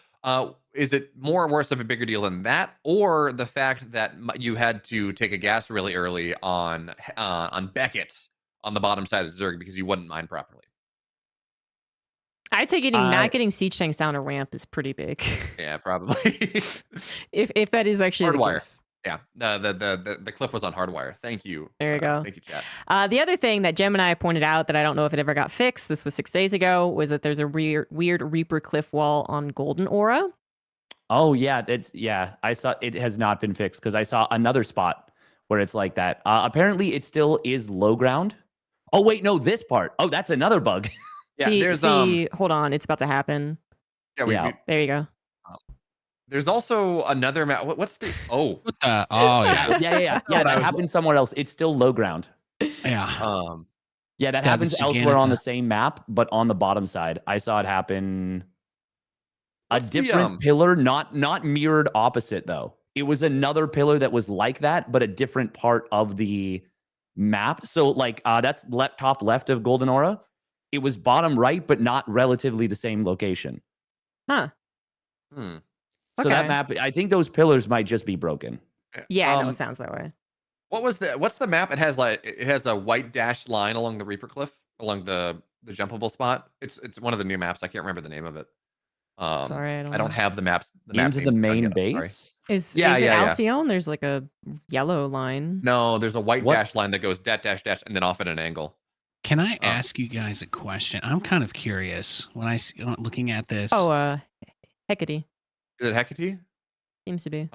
Is it more or worse of a bigger deal than that, or the fact that you had to take a gas really early on Beckett on the bottom side of Zerg because you wouldn't mine properly? I'd say not getting siege tanks down a ramp is pretty big. Yeah, probably. if that is actually the Hardwire. case. Yeah, the cliff was on hardwire. Thank you. There you go. Thank you, chat. The other thing that Gemini pointed out that I don't know if it ever got fixed, this was 6 days ago, was that there's a weird Reaper cliff wall on Golden Aura. Oh yeah, I saw it has not been fixed because I saw another spot where it's like that. Apparently, it still is low ground. Oh wait, no, this part. Oh, that's another bug. Yeah, see, hold on, it's about to happen. yeah, Yeah. There you go. There's also another map. What's the? Oh, What the? Oh yeah, Yeah. what I That was- happens somewhere else. It's still low ground. yeah. Yeah, that Yeah, happens this is elsewhere on the Ganita. same map, but on the bottom side. I saw it happen. What's A the, different pillar, not mirrored opposite though. It was another pillar that was like that, but a different part of the map. So like that's top left of Golden Aura. It was bottom right, but not relatively the same location. Huh. Hmm. So that Okay. map, I think those pillars might just be broken. Yeah, I know it sounds that way. What's the map? It has a white dashed line along the Reaper Cliff, along the jumpable spot. It's one of the new maps. I can't remember the name of it. Sorry, I I don't know. have the maps. The map Into the names in front main yet, I'm sorry. base. Is Yeah, it yeah. Alcyone? There's like a yellow line. No, there's a white What? dash line that goes dash dash and then off at an angle. Can I ask you guys a question? I'm kind of curious when I see looking at this. Oh, Hecate Is it Hecate? seems to be.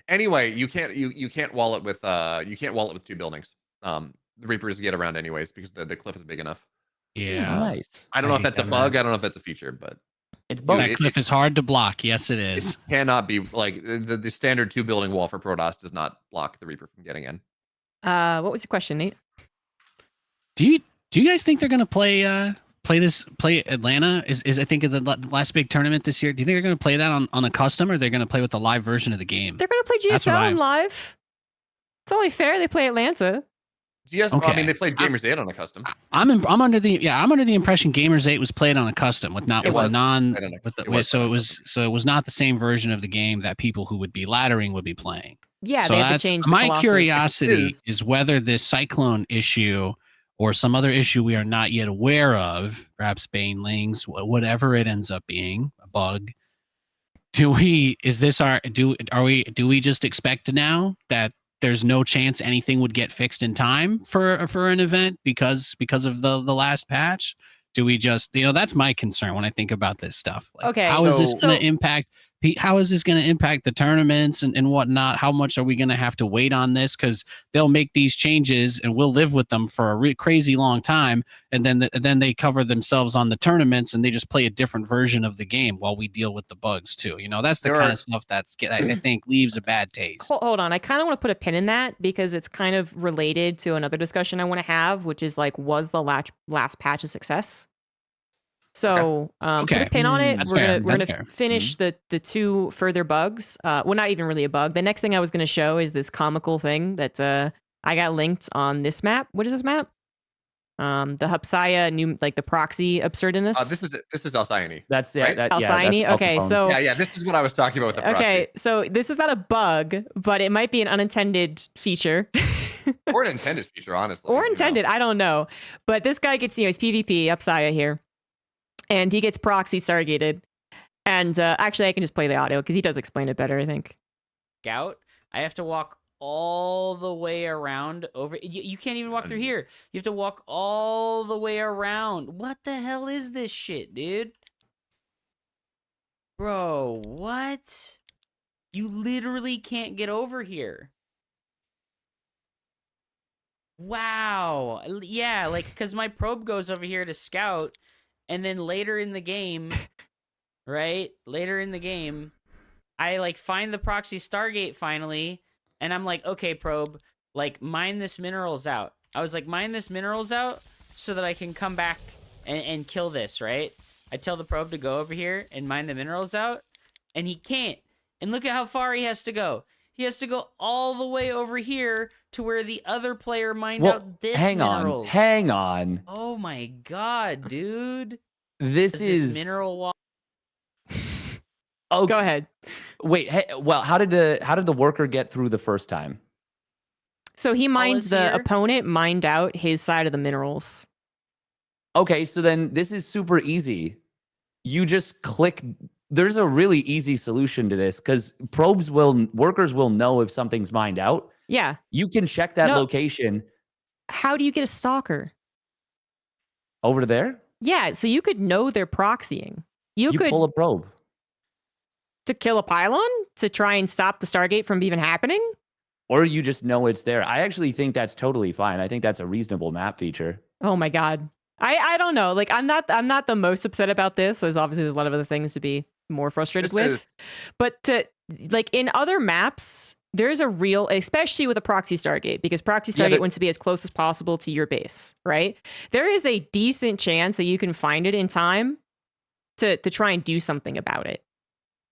Anyway, you can't wall it with 2 buildings. The Reapers get around anyways because the cliff is big enough. Yeah. Nice. I don't know if hate that's a that bug. map. I don't know if that's a feature, but It's Dude, both. That cliff is hard to block. Yes, it is. it cannot be like the standard 2 building wall for Protoss does not block the Reaper from getting in. What was your question, Nate? Do you guys think they're gonna play Atlanta? Is I think the last big tournament this year? Do you think they're gonna play that on a custom, or they're gonna play with the live version of the game? They're gonna play That's what GSL I- on live. It's only fair they play Atlanta. I Okay. mean, they played Gamers 8 on a custom. I'm under the impression Gamers 8 was played on a custom with not It with a was. non I don't know. with the, It was. so it was not the same version of the game that people who would be laddering would be playing. Yeah, so they have to that's change the my Colossus. curiosity is whether this cyclone issue or some other issue we are not yet aware of, perhaps banelings, whatever it ends up being, a bug. Do we just expect now that there's no chance anything would get fixed in time for an event because of the last patch? Do we just, that's my concern when I think about this stuff. Like, Okay, how is this so- going to impact? How is this going to impact the tournaments and whatnot? How much are we going to have to wait on this? Because they'll make these changes and we'll live with them for a crazy long time, and then they cover themselves on the tournaments and they just play a different version of the game while we deal with the bugs too. That's the kind of stuff I think leaves a bad taste. Hold on, I kind of want to put a pin in that because it's kind of related to another discussion I want to have, which is like, was the last patch a success? So put a pin on it. That's We're fair. gonna That's fair. finish the 2 further bugs. Well, not even really a bug. The next thing I was gonna show is this comical thing that I got linked on this map. What is this map? The Hupsaya new, like the proxy absurdiness. This is Alcyone. That's Right? that's Alcyone? Okay, Alcapone. so Yeah, this is what I was talking about with the proxy. okay, so this is not a bug, but it might be an unintended feature. Or an intended feature, honestly. Or intended, I don't know. But this guy gets, he's PvP, Upsaya here. And he gets proxy stargated. And actually, I can just play the audio because he does explain it better, I think. Scout, I have to walk all the way around over. You can't even walk through here. You have to walk all the way around. What the hell is this shit, dude? Bro, what? You literally can't get over here. Wow. Yeah, like, because my probe goes over here to scout, and then later in the game, right? Later in the game, I, like, find the proxy Stargate finally, and I'm like, okay, probe, like, mine this minerals out. I was like, mine this minerals out so that I can come back and kill this, right? I tell the probe to go over here and mine the minerals out, and he can't. And look at how far he has to go. He has to go all the way over here to where the other player mined out this minerals. Hang on. Oh my god, dude. This is mineral wall. Oh, Go ahead. Wait. Well, how did the worker get through the first time? So he mined is the here. opponent, mined out his side of the minerals. Okay, so then this is super easy. You just click. There's a really easy solution to this because workers will know if something's mined out. Yeah. You can check that No. location How do you get a stalker? over there. Yeah, so you could know they're proxying. You could pull a probe. to kill a pylon to try and stop the Stargate from even happening. Or you just know it's there. I actually think that's totally fine. I think that's a reasonable map feature. Oh my god. I don't know. Like I'm not the most upset about this. There's obviously a lot of other things to be more frustrated This with. is- But like in other maps, there's a real, especially with a proxy Stargate, because proxy Yeah, Stargate but- wants to be as close as possible to your base, right? There is a decent chance that you can find it in time to try and do something about it.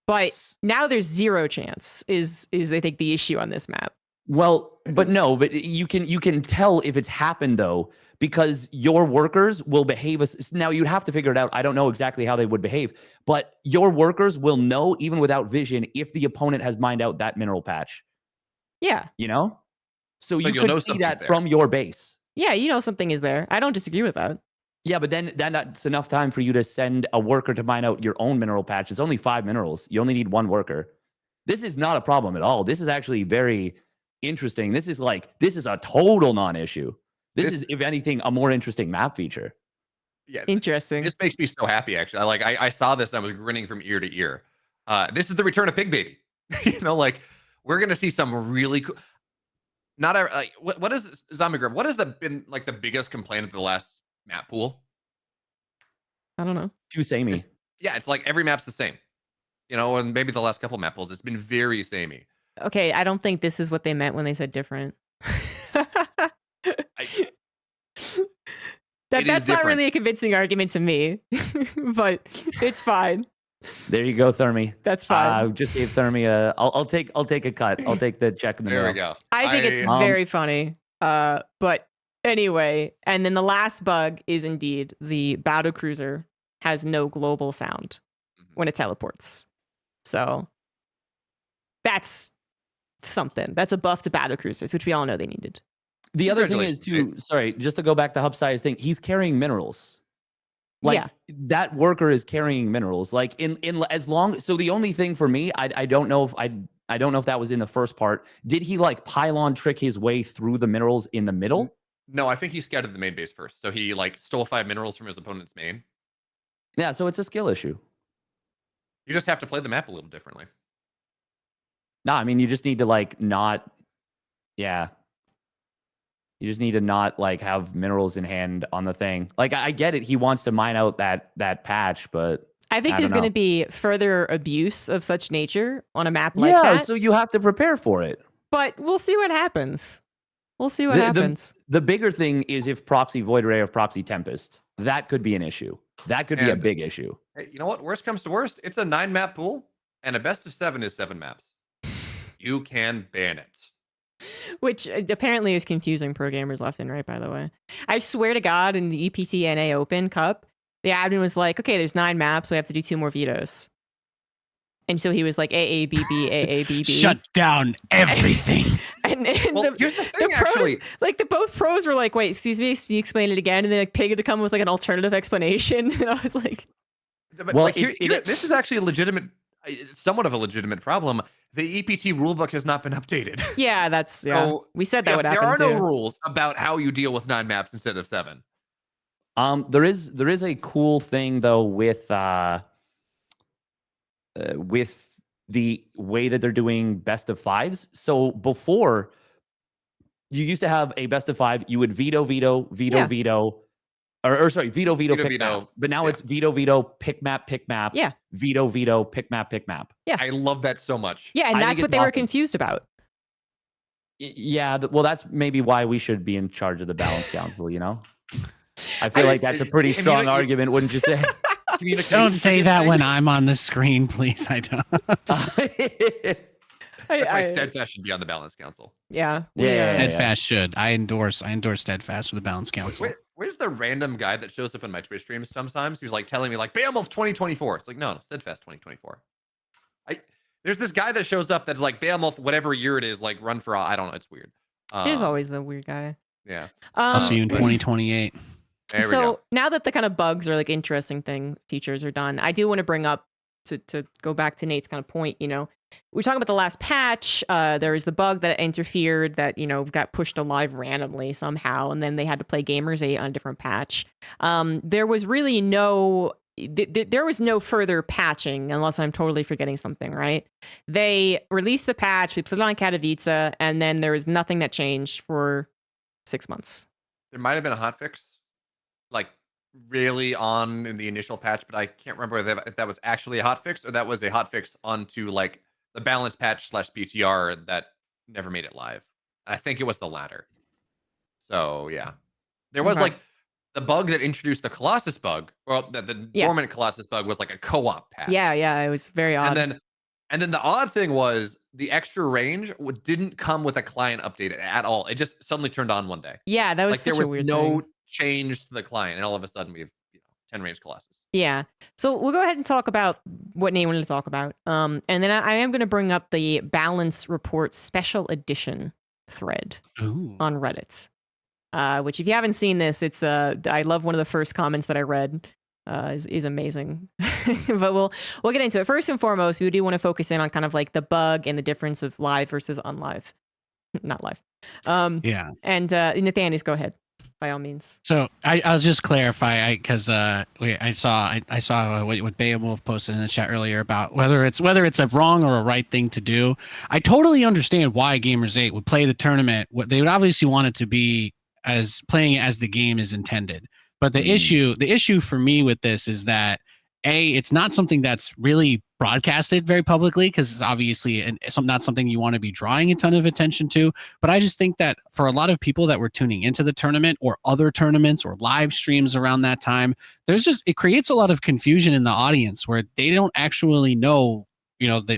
But now there's zero chance is I think the issue on this map. Well, but you can tell if it's happened though, because your workers will behave now you'd have to figure it out. I don't know exactly how they would behave, but your workers will know even without vision if the opponent has mined out that mineral patch, Yeah. you know? So you you'll know could see something's that there. from your base. Yeah, you know something is there. I don't disagree with that. Yeah, but then that's enough time for you to send a worker to mine out your own mineral patch. It's only 5 minerals. You only need 1 worker. This is not a problem at all. This is actually very interesting. This is a total non-issue. This is, if anything, a more interesting map feature. Yeah, Interesting. this makes me so happy. Actually, I saw this and I was grinning from ear to ear. This is the return of Pig Baby. Like we're gonna see some really cool. Not like what is ZombieGrub? What has been like the biggest complaint of the last map pool? I don't know. Too samey. Yeah, it's like every map's the same. And maybe the last couple map pools, it's been very samey. Okay, I don't think this is what they meant when they said different. That's not different. really a convincing argument to me, but it's fine. There you go, Thermi. That's fine. Just gave Thermi a. I'll take a cut. I'll take the check in the There we mail. go. I think it's very funny. But anyway, and then the last bug is indeed the battle cruiser has no global sound when it teleports. So that's something. That's a buff to battle cruisers, which we all know they needed. The other thing is too. Sorry, just to go back to Hubsize thing. He's carrying minerals. Yeah. That worker is carrying minerals. Like in as long. So the only thing for me, I don't know if I don't know if that was in the first part. Did he like pylon trick his way through the minerals in the middle? No, I think he scouted the main base first. So he like stole 5 minerals from his opponent's main. Yeah, so it's a skill issue. You just have to play the map a little differently. No, I mean you just need to like not. Yeah. You just need to not like have minerals in hand on the thing. Like I get it. He wants to mine out that patch, but I think there's going to be further abuse of such nature on a map like yeah, that. so you have to prepare for it. But we'll see what happens. We'll see what happens. The bigger thing is if proxy Void Ray or proxy Tempest. That could be an issue. That could be a big issue. Hey, you know what? Worst comes to worst, it's a 9 map pool, and a best of 7 is 7 maps. You can ban it. Which apparently is confusing pro gamers left and right, by the way. I swear to God, in the EPT NA Open Cup, the admin was like, okay, there's 9 maps, we have to do 2 more vetoes. And so he was like, AABB, AABB. Shut down everything. Well, here's the thing, pros, actually. like both pros were like, wait, excuse me, can you explain it again? And then like Pig had to come with like an alternative explanation. And I was like, But Well, like, this is actually a legitimate, somewhat of a legitimate problem. The EPT rulebook has not been updated. yeah, that's, yeah. So, We said that would happen there are no too. rules about how you deal with 9 maps instead of 7. There is a cool thing though with the way that they're doing best of 5s. So before you used to have a best of 5, you would veto, Yeah. veto, or sorry, veto, Veto, pick veto. maps. But now Yeah. it's veto, pick map, Yeah. veto, pick map. I love that so much. Yeah, and I think that's what it's they were awesome. confused about. Yeah, well, that's maybe why we should be in charge of the balance council. I feel like that's a pretty strong argument, wouldn't you say? Don't say that when I'm on the screen, please. I don't. That's why Steadfast should be on the balance council. Yeah. Yeah. Steadfast should. I endorse Steadfast for the balance council. Where's the random guy that shows up in my Twitch streams sometimes who's like telling me like Beowulf 2024? It's like, no, Steadfast 2024. There's this guy that shows up that's like Beowulf, whatever year it is, like run for all. I don't know. It's weird. There's always the weird guy. Yeah. I'll see you in 2028. There we So go. now that the kind of bugs or like interesting features are done, I do want to bring up to go back to Nate's kind of point, we're talking about the last patch. There was the bug that interfered that, got pushed alive randomly somehow. And then they had to play Gamers 8 on a different patch. There was really there was no further patching unless I'm totally forgetting something, right? They released the patch, we put it on Katowice, and then there was nothing that changed for 6 months. There might have been a hotfix, like 2 months ago. But I don't think it really on in the initial patch, but I can't remember if that was actually a hot fix or that was a hot fix onto like the balance patch slash PTR that never made it live. I think it was the latter. So yeah, there was Okay. like the bug that introduced the Colossus bug, or the Yeah. dormant Colossus bug was like a co-op patch. Yeah, it was very And odd. then the odd thing was the extra range didn't come with a client update at all. It just suddenly turned on one day. Yeah, that was Like there such a was weird no thing. change to the client, and all of a sudden we have 10 range Colossus. Yeah. So we'll go ahead and talk about what Nate wanted to talk about. And then I am going to bring up the Balance Report Special Edition thread Ooh. on Reddit. Which, if you haven't seen this, it's I love one of the first comments that I read. Is amazing. But we'll get into it. First and foremost, we do want to focus in on kind of like the bug and the difference of live versus unlive, not live. Yeah. And Nathaniel, go ahead by all means. So I'll just clarify, because I saw what Beowulf posted in the chat earlier about whether it's a wrong or a right thing to do. I totally understand why Gamers 8 would play the tournament. What they would obviously want it to be as playing it as the game is intended. But the issue for me with this is that it's not something that's really broadcasted very publicly, because it's obviously not something you want to be drawing a ton of attention to. But I just think that for a lot of people that were tuning into the tournament or other tournaments or live streams around that time, it creates a lot of confusion in the audience where they don't actually know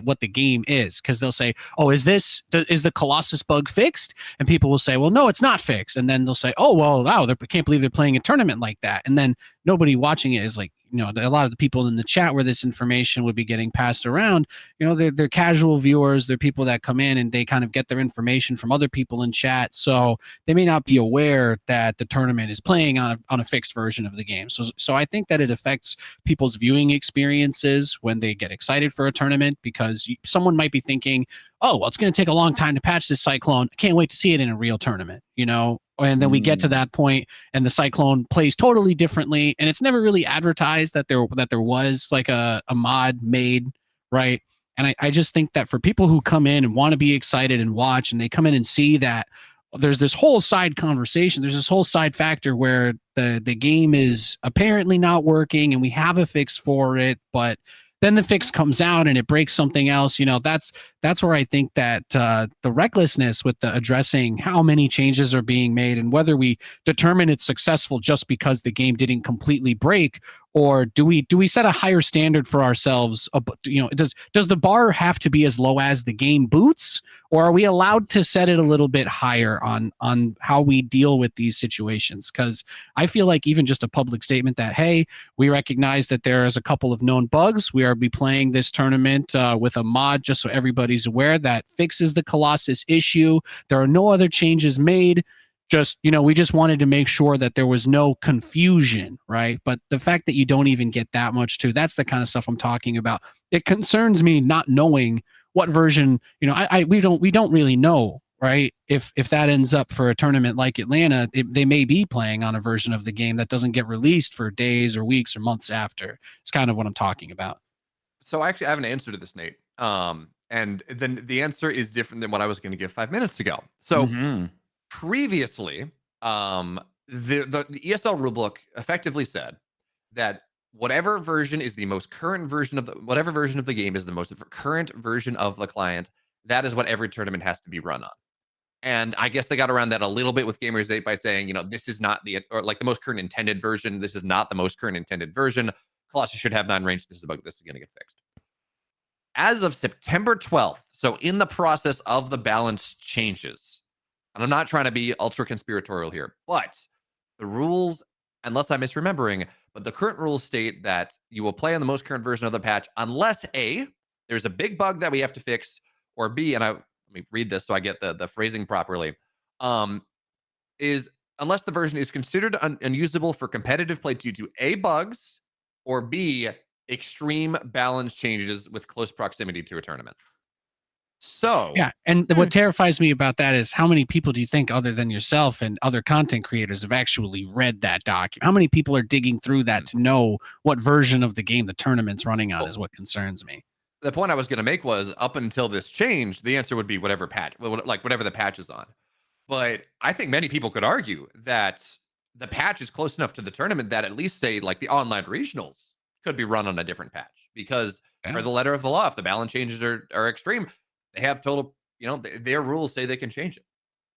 what the game is, because they'll say, oh, is the Colossus bug fixed? And people will say, well, no, it's not fixed. And then they'll say, oh, well, wow, I can't believe they're playing a tournament like that. And then nobody watching it is like, a lot of the people in the chat where this information would be getting passed around, they're casual viewers. They're people that come in and they kind of get their information from other people in chat. So they may not be aware that the tournament is playing on a fixed version of the game. So I think that it affects people's viewing experiences when they get excited for a tournament, because someone might be thinking, oh, well, it's going to take a long time to patch this Cyclone. I can't wait to see it in a real tournament, And then we get to that point and the Cyclone plays totally differently, and it's never really advertised that there was like a mod made, right? And I just think that for people who come in and want to be excited and watch, and they come in and see that there's this whole side conversation, there's this whole side factor where the game is apparently not working and we have a fix for it, but then the fix comes out and it breaks something else. That's where I think that the recklessness with the addressing how many changes are being made and whether we determine it's successful just because the game didn't completely break, or do we set a higher standard for ourselves? Does the bar have to be as low as the game boots, or are we allowed to set it a little bit higher on how we deal with these situations? Because I feel like even just a public statement that, hey, we recognize that there is a couple of known bugs. We are be playing this tournament with a mod, just so everybody's aware, that fixes the Colossus issue. There are no other changes made. We just wanted to make sure that there was no confusion, right? But the fact that you don't even get that much too, that's the kind of stuff I'm talking about. It concerns me not knowing what version, we don't really know, right? If that ends up for a tournament like Atlanta, they may be playing on a version of the game that doesn't get released for days or weeks or months after. It's kind of what I'm talking about. So actually, I have an answer to this, Nate. And then the answer is different than what I was going to give 5 minutes ago. So previously, the ESL rulebook effectively said that whatever version is the most current version of whatever version of the game is the most current version of the client, that is what every tournament has to be run on. And I guess they got around that a little bit with Gamers 8 by saying, this is not the most current intended version. This is not the most current intended version. Colossus should have 9 range. This is a bug. This is going to get fixed. As of September 12th, so in the process of the balance changes, and I'm not trying to be ultra conspiratorial here, but the rules, unless I'm misremembering, but the current rules state that you will play on the most current version of the patch unless A, there's a big bug that we have to fix, or B, and let me read this so I get the phrasing properly, is unless the version is considered unusable for competitive play due to A, bugs, or B, extreme balance changes with close proximity to a tournament. So yeah, and what terrifies me about that is how many people do you think, other than yourself and other content creators, have actually read that document? How many people are digging through that to know what version of the game the tournament's running on? Is what concerns me. The point I was going to make was, up until this change, the answer would be whatever patch, like whatever the patch is on. But I think many people could argue that the patch is close enough to the tournament that at least say like the online regionals could be run on a different patch because Yeah. for the letter of the law, if the balance changes are extreme, they have total, their rules say they can change it.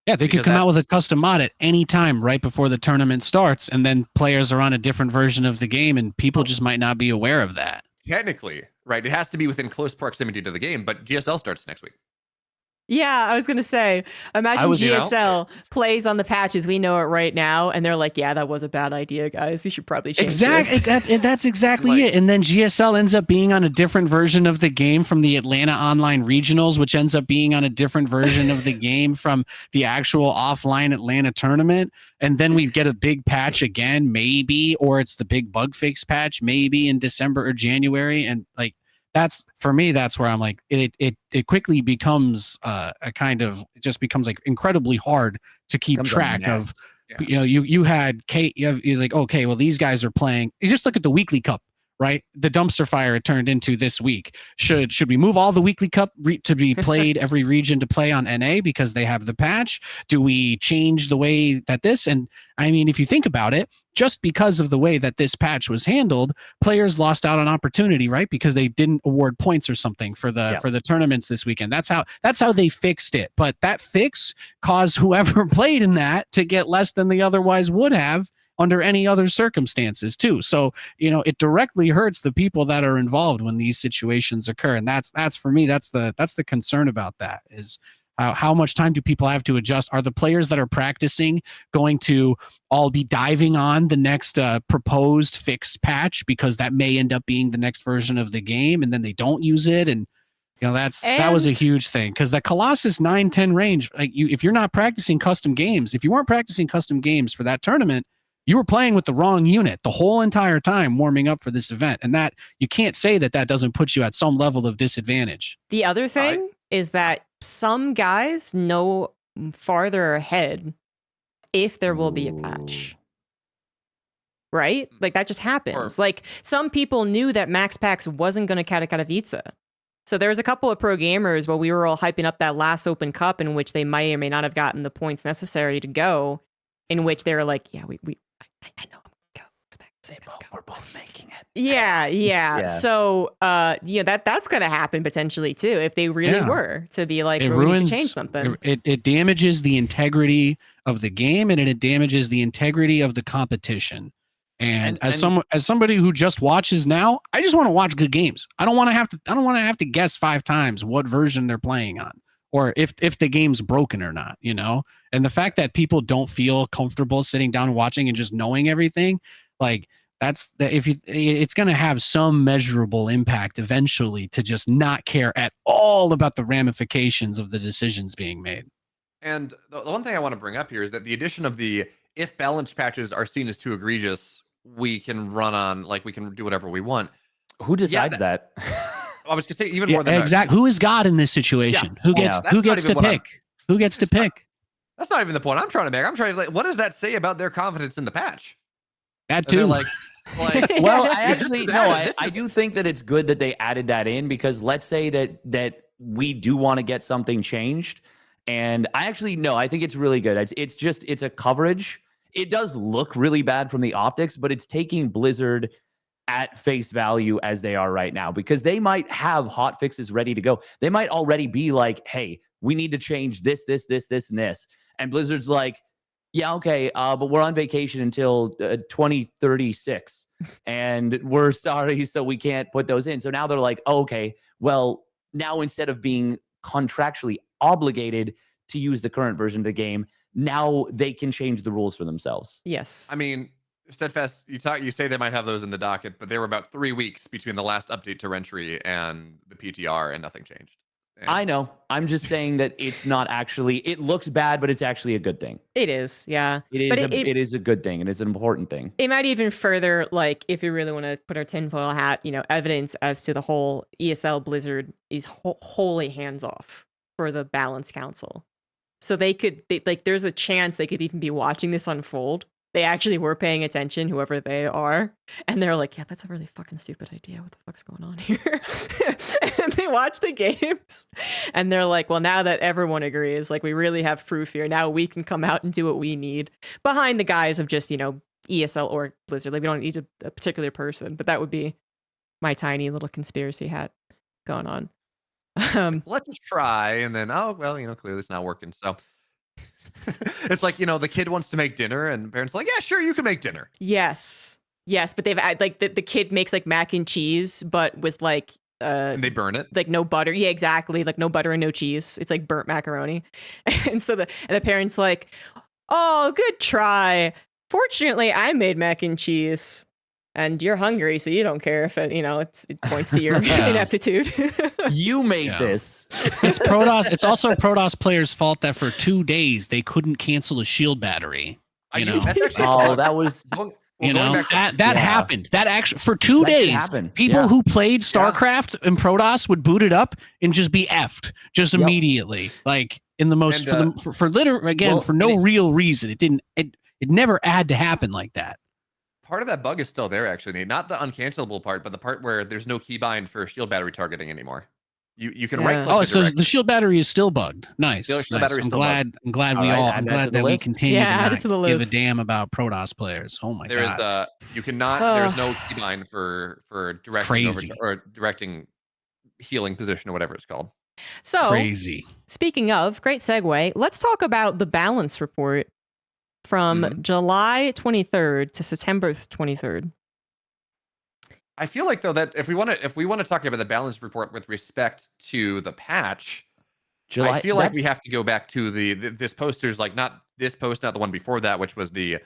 Yeah, they could Because come that- out with a custom mod at any time right before the tournament starts, and then players are on a different version of the game, and people just might not be aware of that. Technically, right? It has to be within close proximity to the game, but GSL starts next week. Yeah, I was gonna say, imagine was, GSL plays on the patch as we know it right now, and they're like, "Yeah, that was a bad idea, guys. You should probably change Exactly. this." That's exactly Like- it. And then GSL ends up being on a different version of the game from the Atlanta Online Regionals, which ends up being on a different version of the game from the actual offline Atlanta tournament. And then we get a big patch again, maybe, or it's the big bug fix patch, maybe in December or January. And like, that's for me, that's where I'm like, it quickly becomes a kind of, it just becomes like incredibly hard to keep Becomes a track mess. of. Yeah. You had Kate, you're like, okay, well, these guys are playing. You just look at the weekly cup, right? The dumpster fire it turned into this week. Should we move all the weekly cup to be played every region to play on NA because they have the patch? Do we change the way that this? And I mean, if you think about it, just because of the way that this patch was handled, players lost out on opportunity, right? Because they didn't award points or something for the tournaments this weekend. That's how they fixed it. But that fix caused whoever played in that to get less than they otherwise would have under any other circumstances too. So, it directly hurts the people that are involved when these situations occur. And that's for me, that's the concern about that is how much time do people have to adjust? Are the players that are practicing going to all be diving on the next proposed fixed patch because that may end up being the next version of the game and then they don't use it? And that was a And- huge thing because the Colossus 9-10 range, like if you're not practicing custom games, if you weren't practicing custom games for that tournament, you were playing with the wrong unit the whole entire time warming up for this event. And that you can't say that doesn't put you at some level of disadvantage. The other thing is that some guys know farther ahead if there will be a patch. Right? Like that just happens. Like some people knew that Max Pax wasn't going to Katakatowice. So there's a couple of pro gamers while we were all hyping up that last Open Cup in which they may or may not have gotten the points necessary to go, in which they were like, yeah, I know I'm going to go. We're both making it. Yeah. So, that's going to happen potentially too if they really were to be like, It we need ruins, to change something. it damages the integrity of the game and it damages the integrity of the competition. And as somebody who just watches now, I just want to watch good games. I don't want to have to guess 5 times what version they're playing on or if the game's broken or not, And the fact that people don't feel comfortable sitting down and watching and just knowing everything, like it's going to have some measurable impact eventually to just not care at all about the ramifications of the decisions being made. And the one thing I want to bring up here is that the addition of if balanced patches are seen as too egregious, we can run on, like, we can do whatever we want. Who decides that? I was going to say even more than exactly. Who is God in this situation? Yeah. Who gets That's not to even what pick? Who gets to pick? That's not even the point I'm trying to make. I'm trying to, like, what does that say about their confidence in the patch? That They're too. like, Well, I actually This is no, added. I do think that it's good that they added that in because let's say that we do want to get something changed, and I think it's really good. It's a coverage. It does look really bad from the optics, but it's taking Blizzard at face value as they are right now because they might have hot fixes ready to go. They might already be like, hey, we need to change this, and this. And Blizzard's like, yeah, okay, but we're on vacation until 2036, and we're sorry, so we can't put those in. So now they're like, oh, okay, well, now instead of being contractually obligated to use the current version of the game, now they can change the rules for themselves. Yes. I mean, Steadfast, you say they might have those in the docket, but there were about 3 weeks between the last update to Rentry and the PTR, and nothing changed. And I know. I'm just saying that it's not actually. It looks bad, but it's actually a good thing. It is, yeah. It is a good thing, and it's an important thing. It might even further, like, if we really want to put our tinfoil hat, evidence as to the whole ESL Blizzard is wholly hands off for the Balance Council. So there's a chance they could even be watching this unfold. they actually were paying attention, whoever they are. And they're like, yeah, that's a really fucking stupid idea. What the fuck's going on here? And they watch the games and they're like, well, now that everyone agrees, like we really have proof here. Now we can come out and do what we need behind the guise of just, ESL or Blizzard. Like we don't need a particular person, but that would be my tiny little conspiracy hat going on. Let's just try, and then clearly it's not working. So it's like the kid wants to make dinner, and parents are like, yeah, sure, you can make dinner. Yes, but they've like the kid makes like mac and cheese, but with like and they burn it, like no butter. Yeah, exactly, like no butter and no cheese. It's like burnt macaroni, and so the parents like, oh, good try. Fortunately, I made mac and cheese. And you're hungry, so you don't care if it points to your ineptitude. You made this. It's Protoss. It's also Protoss players' fault that for 2 days they couldn't cancel a shield battery. That's actually that was. That happened. That actually for 2 days, people who played StarCraft and Protoss would boot it up and just be effed just immediately, like in the most for no real reason. It never had to happen like that. Part of that bug is still there, actually, Nate. Not the uncancelable part, but the part where there's no keybind for shield battery targeting anymore. You can right click. Oh, so the shield battery is still bugged. Nice. I'm glad that we continue to not give a damn about Protoss players. Oh my god. There's no keybind for directing or directing healing position or whatever it's called. So crazy. Speaking of, great segue. Let's talk about the balance report from July 23rd to September 23rd. I feel like though that if we want to talk about the balance report with respect to the patch, I feel like we have to go back to this poster's like not this post, not the one before that, which was the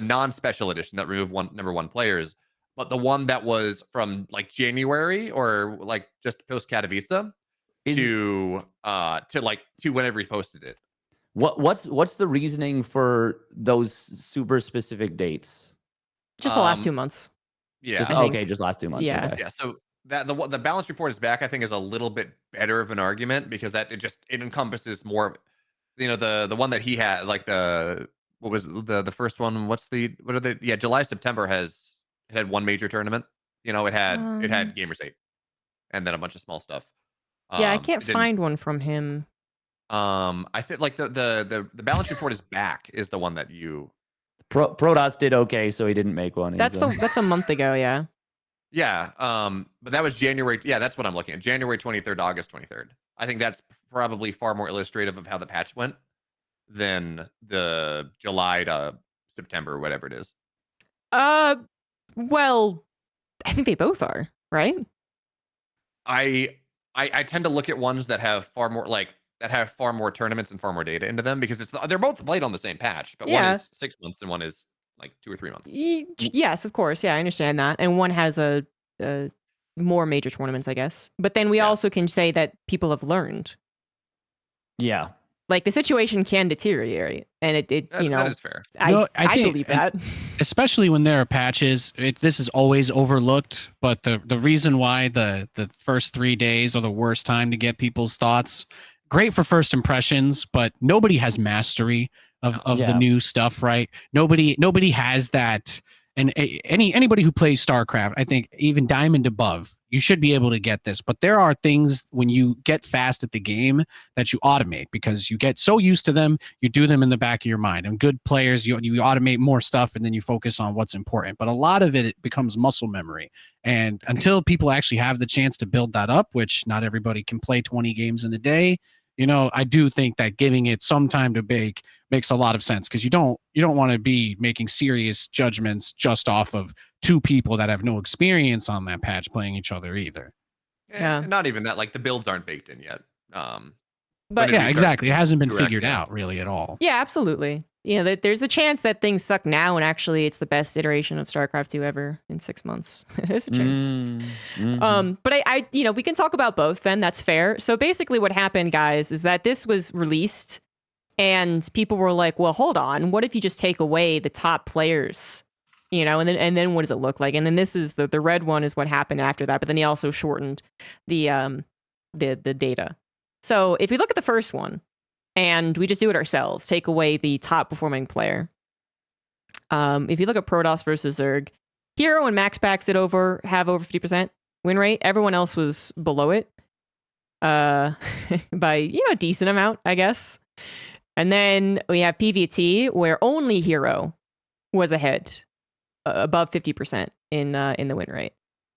non-special edition that removed number 1 players, but the one that was from like January or like just post Katowice to whenever he posted it. What's the reasoning for those super specific dates? Just the last 2 months. Yeah. Just last 2 months. Yeah. Okay. Yeah. So that the balance report is back, I think, is a little bit better of an argument because that it encompasses more. The one that he had, like what was the first one? July September had one major tournament. It had Gamers 8, and then a bunch of small stuff. I can't find one from him. I think like the balance report is back is the one that you Protoss did okay, so he didn't make one. That's a month ago, yeah. Yeah. But that was January. Yeah, that's what I'm looking at. January 23rd, August 23rd. I think that's probably far more illustrative of how the patch went than the July to September or whatever it is. Well, I think they both are, right? I tend to look at ones that have far more tournaments and far more data into them because they're both played on the same patch, but one is 6 months and one is like 2 or 3 months. Yes, of course. Yeah, I understand that. And one has a more major tournaments, I guess. But then we also can say that people have learned. Yeah. Like the situation can deteriorate, and it that is fair. I believe that, especially when there are patches. This is always overlooked, but the reason why the first 3 days are the worst time to get people's thoughts. Great for first impressions, but nobody has mastery of the new stuff, right? Nobody has that. And anybody who plays StarCraft, I think even Diamond above, you should be able to get this. But there are things when you get fast at the game that you automate because you get so used to them, you do them in the back of your mind. And good players, you automate more stuff and then you focus on what's important. But a lot of it becomes muscle memory. And until people actually have the chance to build that up, which not everybody can play 20 games in a day, I do think that giving it some time to bake makes a lot of sense because you don't want to be making serious judgments just off of 2 people that have no experience on that patch playing each other either. Yeah. Not even that. Like the builds aren't baked in yet. But yeah, exactly. It hasn't been figured out really at all. Yeah, absolutely. There's a chance that things suck now, and actually, it's the best iteration of StarCraft 2 ever in 6 months. There's a chance. Mm-hmm. But I we can talk about both. Then that's fair. So basically, what happened, guys, is that this was released, and people were like, "Well, hold on. What if you just take away the top players?" And then what does it look like? And then this is the red one is what happened after that. But then he also shortened the data. So if we look at the first one. And we just do it ourselves, take away the top performing player. If you look at Protoss versus Zerg, Hero and Max Packs have over 50% win rate. Everyone else was below it by a decent amount, I guess. And then we have PVT, where only Hero was ahead, above 50% in the win rate.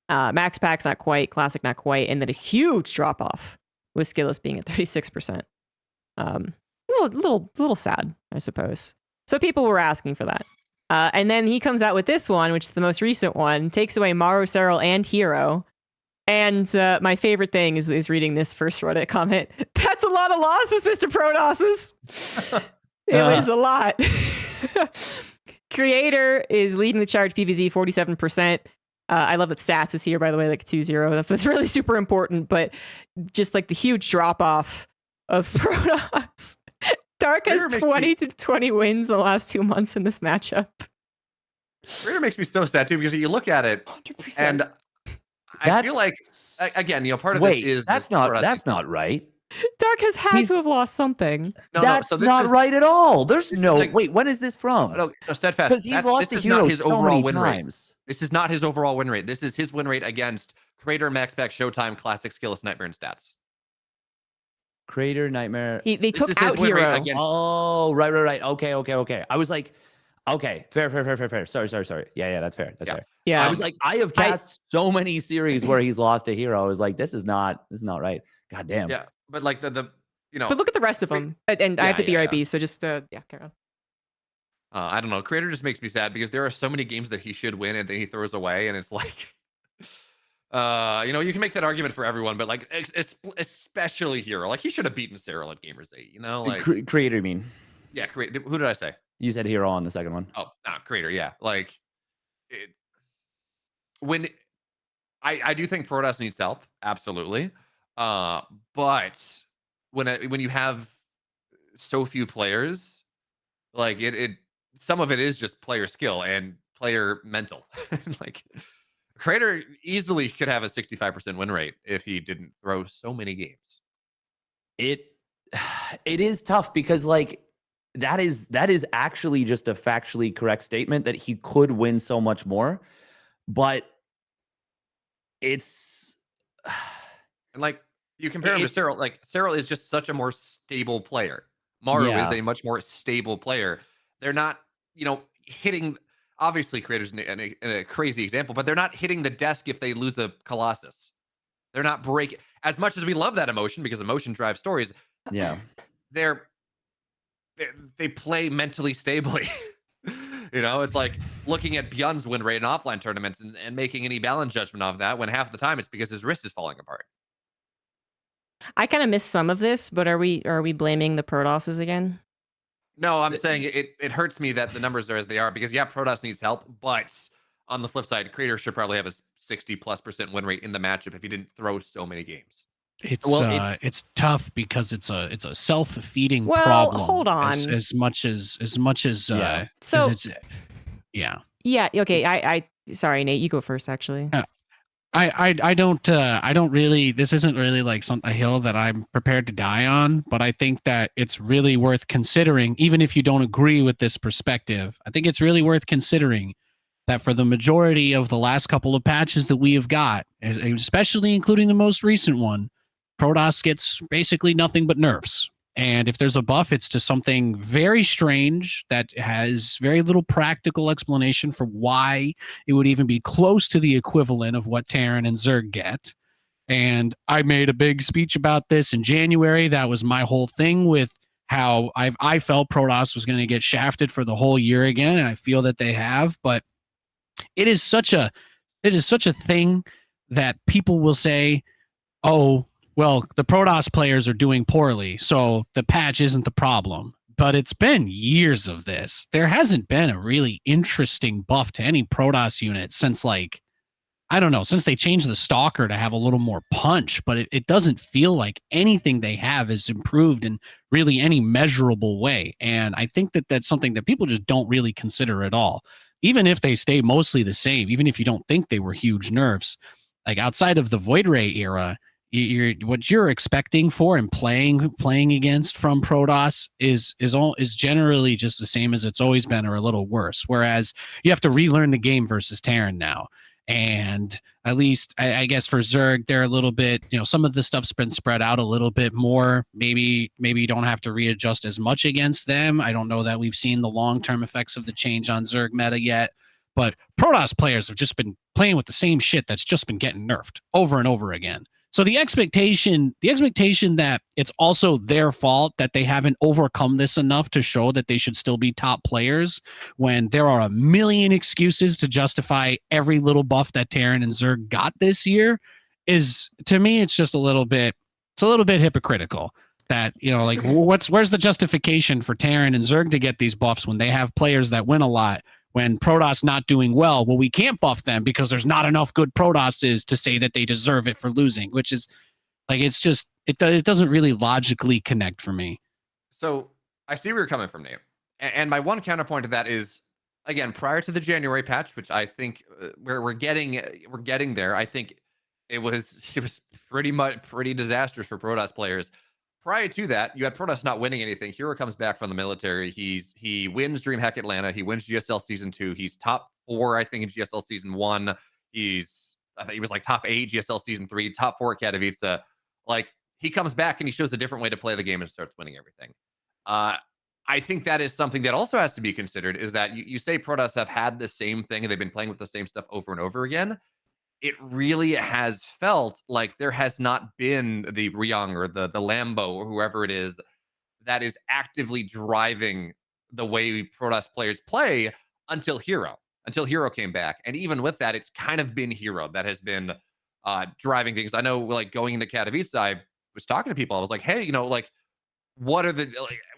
Max Packs not quite, Classic not quite, and then a huge drop off with Skilless being at 36%. Little sad, I suppose. So people were asking for that. And then he comes out with this one, which is the most recent one, takes away Maru, Serral, and Hero. And my favorite thing is reading this first Reddit comment. That's a lot of losses, Mr. Protosses. It was a lot. Creator is leading the charge, PVZ 47%. I love that Stats is here, by the way, like 2-0. That's really super important, but just like the huge drop off of Protoss. Dark has 20 to 20 wins the last 2 months in this matchup. Raider makes me so sad too, because you look at it 100%. and I feel like, again, part of this is that's not right. Dark has had to have lost something. That's not right at all. There's no wait. When is this from? No, Steadfast. Because he's lost to Hero his so overall many win times. rate. This is not his overall win rate. This is his win rate against Creator, Max Pack, Showtime, Classic, Skilless, Nightmare, and Stats. Creator, Nightmare. They took out Hero. Oh, right. Okay. I was like, okay, fair. Sorry. Yeah, that's fair. That's fair. Yeah. I was like, I have cast so many series where he's lost to Hero. I was like, this is not right. God damn. Yeah, but like the But look at the rest of them. And I have the BRB, so just carry on. I don't know. Creator just makes me sad because there are so many games that he should win and then he throws away, and it's like, you can make that argument for everyone, but like especially Hero. Like he should have beaten Serral at Gamers 8. Like Creator, you mean? Yeah, Creator. Who did I say? You said Hero on the second one. Oh, Creator. Yeah, like when I do think Protoss needs help, absolutely. But when you have so few players, like it some of it is just player skill and player mental. Like Creator easily could have a 65% win rate if he didn't throw so many games. It is tough because like that is actually just a factually correct statement that he could win so much more, but it's and like you compare him to Serral. Like Serral is just such a more stable player. Maru is a much more stable player. They're not, hitting. Obviously, Creator's a crazy example, but they're not hitting the desk if they lose a Colossus. They're not breaking. As much as we love that emotion because emotion drives stories. Yeah, they play mentally stably. It's like looking at Bjorn's win rate in offline tournaments and making any balance judgment of that when half the time it's because his wrist is falling apart. I kind of missed some of this, but are we blaming the Protosses again? No, I'm saying it hurts me that the numbers are as they are because Protoss needs help, but on the flip side, Creator should probably have a 60+% win rate in the matchup if he didn't throw so many games. It's tough because it's a self-feeding well, problem. Hold on. As much as So it's yeah. Yeah. Okay. I sorry, Nate. You go first. Actually. I don't really. This isn't really like a hill that I'm prepared to die on, but I think that it's really worth considering, even if you don't agree with this perspective. I think it's really worth considering that for the majority of the last couple of patches that we have got, especially including the most recent one, Protoss gets basically nothing but nerfs. And if there's a buff, it's to something very strange that has very little practical explanation for why it would even be close to the equivalent of what Terran and Zerg get. And I made a big speech about this in January. That was my whole thing with how I felt Protoss was going to get shafted for the whole year again, and I feel that they have. But it is such a thing that people will say, "Oh, well, the Protoss players are doing poorly, so the patch isn't the problem." But it's been years of this. There hasn't been a really interesting buff to any Protoss unit since, like, I don't know, since they changed the Stalker to have a little more punch, but it doesn't feel like anything they have is improved in really any measurable way. And I think that that's something that people just don't really consider at all. Even if they stay mostly the same, even if you don't think they were huge nerfs, like outside of the Void Ray era, you're what you're expecting for and playing against from Protoss is generally just the same as it's always been or a little worse. Whereas you have to relearn the game versus Terran now. And at least I guess for Zerg, they're a little bit, some of the stuff's been spread out a little bit more. Maybe you don't have to readjust as much against them. I don't know that we've seen the long-term effects of the change on Zerg meta yet. But Protoss players have just been playing with the same shit that's just been getting nerfed over and over again. So the expectation that it's also their fault that they haven't overcome this enough to show that they should still be top players when there are a million excuses to justify every little buff that Terran and Zerg got this year is, to me, it's just a little bit hypocritical. That, like, where's the justification for Terran and Zerg to get these buffs when they have players that win a lot? When Protoss not doing well, we can't buff them because there's not enough good Protosses to say that they deserve it for losing, which is like, it doesn't really logically connect for me. So I see where you're coming from, Nate. And my one counterpoint to that is, again, prior to the January patch, which I think we're getting there. I think it was pretty disastrous for Protoss players. Prior to that, you had Protoss not winning anything. Hero comes back from the military. He wins DreamHack Atlanta. He wins GSL Season 2. He's top 4, I think, in GSL Season 1. I think he was like top 8 GSL Season 3, top 4 at Katowice. Like, he comes back and he shows a different way to play the game and starts winning everything. I think that is something that also has to be considered, is that you say Protoss have had the same thing and they've been playing with the same stuff over and over again. It really has felt like there has not been the Ryung or the Lambo or whoever it is that is actively driving the way Protoss players play until Hero came back. And even with that, it's kind of been Hero that has been driving things. I know, like, going into Katowice, I was talking to people. I was like, hey, like, what are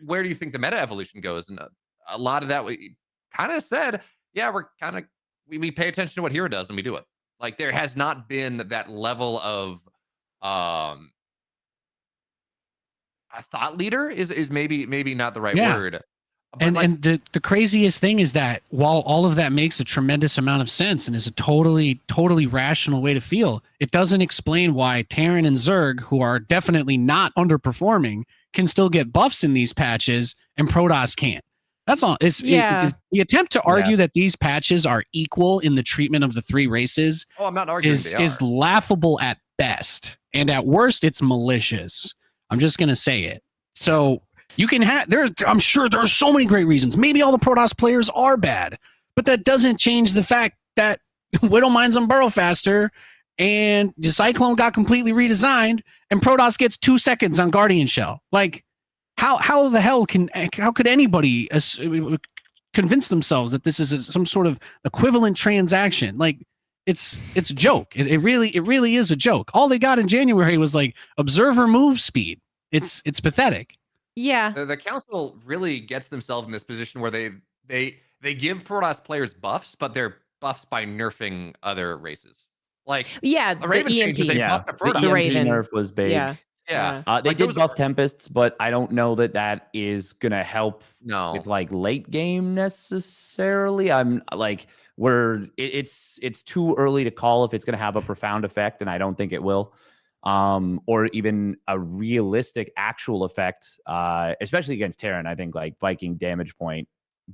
where do you think the meta evolution goes? And a lot of that we kind of said, yeah, we pay attention to what Hero does and we do it. Like, there has not been that level of a thought leader is maybe not the right word. But and the craziest thing is that while all of that makes a tremendous amount of sense and is a totally rational way to feel, it doesn't explain why Terran and Zerg, who are definitely not underperforming, can still get buffs in these patches and Protoss can't. That's all. The attempt to argue that these patches are equal in the treatment of the three races I'm not arguing is laughable at best, and at worst, it's malicious. I'm just gonna say it. So you can have I'm sure there are so many great reasons. Maybe all the Protoss players are bad, but that doesn't change the fact that Widow mines unburrow faster, and the Cyclone got completely redesigned, and Protoss gets 2 seconds on Guardian Shell. Like, how the hell how could anybody convince themselves that this is some sort of equivalent transaction? Like, it's a joke. It really is a joke. All they got in January was like observer move speed. It's pathetic. Yeah. The council really gets themselves in this position where they give Protoss players buffs, but they're buffs by nerfing other races. Like, Yeah, the Raven changes, they buffed the Protoss. The EMP Raven nerf was big. Yeah. They did buff Tempests, but I don't know that is gonna help with like late game necessarily. I'm like, it's too early to call if it's gonna have a profound effect, and I don't think it will, or even a realistic actual effect, especially against Terran. I think like Viking damage point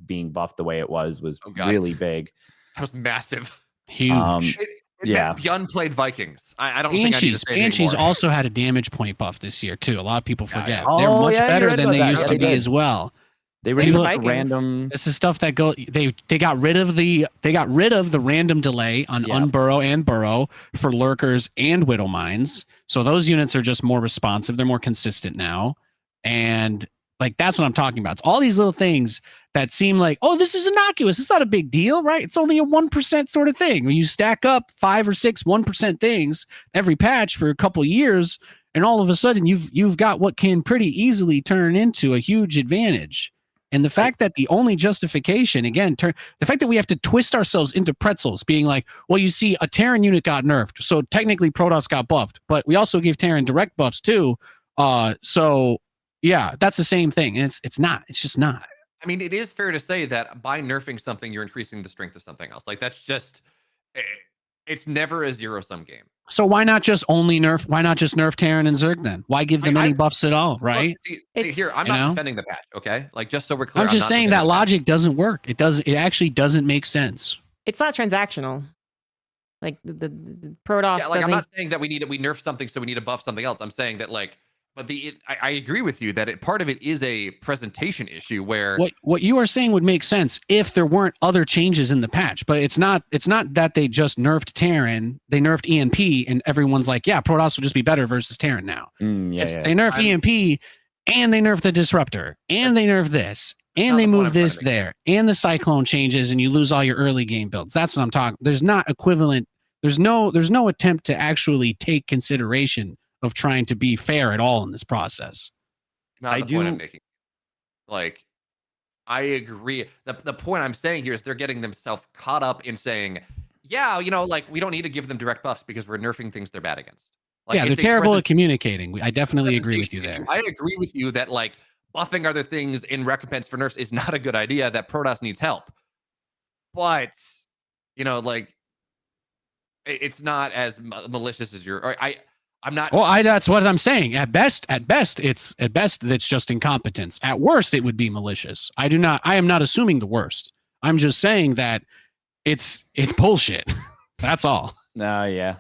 being buffed the way it was really big. That was massive, huge. It meant Bjorn played Vikings. I don't think I need to say Banshees anymore. also had a damage point buff this year too. A lot of people forget. Oh, They're much better you're than right they about used that. to Yeah, be they as well. They Same were with Vikings. random. This is stuff that they got rid of the random delay on unburrow and burrow for lurkers and widow mines. So those units are just more responsive. They're more consistent now. And like, that's what I'm talking about. It's all these little things that seem like, oh, this is innocuous. It's not a big deal, right? It's only a 1% sort of thing. When you stack up 5 or 6 1% things every patch for a couple of years, and all of a sudden you've got what can pretty easily turn into a huge advantage. And the fact that the only justification, again, the fact that we have to twist ourselves into pretzels, being like, well, you see, a Terran unit got nerfed, so technically Protoss got buffed, but we also gave Terran direct buffs too. So yeah, that's the same thing. And it's not. It's just not. I mean, it is fair to say that by nerfing something, you're increasing the strength of something else. Like, that's just, it's never a zero-sum game, So why not just nerf Terran and Zerg then? Why give them any buffs at all, Look, right? see, It's- here, I'm You not know? defending the patch, okay? Like, just so we're clear, I'm just not saying defending that the patch. logic doesn't work. It actually doesn't make sense. It's not transactional. Like the Protoss Yeah, like doesn't. I'm not saying that we nerf something, so we need to buff something else. I'm saying that like, but I agree with you that part of it is a presentation issue where What you are saying would make sense if there weren't other changes in the patch, but it's not that they just nerfed Terran, they nerfed EMP, and everyone's like, yeah, Protoss will just be better versus Terran now. They nerf EMP, and they nerf the Disruptor, and they nerf this, and they not the point move I'm trying to this make. there, and the Cyclone changes, and you lose all your early game builds. That's what I'm talking. There's not equivalent. There's no attempt to actually take consideration of trying to be fair at all in this process. not the point I'm making. Like, I agree. The point I'm saying here is they're getting themselves caught up in saying, yeah, like we don't need to give them direct buffs because we're nerfing things they're bad against. Like, Yeah, they're it's a terrible at communicating. I definitely agree with you presentation there. issue. I agree with you that like buffing other things in recompense for nerfs is not a good idea. That Protoss needs help, but like it's not as malicious as your. I'm not. Well, that's what I'm saying. At best, it's just incompetence. At worst, it would be malicious. I am not assuming the worst. I'm just saying that it's bullshit. That's all. Yeah.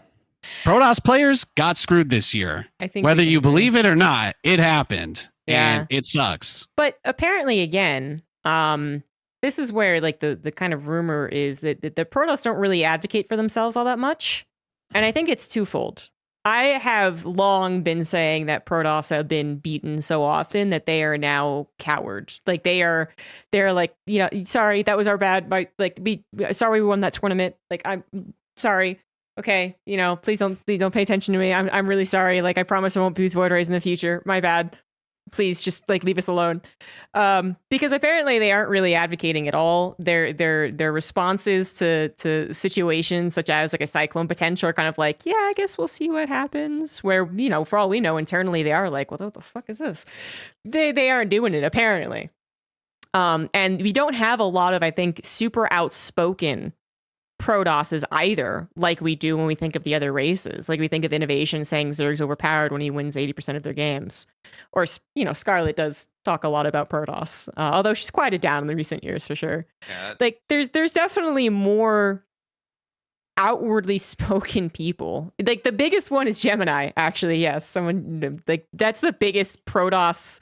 Protoss players got screwed this year. I think Whether we can you agree. believe it or not, it happened. Yeah. And it sucks. But apparently, again, this is where like the kind of rumor is that the Protoss don't really advocate for themselves all that much, and I think it's twofold. I have long been saying that Protoss have been beaten so often that they are now cowards. Like they're like, sorry, that was our bad. Sorry we won that tournament. Like I'm sorry. Okay, please don't pay attention to me. I'm really sorry. Like I promise I won't use Void Rays in the future. My bad. Please just like leave us alone. Because apparently they aren't really advocating at all. Their responses to situations such as like a cyclone potential are kind of like, yeah, I guess we'll see what happens. Where, for all we know, internally they are like, well, what the fuck is this? They aren't doing it apparently. And we don't have a lot of, I think, super outspoken Protosses either, like we do when we think of the other races. Like we think of Innovation saying Zerg's overpowered when he wins 80% of their games. Or, Scarlet does talk a lot about Protoss, although she's quieted down in the recent years for sure. Yeah. Like there's definitely more outwardly spoken people. Like the biggest one is Gemini, actually. Yes, someone like that's the biggest Protoss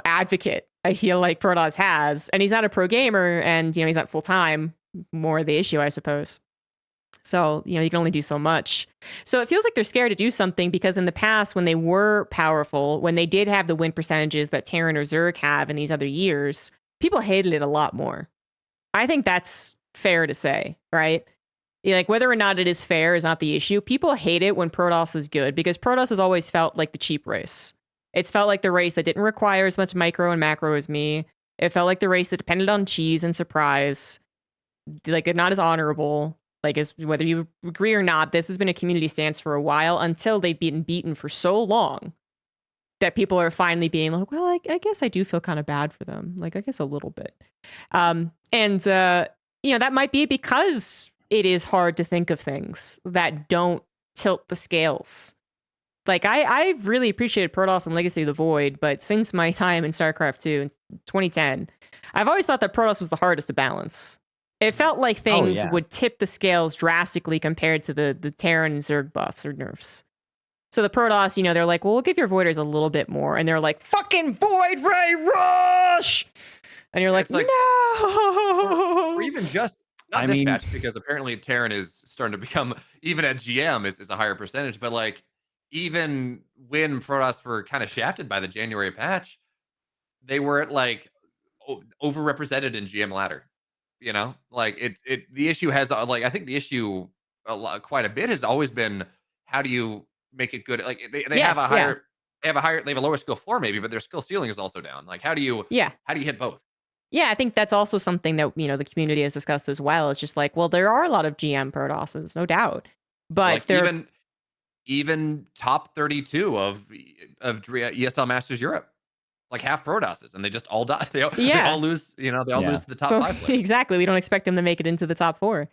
advocate I feel like Protoss has, and he's not a pro gamer, and he's not full time. More the issue, I suppose. So you can only do so much. So it feels like they're scared to do something because in the past, when they were powerful, when they did have the win percentages that Terran or Zerg have in these other years, people hated it a lot more. I think that's fair to say, right? Like whether or not it is fair is not the issue. People hate it when Protoss is good because Protoss has always felt like the cheap race. It's felt like the race that didn't require as much micro and macro as me. It felt like the race that depended on cheese and surprise. Like not as honorable. Like as whether you agree or not, this has been a community stance for a while until they've been beaten for so long that people are finally being like, well, I guess I do feel kind of bad for them. Like I guess a little bit. That might be because it is hard to think of things that don't tilt the scales. Like I've really appreciated Protoss and Legacy of the Void, but since my time in StarCraft 2 in 2010, I've always thought that Protoss was the hardest to balance. It felt like things would tip the scales drastically compared to the Terran and Zerg buffs or nerfs. So the Protoss, they're like, well, we'll give your Voiders a little bit more. And they're like, fucking Void Ray Rush! And you're like, It's like- no! or even just not this match, because apparently Terran is starting to become, even at GM, is a higher percentage, but like, even when Protoss were kind of shafted by the January patch, they were at like overrepresented in GM ladder. Like the issue has like I think the issue quite a bit has always been how do you make it good? Like they have a higher, they have a lower skill floor maybe, but their skill ceiling is also down. Like how do you hit both? Yeah, I think that's also something that the community has discussed as well. It's just like, well, there are a lot of GM Protosses, no doubt, but like they're even top 32 of ESL Masters Europe. like half Protosses, and they just all die. They Yeah. all lose. They all Yeah. lose to the top 5 players. Exactly. We don't expect them to make it into the top 4.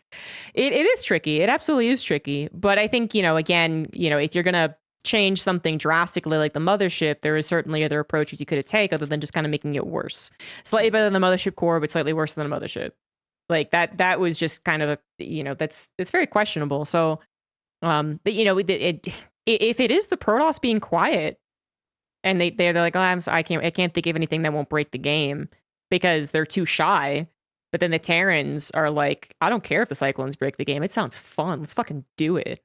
It is tricky. It absolutely is tricky. But I think, again, if you're going to change something drastically like the mothership, there is certainly other approaches you could take other than just kind of making it worse. Slightly better than the mothership core, but slightly worse than the mothership. Like that was just kind of it's very questionable. So, but if it is the Protoss being quiet, and they're like, oh, I can't think of anything that won't break the game because they're too shy. But then the Terrans are like, I don't care if the Cyclones break the game. It sounds fun. Let's fucking do it.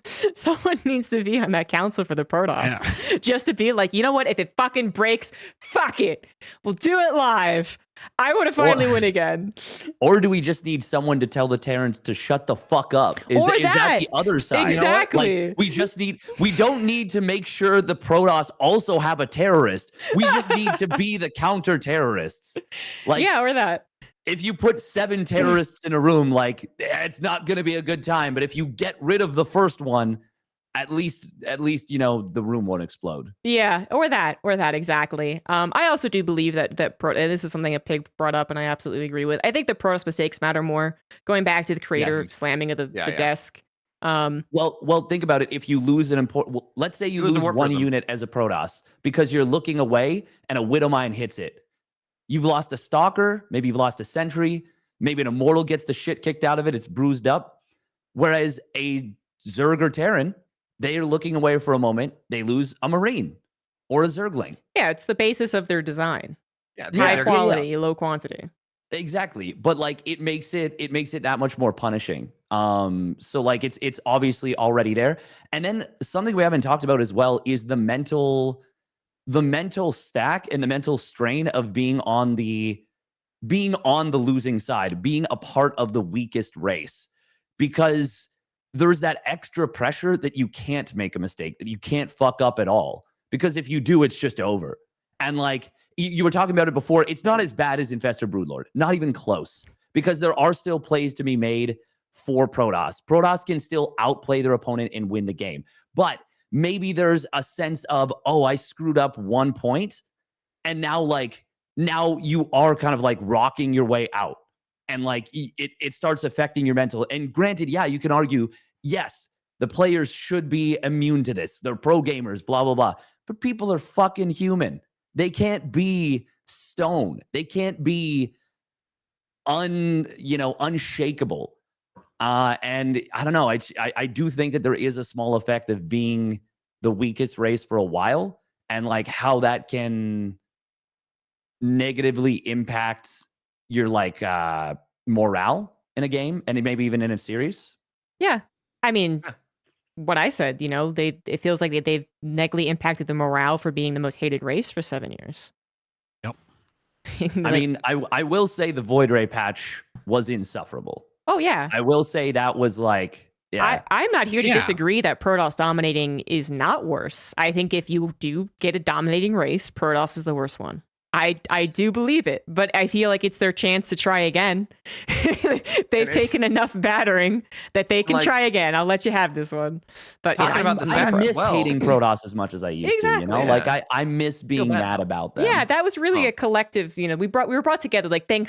Someone needs to be on that council for the Protoss just to be like, you know what? If it fucking breaks, fuck it. We'll do it live. I want to finally win again. Or do we just need someone to tell the Terrans to shut the fuck up? Is that the other side? Exactly. We don't need to make sure the Protoss also have a terrorist. We just need to be the counter terrorists. Yeah, or that. If you put 7 terrorists in a room, it's not going to be a good time. But if you get rid of the first one, at least the room won't explode. Yeah, or that exactly. I also do believe that and this is something a pig brought up, and I absolutely agree with. I think the Protoss mistakes matter more. Going back to the creator slamming of the desk. Well, think about it. If you lose an important, let's say you lose one unit as a Protoss because you're looking away and a Widowmine hits it. You've lost a Stalker, maybe you've lost a Sentry, maybe an Immortal gets the shit kicked out of it, it's bruised up. Whereas a Zerg or Terran, they are looking away for a moment, they lose a Marine or a Zergling. Yeah, it's the basis of their design. Yeah, high quality, low quantity. Exactly. But it makes it that much more punishing. So it's obviously already there. And then something we haven't talked about as well is the mental stack and the mental strain of being on the losing side, being a part of the weakest race, because there's that extra pressure that you can't make a mistake, that you can't fuck up at all, because if you do, it's just over. And you were talking about it before, it's not as bad as Infestor Broodlord, not even close, because there are still plays to be made for Protoss. Protoss can still outplay their opponent and win the game, but maybe there's a sense of, oh, I screwed up 1 point, and now you are kind of rocking your way out, and it starts affecting your mental. And granted, yeah, you can argue, yes, the players should be immune to this. They're pro gamers, blah, blah, blah. But people are fucking human. They can't be stone. They can't be unshakable. And I don't know. I do think that there is a small effect of being the weakest race for a while, and how that can negatively impact your morale in a game, and maybe even in a series. Yeah, I mean, what I said, it feels like they've negatively impacted the morale for being the most hated race for 7 years. Yep. I mean, I will say the Void Ray patch was insufferable. Oh yeah, I will say that was yeah. I'm not here to disagree that Protoss dominating is not worse. I think if you do get a dominating race, Protoss is the worst one. I do believe it, but I feel like it's their chance to try again. They've taken enough battering that they can try again. I'll let you have this one. But I miss hating Protoss as much as I used to. I miss being mad about them. Yeah, that was really a collective. We were brought together. Terran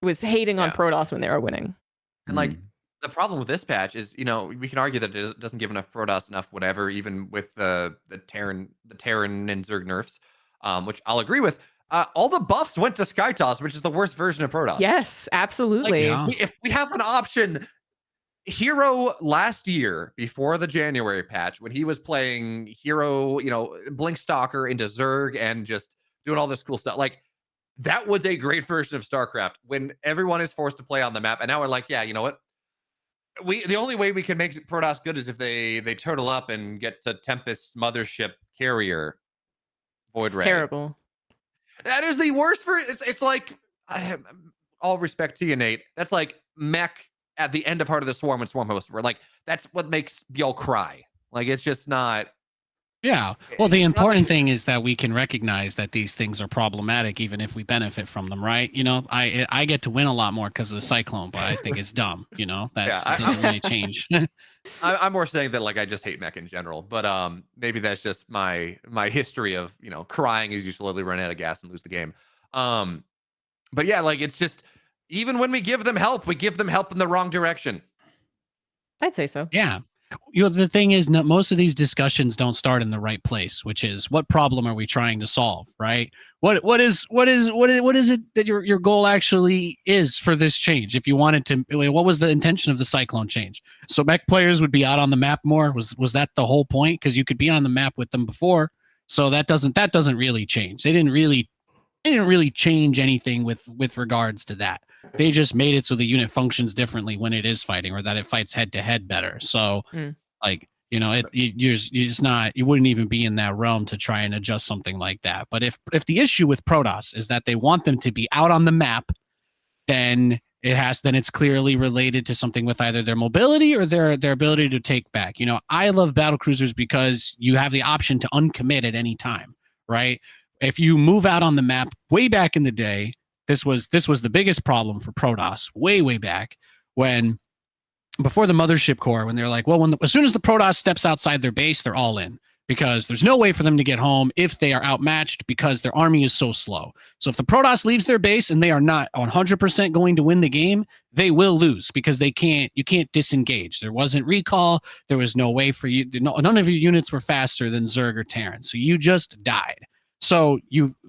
was hating on Protoss when they were winning. And the problem with this patch is, we can argue that it doesn't give enough Protoss enough whatever, even with the Terran and Zerg nerfs, which I'll agree with. All the buffs went to Skytoss, which is the worst version of Protoss. Yes, absolutely. If we have an option, Hero last year before the January patch, when he was playing Hero, Blink Stalker into Zerg and just doing all this cool stuff, that was a great version of StarCraft when everyone is forced to play on the map. And now we're like, yeah, you know what? The only way we can make Protoss good is if they turtle up and get to Tempest Mothership Carrier Void Ray. Terrible. That is the worst it's all respect to you, Nate. That's like mech at the end of Heart of the Swarm and Swarm Host, where that's what makes y'all cry. It's just not. Yeah. Well, the important thing is that we can recognize that these things are problematic, even if we benefit from them, right? You know, I get to win a lot more because of the cyclone, but I think it's dumb. You know, that's Yeah, it doesn't really change. I'm more saying that like I just hate mech in general, but maybe that's just my history of crying as you slowly run out of gas and lose the game. Um, but yeah, like it's just even when we give them help, we give them help in the wrong direction. I'd say so. Yeah. You know, the thing is, most of these discussions don't start in the right place, which is what problem are we trying to solve, right? What is it that your goal actually is for this change? If you wanted to, what was the intention of the cyclone change? So mech players would be out on the map more. Was that the whole point? Because you could be on the map with them before, so that doesn't really change. They didn't really change anything with regards to that. They just made it so the unit functions differently when it is fighting, or that it fights head to head better. So, like, you're just not, you wouldn't even be in that realm to try and adjust something like that. But if the issue with Protoss is that they want them to be out on the map, then it's clearly related to something with either their mobility or their ability to take back. You know, I love battle cruisers because you have the option to uncommit at any time, right? If you move out on the map way back in the day, this was the biggest problem for Protoss way back when, before the Mothership Core, when they're like, well, as soon as the Protoss steps outside their base, they're all in, because there's no way for them to get home if they are outmatched because their army is so slow. So if the Protoss leaves their base and they are not 100% going to win the game, they will lose because you can't disengage. There wasn't recall. There was no way for you. None of your units were faster than Zerg or Terran. So you just died. So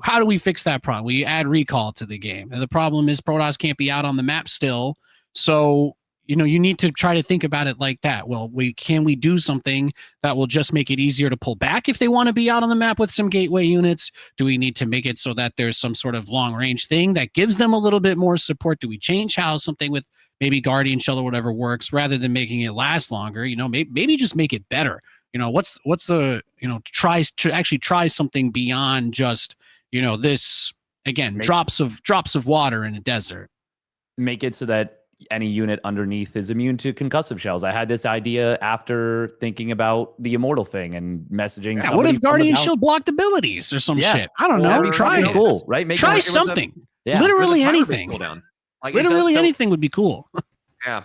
how do we fix that problem? We add recall to the game. And the problem is Protoss can't be out on the map still. So, you need to try to think about it like that. Well, can we do something that will just make it easier to pull back if they want to be out on the map with some gateway units? Do we need to make it so that there's some sort of long range thing that gives them a little bit more support? Do we change how something with maybe Guardian Shell or whatever works, rather than making it last longer? Maybe just make it better. What's the tries to actually try something beyond just this, again, drops of water in a desert. Make it so that any unit underneath is immune to concussive shells. I had this idea after thinking about the Immortal thing and messaging. Yeah, what if Guardian Shield blocked abilities or some shit? I don't know. Try it. Cool, right? Try something. Literally anything. Like, literally anything would be cool. Yeah.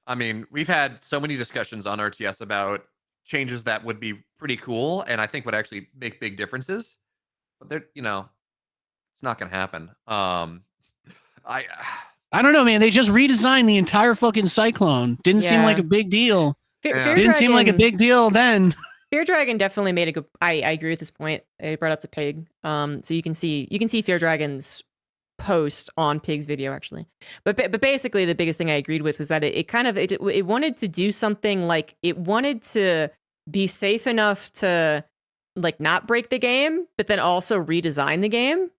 I mean, we've had so many discussions on RTS about changes that would be pretty cool and I think would actually make big differences. But they're, it's not going to happen. I don't know, man. They just redesigned the entire fucking Cyclone. Didn't seem like a big deal. Didn't seem like a big deal then. Fear Dragon definitely made a good. I agree with this point. I brought up to Pig. So you can see Fear Dragon's post on Pig's video actually. But basically the biggest thing I agreed with was that it wanted to do something, like it wanted to be safe enough to like not break the game, but then also redesign the game.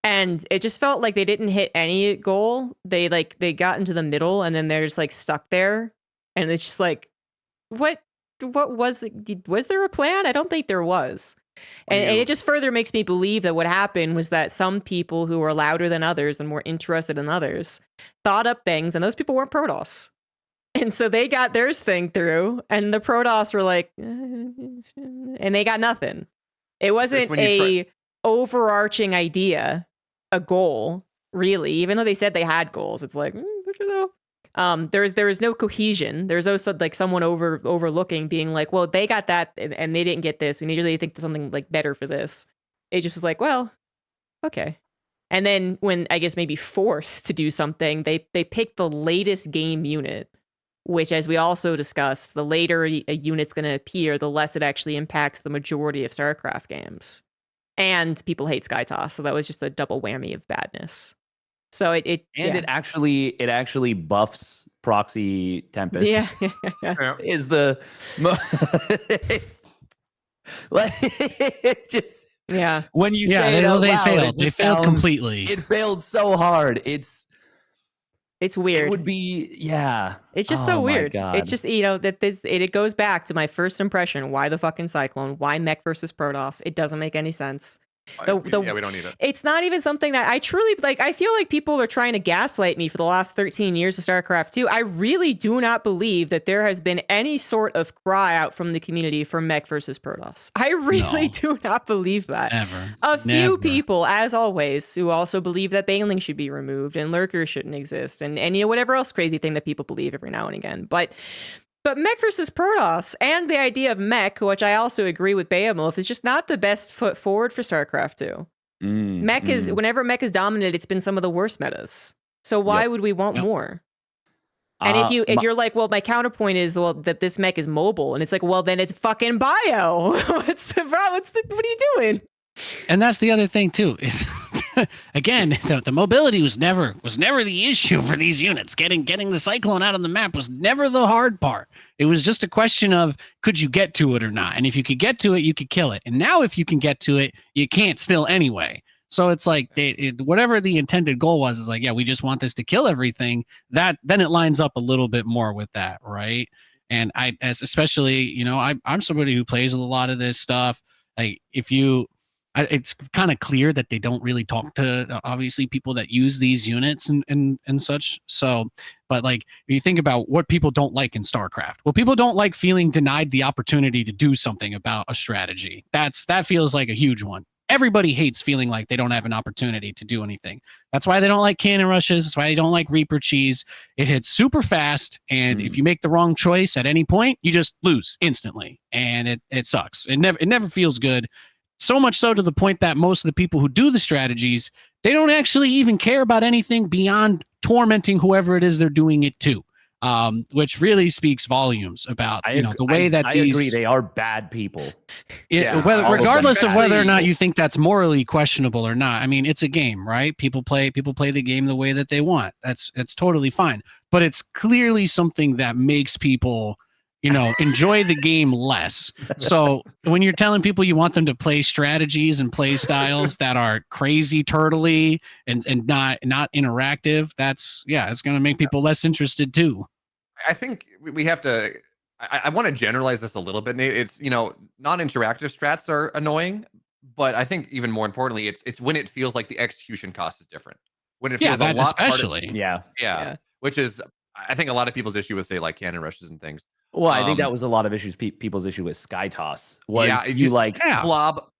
And it just felt like they didn't hit any goal. They got into the middle and then they're just like stuck there. And it's just like, what was it? Was there a plan? I don't think there was. And it just further makes me believe that what happened was that some people who were louder than others and more interested than others thought up things, and those people weren't Protoss. And so they got theirs thing through, and the Protoss were like, and they got nothing. It wasn't a overarching idea, a goal, really. Even though they said they had goals, it's like, there is no cohesion. There's also like someone overlooking, being like, well, they got that and they didn't get this. We need to really think of something like better for this. It just was like, well, okay. And then when I guess maybe forced to do something, they picked the latest game unit, which, as we also discussed, the later a unit's going to appear, the less it actually impacts the majority of StarCraft games. And people hate Skytoss, so that was just a double whammy of badness. So it actually buffs Proxy Tempest. Yeah. Is the like just when you say they failed. They failed completely. It failed so hard. It's weird. It would be It's just so weird. It's just it goes back to my first impression. Why the fucking Cyclone? Why mech versus Protoss? It doesn't make any sense. Yeah, we don't need it. It's not even something that I truly like. I feel like people are trying to gaslight me for the last 13 years of StarCraft 2. I really do not believe that there has been any sort of cry out from the community for mech versus Protoss. I really do not believe that. Never. A few people, as always, who also believe that Baneling should be removed and lurkers shouldn't exist, and you know, whatever else crazy thing that people believe every now and again. But mech versus Protoss and the idea of mech, which I also agree with Beowulf, is just not the best foot forward for StarCraft 2. Mech is, whenever mech is dominated, it's been some of the worst metas. So why would we want more? And if you're like, well, my counterpoint is, well, that this mech is mobile, and it's like, well, then it's fucking bio. What are you doing? And that's the other thing too, is again, the mobility was never the issue for these units. Getting the Cyclone out on the map was never the hard part. It was just a question of, could you get to it or not? And if you could get to it, you could kill it. And now if you can get to it, you can't still anyway. So it's like whatever the intended goal was, is like, yeah, we just want this to kill everything. Then it lines up a little bit more with that, right? And especially, you know, I'm somebody who plays a lot of this stuff. Like it's kind of clear that they don't really talk to obviously people that use these units and such. So, but like if you think about what people don't like in StarCraft, well, people don't like feeling denied the opportunity to do something about a strategy. That feels like a huge one. Everybody hates feeling like they don't have an opportunity to do anything. That's why they don't like cannon rushes. That's why they don't like Reaper cheese. It hits super fast, and if you make the wrong choice at any point, you just lose instantly, and it sucks. It never feels good. So much so to the point that most of the people who do the strategies, they don't actually even care about anything beyond tormenting whoever it is they're doing it to, which really speaks volumes about the way that I these. agree, they are bad people. Regardless of whether or not you think that's morally questionable or not. I mean, it's a game, right? People play the game the way that they want. It's totally fine. But it's clearly something that makes people, enjoy the game less. So when you're telling people you want them to play strategies and play styles that are crazy turtly and not interactive, it's going to make people less interested too. I think we have to, I want to generalize this a little bit, Nate. It's, non-interactive strats are annoying, but I think even more importantly, it's when it feels like the execution cost is different. When it feels a lot especially. harder. Yeah. Which is, I think a lot of people's issue with, say, like cannon rushes and things. Well, I think that was a lot of issues. People's issue with Sky Toss was blob.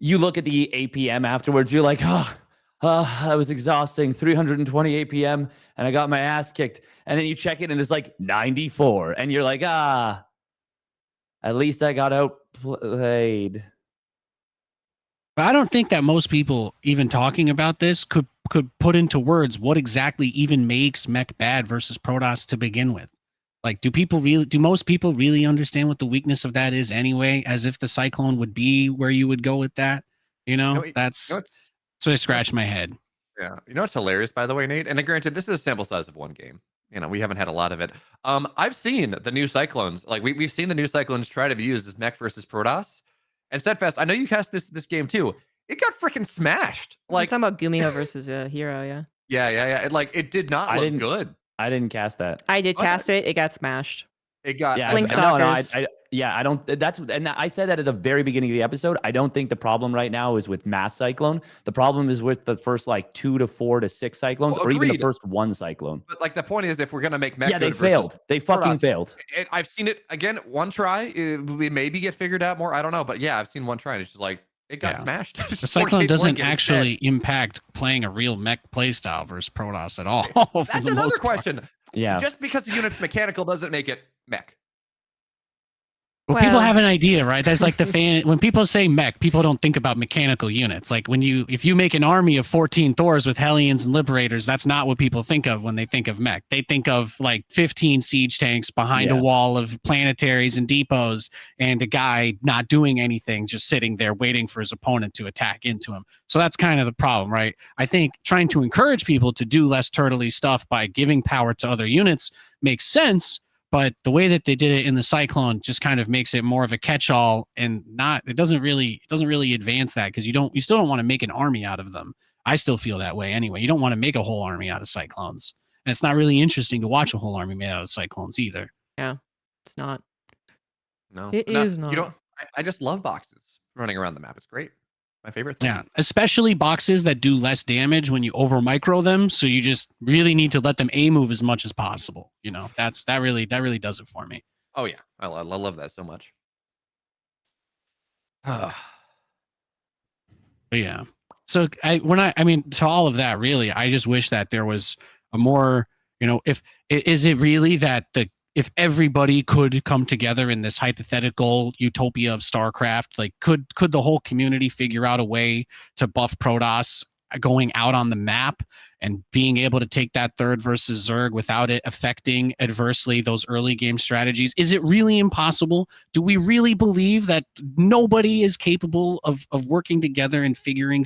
You look at the APM afterwards, you're like, that was exhausting. 320 APM, and I got my ass kicked. And then you check it, and it's like 94, and you're like, at least I got outplayed. But I don't think that most people even talking about this could put into words what exactly even makes mech bad versus Protoss to begin with. Like, do most people really understand what the weakness of that is anyway? As if the Cyclone would be where you would go with that, so I scratched my head. Yeah. It's hilarious, by the way, Nate. And granted, this is a sample size of one game. We haven't had a lot of it. I've seen the new Cyclones. Like we've seen the new Cyclones try to be used as mech versus Protoss. And Steadfast, I know you cast this game too. It got freaking smashed. Like, I'm talking about Gumio versus a hero, yeah. Yeah. It did not look good. I didn't cast that. I did cast it. It got smashed. It got Blink Stalkers. I don't. And I said that at the very beginning of the episode. I don't think the problem right now is with Mass Cyclone. The problem is with the first 2 to 4 to 6 Cyclones, or even the first one Cyclone. But the point is, if we're gonna make mech, they failed. They fucking failed. I've seen it again. One try, we maybe get figured out more. I don't know, but yeah, I've seen one try, and it's just like it got smashed. The Cyclone doesn't actually impact playing a real mech playstyle versus Protoss at all. That's another question. Yeah. Just because the unit's mechanical doesn't make it mech. Well, people have an idea, right? That's like when people say mech, people don't think about mechanical units. Like if you make an army of 14 Thors with Hellions and Liberators, that's not what people think of when they think of mech. They think of 15 siege tanks behind a wall of planetaries and depots and a guy not doing anything, just sitting there waiting for his opponent to attack into him. So that's kind of the problem, right? I think trying to encourage people to do less turtley stuff by giving power to other units makes sense. But the way that they did it in the Cyclone just kind of makes it more of a catch-all, and it doesn't really advance that, because you still don't want to make an army out of them. I still feel that way anyway. You don't want to make a whole army out of Cyclones, and it's not really interesting to watch a whole army made out of Cyclones either. Yeah, it's not. No, it is not. I just love boxes running around the map. It's great. My favorite thing. Yeah, especially boxes that do less damage when you over micro them. So you just really need to let them A move as much as possible. You know, that really does it for me. Oh yeah, I love that so much. But yeah. So I mean, to all of that, really, I just wish that there was a more, you know, is it really that if everybody could come together in this hypothetical utopia of StarCraft, like could the whole community figure out a way to buff Protoss going out on the map and being able to take that third versus Zerg without it affecting adversely those early game strategies? Is it really impossible? Do we really believe that nobody is capable of working together and figuring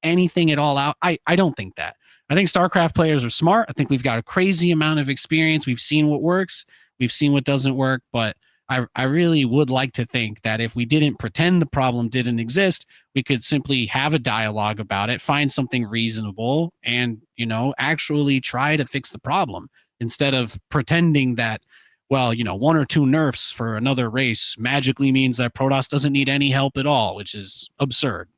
anything at all out? I don't think that. I think StarCraft players are smart. I think we've got a crazy amount of experience. We've seen what works. We've seen what doesn't work. But I really would like to think that if we didn't pretend the problem didn't exist, we could simply have a dialogue about it, find something reasonable, and, you know, actually try to fix the problem instead of pretending that, well, you know, 1 or 2 nerfs for another race magically means that Protoss doesn't need any help at all, which is absurd.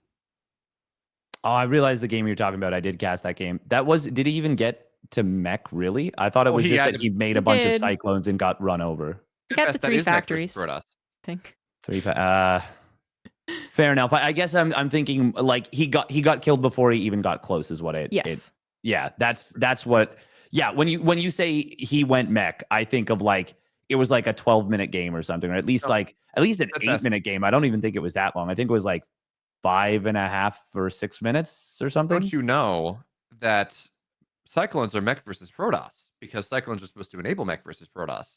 Oh, I realized the game you're talking about. I did cast that game. Did he even get to mech, really? I thought it was just that he made a bunch of cyclones and got run over. He got the 3 factories, I think. 3 fair enough. I guess I'm thinking like he got killed before he even got close is what it. Yes. Yeah, that's what. Yeah, when you say he went mech, I think of like it was like a 12-minute game or something, or at least an 8-minute game. I don't even think it was that long. I think it was like 5.5 or 6 minutes or something. Don't you know that Cyclones are mech versus Protoss because Cyclones are supposed to enable mech versus Protoss?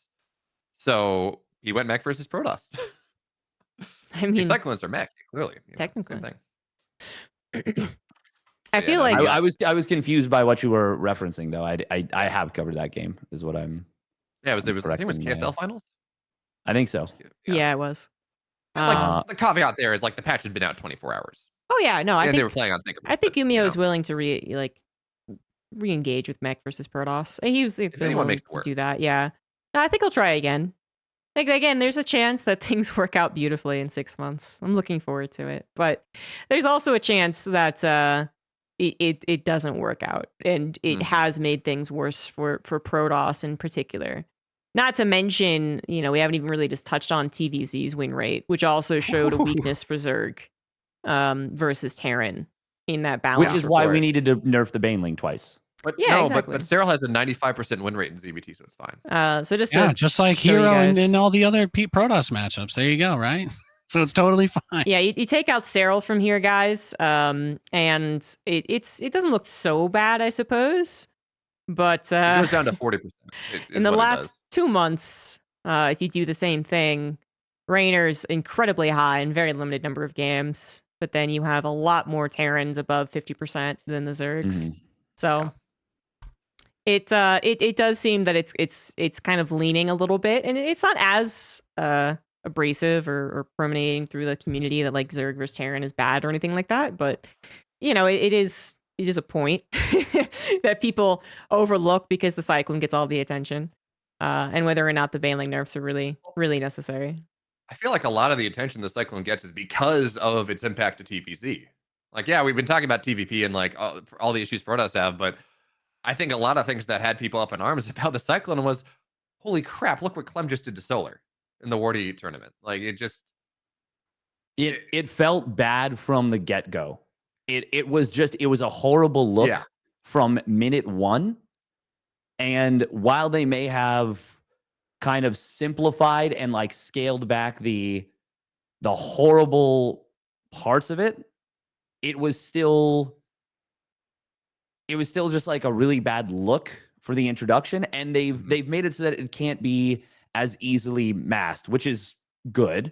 So he went mech versus Protoss. I mean, Cyclones are mech, clearly. Technically. Same thing. I feel like I was confused by what you were referencing though. I have covered that game is what I'm. Yeah, I think it was KSL finals. I think so. Yeah, it was. Like the caveat there is like the patch had been out 24 hours. Oh yeah, no, I think they were playing on Think. I think Yumio is willing to re-engage with mech versus Protoss. He was willing to do that. Yeah, no, I think I'll try again. Like again, there's a chance that things work out beautifully in 6 months. I'm looking forward to it, but there's also a chance that it doesn't work out, and it has made things worse for Protoss in particular. Not to mention, you know, we haven't even really just touched on TVZ's win rate, which also showed a weakness for Zerg versus Terran in that balance. Which is why we needed to nerf the Baneling twice. But yeah, no, exactly. but Cyril has a 95% win rate in ZBT, so it's fine. So just like Hero and all the other Protoss matchups. There you go, right? So it's totally fine. Yeah, you take out Cyril from here, guys, and it doesn't look so bad, I suppose. But it goes down to 40%. In the last 2 months, if you do the same thing, Rainer's incredibly high in very limited number of games, but then you have a lot more Terrans above 50% than the Zergs. So it does seem that it's kind of leaning a little bit, and it's not as abrasive or permeating through the community that like Zerg versus Terran is bad or anything like that. But you know, it is a point that people overlook because the Cyclone gets all the attention, and whether or not the Baneling nerfs are really necessary. I feel like a lot of the attention the Cyclone gets is because of its impact to TPC. Like, yeah, we've been talking about TVP and like all the issues Protoss have, but I think a lot of things that had people up in arms about the Cyclone was, holy crap, look what Clem just did to Solar in the Wardy tournament. Like, it felt bad from the get-go. It was a horrible look from minute 1. And while they may have kind of simplified and like scaled back the horrible parts of it, it was still just like a really bad look for the introduction, and they've made it so that it can't be as easily masked, which is good.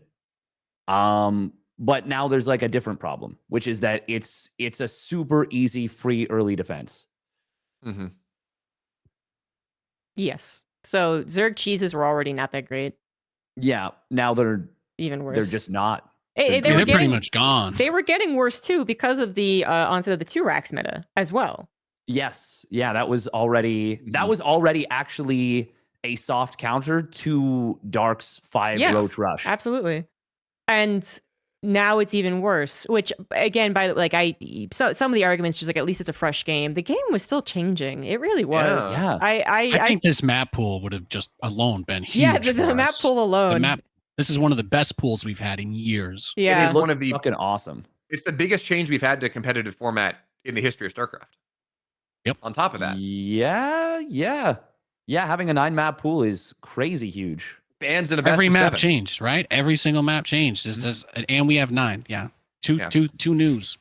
But now there's like a different problem, which is that it's a super easy free early defense. Yes. So Zerg cheeses were already not that great. Yeah, now they're even worse. They're just not. They're pretty much gone. They were getting worse too because of the onset of the 2 racks meta as well. Yes. Yeah, that was already actually a soft counter to Dark's 5 roach rush. Absolutely. And now it's even worse. Which again, some of the arguments just like at least it's a fresh game. The game was still changing. It really was. Yeah. I think this map pool would have just alone been huge. Yeah, the for map us. pool alone. The map. This is one of the best pools we've had in years. Yeah, It is It looks one of the fucking awesome. It's the biggest change we've had to competitive format in the history of StarCraft. Yep. On top of that, Yeah. Having a 9-map pool is crazy huge. bands in a best Every of map 7. changed, right? Every single map changed. It's just, and we have 9. Yeah, two news.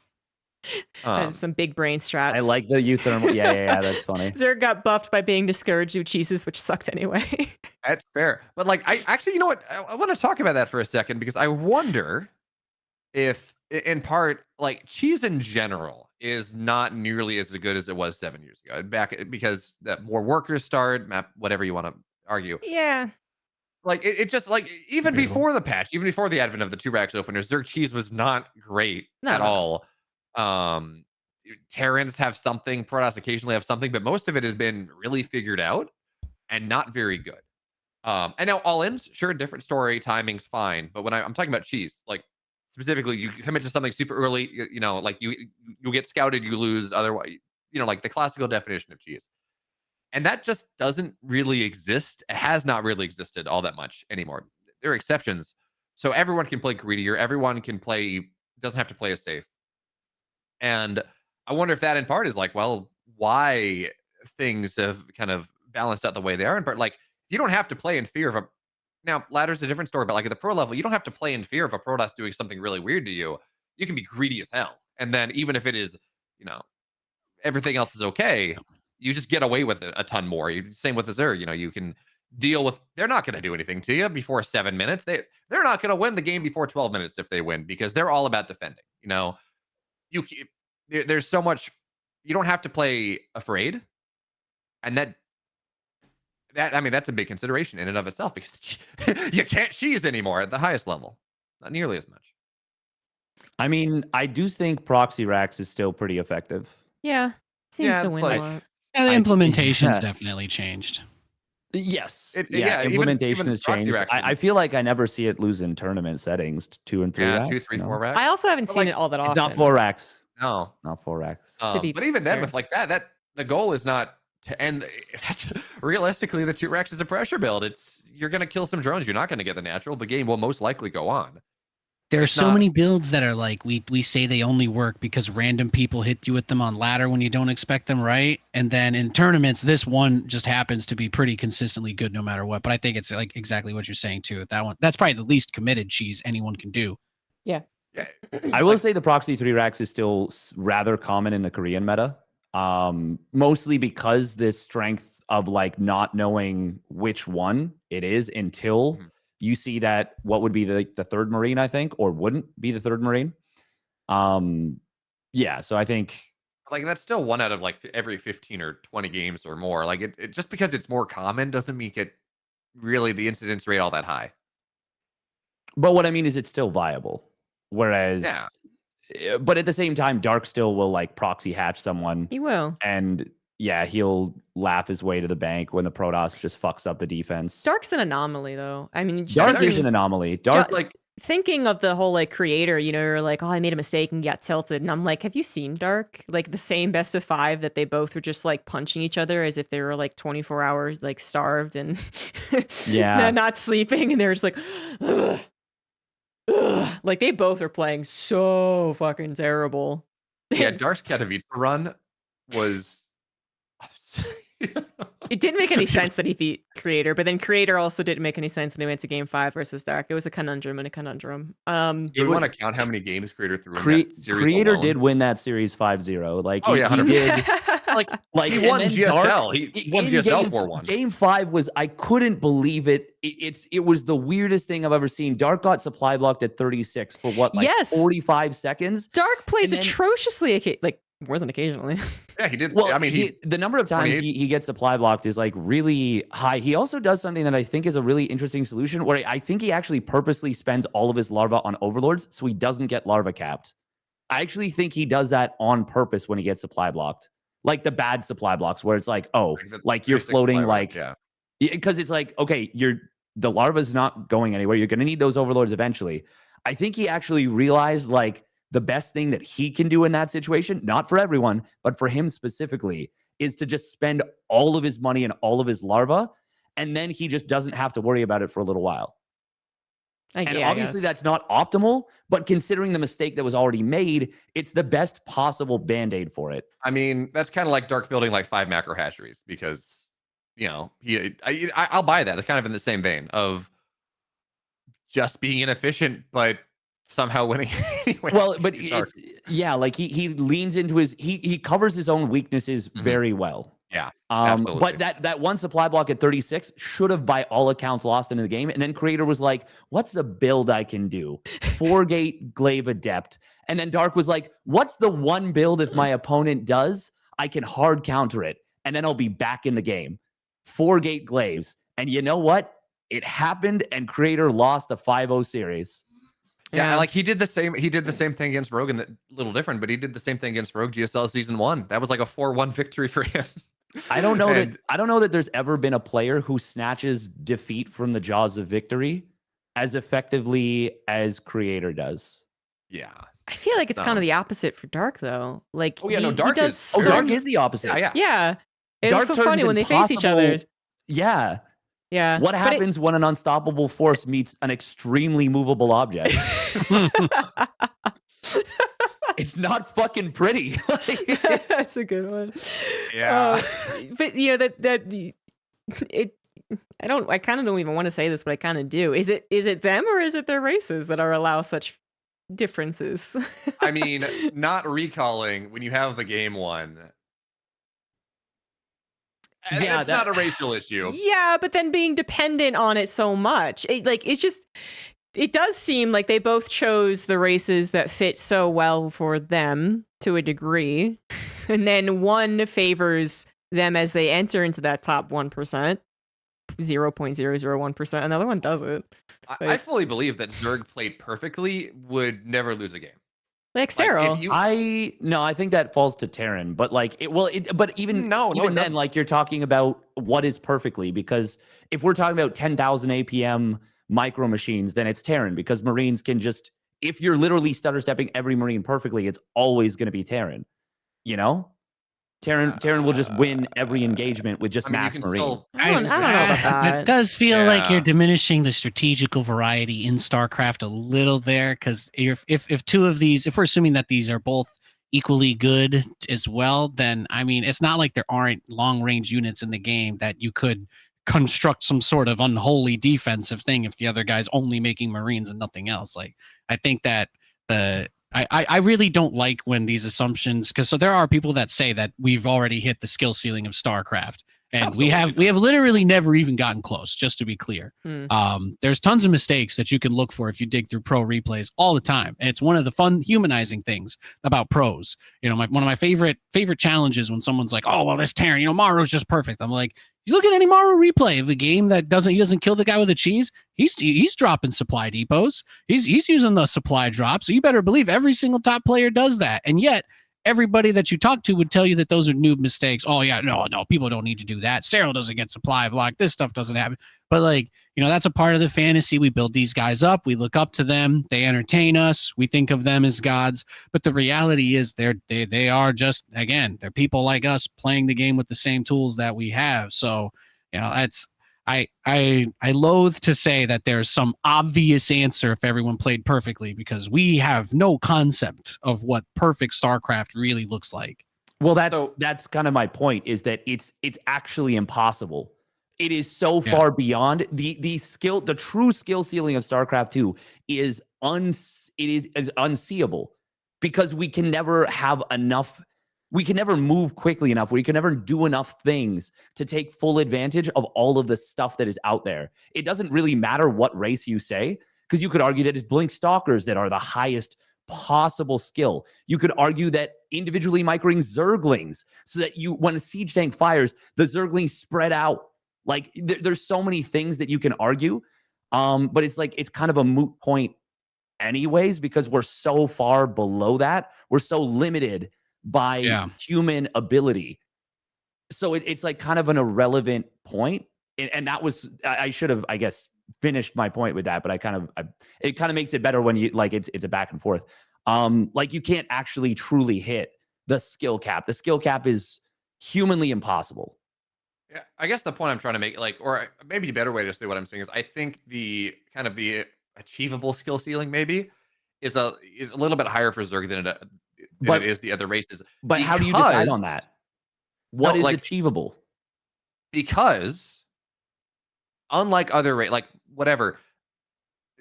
and some big brain strats. I like the euthermal. Yeah, that's funny. Zerg got buffed by being discouraged with cheeses, which sucked anyway. That's fair. But like, I actually, you know what? I want to talk about that for a second because I wonder if, in part, like cheese in general is not nearly as good as it was 7 years ago. Because that more workers start, map, whatever you want to argue. Yeah. Like it just like even Debatable. before the patch, even before the advent of the 2 racks openers, Zerg cheese was not great No, at no. all. Terrans have something, Protoss occasionally have something, but most of it has been really figured out and not very good. And now all-ins, sure, different story, timing's fine. But when I'm talking about cheese, like specifically, you commit to something super early, you know, like you get scouted, you lose. Otherwise, you know, like the classical definition of cheese. And that just doesn't really exist. It has not really existed all that much anymore. There are exceptions. So everyone can play greedier. Everyone can play, doesn't have to play as safe. And I wonder if that in part is like, well, why things have kind of balanced out the way they are. In part, like, you don't have to play in fear of a. Now, ladder's a different story, but like at the pro level, you don't have to play in fear of a Protoss doing something really weird to you. You can be greedy as hell. And then even if it is, you know, everything else is okay, you just get away with it a ton more. Same with the Zerg, you know, you can deal with, they're not going to do anything to you before 7 minutes. They're not going to win the game before 12 minutes if they win, because they're all about defending. You know, there's so much, you don't have to play afraid. And that I mean, that's a big consideration in and of itself, because you can't cheese anymore at the highest level. Not nearly as much. I mean, I do think proxy racks is still pretty effective. Yeah. Seems Yeah, to it's win like- a lot. Yeah, the implementation's yeah. definitely changed. Yes. Yeah, implementation even has proxy changed. racks I feel like I never see it lose in tournament settings, 2 and 3 Yeah, racks. 2, 3, you know? 4 racks. I also haven't But, seen like, it all that It's often. not 4 racks. No. Not 4 racks. be But even then, fair. with like that the goal is not to end. That's realistically, the 2 racks is a pressure build. It's, you're going to kill some drones. You're not going to get the natural. The game will most likely go on. There are It's so not- many builds that are like we say they only work because random people hit you with them on ladder when you don't expect them, right? And then in tournaments, this one just happens to be pretty consistently good no matter what. But I think it's like exactly what you're saying too. That's probably the least committed cheese anyone can do. Yeah. I will say the proxy 3 racks is still rather common in the Korean meta. Mostly because this strength of like not knowing which one it is until you see that what would be the 3rd Marine, I think, or wouldn't be the 3rd Marine. Yeah, so I think Like, that's still 1 out of like every 15 or 20 games or more. Like, it just because it's more common doesn't make it really the incidence rate all that high. but what I mean is it's still viable. Whereas but at the same time, Dark still will like proxy hatch someone, He will. and yeah, he'll laugh his way to the bank when the Protoss just fucks up the defense. Dark's an anomaly, though. I mean, just Dark thinking- is an anomaly. Dark, Like, thinking of the whole like creator, you know, you're like, oh, I made a mistake and got tilted. And I'm like, have you seen Dark? Like the same best of 5 that they both were just like punching each other as if they were like 24 hours, like starved and Yeah. not sleeping. And they're just like, ugh, ugh. Like they both are playing so fucking terrible. yeah, It's- Dark's Katowice run was. It didn't make any sense that he beat Creator, but then Creator also didn't make any sense when he went to game 5 versus Dark. It was a conundrum and a conundrum. Do we want to count how many games Creator threw in that series Creator alone? did win that series 5-0. Like Oh, he, yeah, he 100%. did. Like, he and won then GSL. Dark- He won in GSL game, 4-1. Game 5 was, I couldn't believe it. It was the weirdest thing I've ever seen. Dark got supply blocked at 36 for what, like Yes. 45 seconds? Dark plays And then- atrociously, like more than occasionally. Yeah, he did. Well, I mean, the number of times 28. he gets supply blocked is like really high. He also does something that I think is a really interesting solution, where I think he actually purposely spends all of his larva on overlords so he doesn't get larva capped. I actually think he does that on purpose when he gets supply blocked, like the bad supply blocks where it's like, oh, like you're 36 floating, supply like, yeah. because it's like, okay, the larva's not going anywhere. You're going to need those overlords eventually. I think he actually realized like the best thing that he can do in that situation, not for everyone, but for him specifically, is to just spend all of his money and all of his larva, and then he just doesn't have to worry about it for a little while. And Yeah, I obviously guess. that's not optimal, but considering the mistake that was already made, it's the best possible band-aid for it. I mean, that's kind of like Dark building like 5 macro hatcheries because, I'll buy that. It's kind of in the same vein of just being inefficient, but somehow winning anyway. Well, but He's Dark. like he leans into he covers his own weaknesses very well. Yeah, But absolutely. that one supply block at 36 should have, by all accounts, lost into the game. And then Creator was like, "What's the build I can do? 4-gate Glaive Adept." And then Dark was like, "What's the one build if my opponent does, I can hard counter it, and then I'll be back in the game." 4-gate Glaives, and you know what? It happened, and Creator lost a 5-0 series. Yeah, like he did the same thing against Rogue, and a little different, but he did the same thing against Rogue GSL season 1. That was like a 4-1 victory for him. I don't know that there's ever been a player who snatches defeat from the jaws of victory as effectively as Creator does. Yeah. I feel like it's kind of the opposite for Dark though. Like Dark he does is so Dark is the opposite. Yeah. It's Dark so turns funny when they face each other. impossible- Yeah. Yeah. What happens when an unstoppable force meets an extremely movable object? It's not fucking pretty. That's a good one. Yeah. But I kind of don't even want to say this, but I kind of do. Is it them or is it their races that are allow such differences? I mean, not recalling when you have the game won. Yeah, It's not a racial issue. Yeah, but then being dependent on it so much, it does seem like they both chose the races that fit so well for them to a degree. And then one favors them as they enter into that top 1%, 0.001%. Another one doesn't. I fully believe that Zerg played perfectly would never lose a game. Like Cyril. I think that falls to Terran, but even then, like you're talking about what is perfectly, because if we're talking about 10,000 APM micro machines, then it's Terran, because Marines can just, if you're literally stutter stepping every Marine perfectly, it's always going to be Terran. You know, Terran will just win every engagement with just mass Marine. I don't know about that. It does feel like you're diminishing the strategical variety in StarCraft a little there, because if two of these, if we're assuming that these are both equally good as well, then I mean, it's not like there aren't long range units in the game that you could construct some sort of unholy defensive thing if the other guy's only making Marines and nothing else. Like, I think that I really don't like when these assumptions, because so there are people that say that we've already hit the skill ceiling of StarCraft, and we have literally never even gotten close, just to be clear. There's tons of mistakes that you can look for if you dig through pro replays all the time, and it's one of the fun humanizing things about pros. One of my favorite challenges when someone's like, "Oh well, this Terran, Maru's just perfect." I'm like, you look at any Maru replay of a game that he doesn't kill the guy with a cheese, he's dropping supply depots. He's using the supply drop. So you better believe every single top player does that. And yet everybody that you talk to would tell you that those are noob mistakes. Oh yeah, no, people don't need to do that. Cyril doesn't get supply block. This stuff doesn't happen. But that's a part of the fantasy. We build these guys up. We look up to them. They entertain us. We think of them as gods. But the reality is they are just, again, they're people like us playing the game with the same tools that we have. So, that's, I loathe to say that there's some obvious answer if everyone played perfectly, because we have no concept of what perfect StarCraft really looks like. Well, that's kind of my point, is that it's actually impossible. It is so far beyond the skill. The true skill ceiling of StarCraft 2 is unseeable, because we can never have enough. We can never move quickly enough. We can never do enough things to take full advantage of all of the stuff that is out there. It doesn't really matter what race you say, because you could argue that it's Blink Stalkers that are the highest possible skill. You could argue that individually microing Zerglings, so that when a siege tank fires, the Zerglings spread out. Like, there's so many things that you can argue, but it's kind of a moot point anyways, because we're so far below that. We're so limited by human ability. So it's like kind of an irrelevant point. And that was, I should have, I guess, finished my point with that, but it kind of makes it better when you like it's a back and forth. Like you can't actually truly hit the skill cap. The skill cap is humanly impossible. Yeah, I guess the point I'm trying to make, like, or maybe a better way to say what I'm saying is, I think the kind of the achievable skill ceiling maybe is a little bit higher for Zerg than But it is the other races. but how do you decide on Because- that? What No, is like, achievable? Because unlike other like whatever,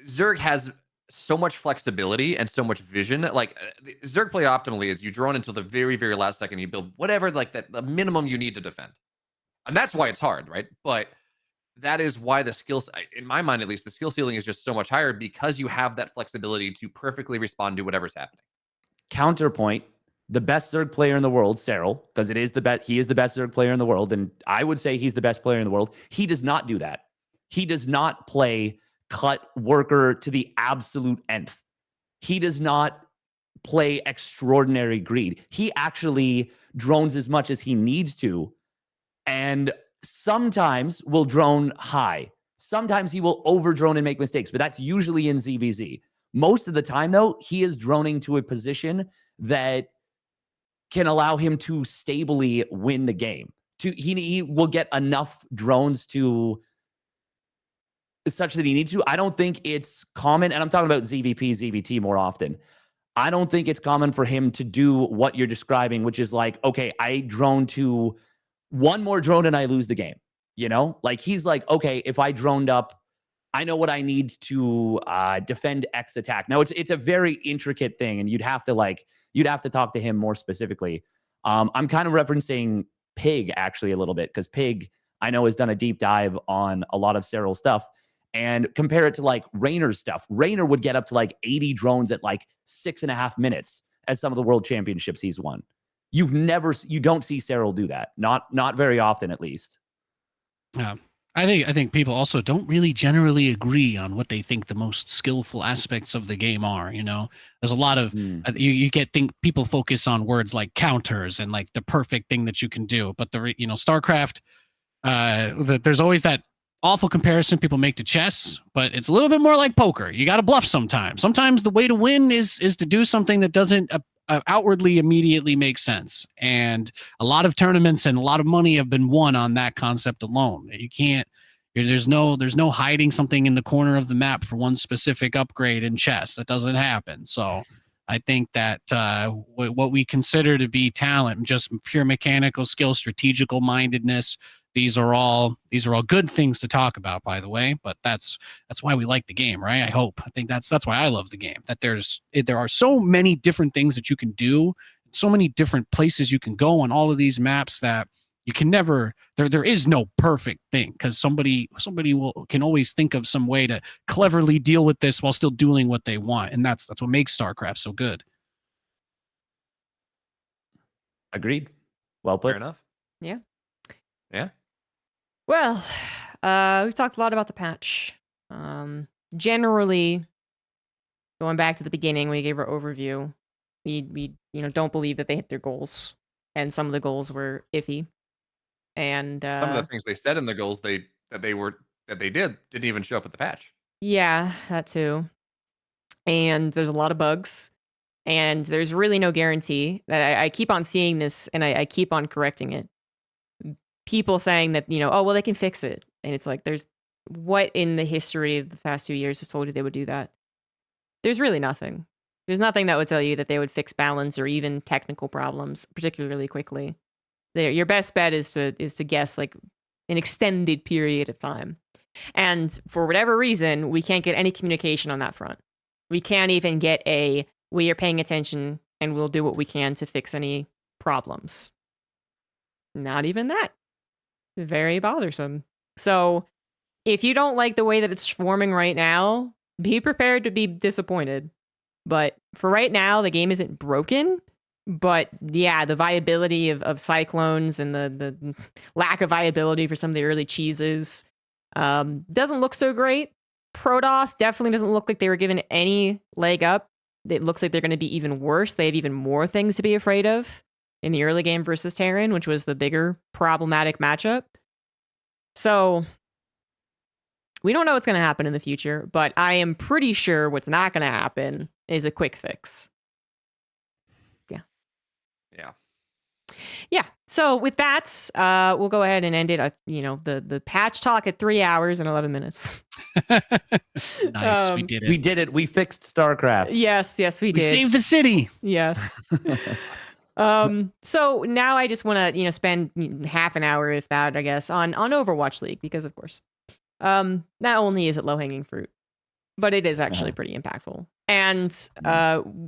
Zerg has so much flexibility and so much vision. Like Zerg play optimally is you drone until the very, very last second. You build whatever like that the minimum you need to defend, and that's why it's hard, right? But that is why the skills, in my mind at least, the skill ceiling is just so much higher because you have that flexibility to perfectly respond to whatever's happening. Counterpoint: the best Zerg player in the world, Cyril, because he is the best Zerg player in the world, and I would say he's the best player in the world. He does not do that. He does not play cut worker to the absolute nth. He does not play extraordinary greed. He actually drones as much as he needs to, and sometimes will drone high. Sometimes he will over drone and make mistakes, but that's usually in ZVZ. Most of the time, though, he is droning to a position that can allow him to stably win the game. He will get enough drones to such that he needs to. I don't think it's common, and I'm talking about ZVP, ZVT more often. I don't think it's common for him to do what you're describing, which is like, okay, I drone to one more drone and I lose the game. You know, like he's like, okay, if I droned up, I know what I need to defend X attack. Now it's a very intricate thing, and you'd have to talk to him more specifically. I'm kind of referencing Pig actually a little bit because Pig I know has done a deep dive on a lot of Cyril's stuff, and compare it to like Raynor's stuff. Raynor would get up to like 80 drones at like 6.5 minutes at some of the world championships he's won. You don't see Cyril do that. Not very often, at least. Yeah. I think people also don't really generally agree on what they think the most skillful aspects of the game are. You know, there's a lot of you people focus on words like counters and like the perfect thing that you can do, but StarCraft, there's always that awful comparison people make to chess, but it's a little bit more like poker. You got to bluff sometimes. Sometimes the way to win is to do something that doesn't outwardly immediately make sense. And a lot of tournaments and a lot of money have been won on that concept alone. You can't. There's no hiding something in the corner of the map for one specific upgrade in chess. That doesn't happen. So I think that what we consider to be talent, just pure mechanical skill, strategical mindedness, these are all good things to talk about, by the way, but that's why we like the game, right? I think that's why I love the game, that there are so many different things that you can do, so many different places you can go on all of these maps that you can never, there is no perfect thing, because somebody can always think of some way to cleverly deal with this while still doing what they want. And that's what makes StarCraft so good. Agreed. Well put. Fair enough. Yeah. Yeah. Well, we've talked a lot about the patch. Generally, going back to the beginning, we gave our overview. We don't believe that they hit their goals, and some of the goals were iffy. And Some of the things they said in the goals that they didn't even show up at the patch. yeah, that too. And there's a lot of bugs, and there's really no guarantee that I keep on seeing this, and I keep on correcting it. People saying that, oh, well, they can fix it. And it's like, what in the history of the past 2 years has told you they would do that? There's really nothing. There's nothing that would tell you that they would fix balance or even technical problems particularly quickly. Your best bet is to guess like an extended period of time. And for whatever reason, we can't get any communication on that front. We can't even get we are paying attention and we'll do what we can to fix any problems. Not even that. Very bothersome. So if you don't like the way that it's forming right now, be prepared to be disappointed. But for right now, the game isn't broken. But yeah, the viability of cyclones and the lack of viability for some of the early cheeses doesn't look so great. Protoss definitely doesn't look like they were given any leg up. It looks like they're going to be even worse. They have even more things to be afraid of in the early game versus Terran, which was the bigger problematic matchup. So We don't know what's going to happen in the future, but I am pretty sure what's not going to happen is a quick fix. Yeah. Yeah. So with that, we'll go ahead and end it. The patch talk at 3 hours and 11 minutes. Nice, we did it. We did it. We fixed StarCraft. Yes, we We did. saved the city. Yes. So now I just want to, spend half an hour, if that, I guess, on Overwatch League, because of course, not only is it low hanging fruit, but it is actually pretty impactful. And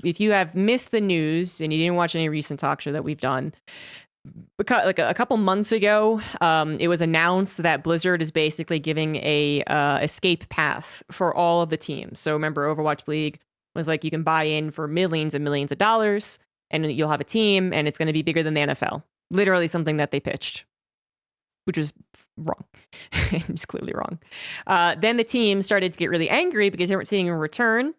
if you have missed the news and you didn't watch any recent talk show that we've done, because like a couple months ago, it was announced that Blizzard is basically giving a escape path for all of the teams. So remember, Overwatch League was like you can buy in for millions and millions of dollars, and you'll have a team, and it's going to be bigger than the NFL. Literally something that they pitched, which was wrong. It's clearly wrong. Then the team started to get really angry because they weren't seeing a return.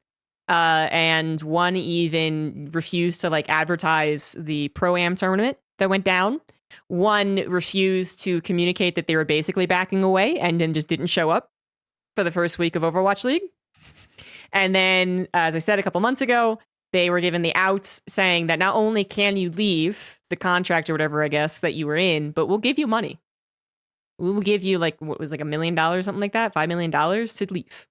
And one even refused to advertise the Pro-Am tournament that went down. One refused to communicate that they were basically backing away and then just didn't show up for the first week of Overwatch League. And then, as I said a couple months ago, they were given the outs saying that not only can you leave the contract or whatever, I guess, that you were in, but we'll give you money. We will give you $1 million, something like that, $5 million to leave.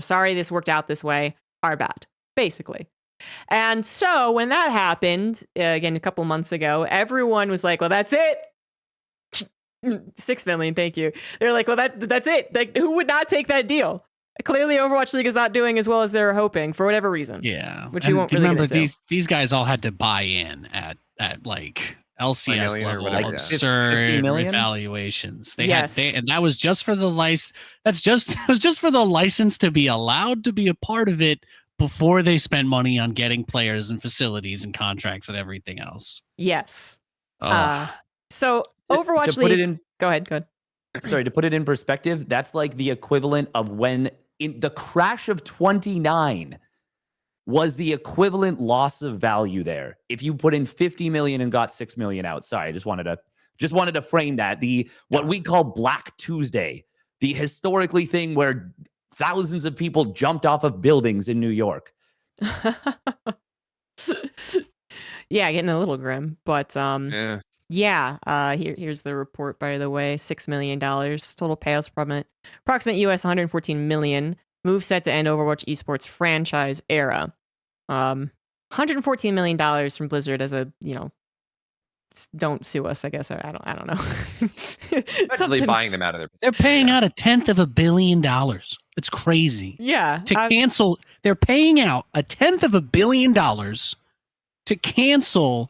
Sorry, this worked out this way. Our bad, basically. And so when that happened, again, a couple months ago, everyone was like, well, that's it. 6 million, thank you. They're like, well, that's it. Like, who would not take that deal? Clearly, Overwatch League is not doing as well as they were hoping for whatever reason. Yeah, which we won't really remember. get into. These guys all had to buy in at LCS million or level, whatever, yeah. absurd 50 million? evaluations. Yes. And that was just for the license. It was just for the license to be allowed to be a part of it before they spend money on getting players and facilities and contracts and everything else. Yes. Oh. So Overwatch to put League. it in, Go ahead. sorry, to put it in perspective, that's like the equivalent of when in the crash of 29 was the equivalent loss of value there. If you put in 50 million and got 6 million out. Sorry, I just wanted to frame that. What we call Black Tuesday, the historically thing where thousands of people jumped off of buildings in New York. Yeah, getting a little grim, but Yeah. here's the report, by the way. $6 million total payouts from it. Approximate US 114 million. Move set to end Overwatch Esports franchise era. $114 million from Blizzard as a, don't sue us, I guess. I don't know. Effectively buying them out of their They're paying yeah. out $1/10 billion. It's crazy. Yeah. To cancel, they're paying out $1/10 billion to cancel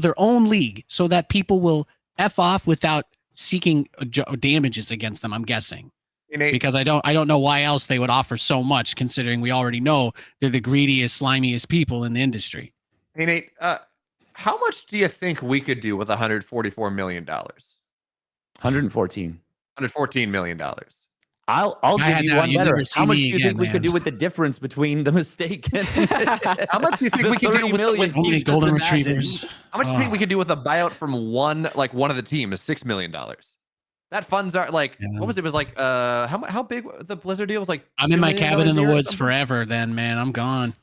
their own league so that people will F off without seeking damages against them, I'm guessing. Because I don't know why else they would offer so much, considering we already know they're the greediest, slimiest people in the industry. Hey, Nate, how much do you think we could do with $144 million? 114. $114 million. I'll I give had you that, one you'd better. never see How much me do you again, think we could man. do with the difference between the mistake and How much do you think the we could do 30 million with Only just golden imagine. retrievers. how much do you think we could do with a buyout from one of the team is $6 million? That funds are Yeah. what was it? It was how big the Blizzard deal was like? I'm in my $2 million cabin in a the year or woods something? forever then, man. I'm gone.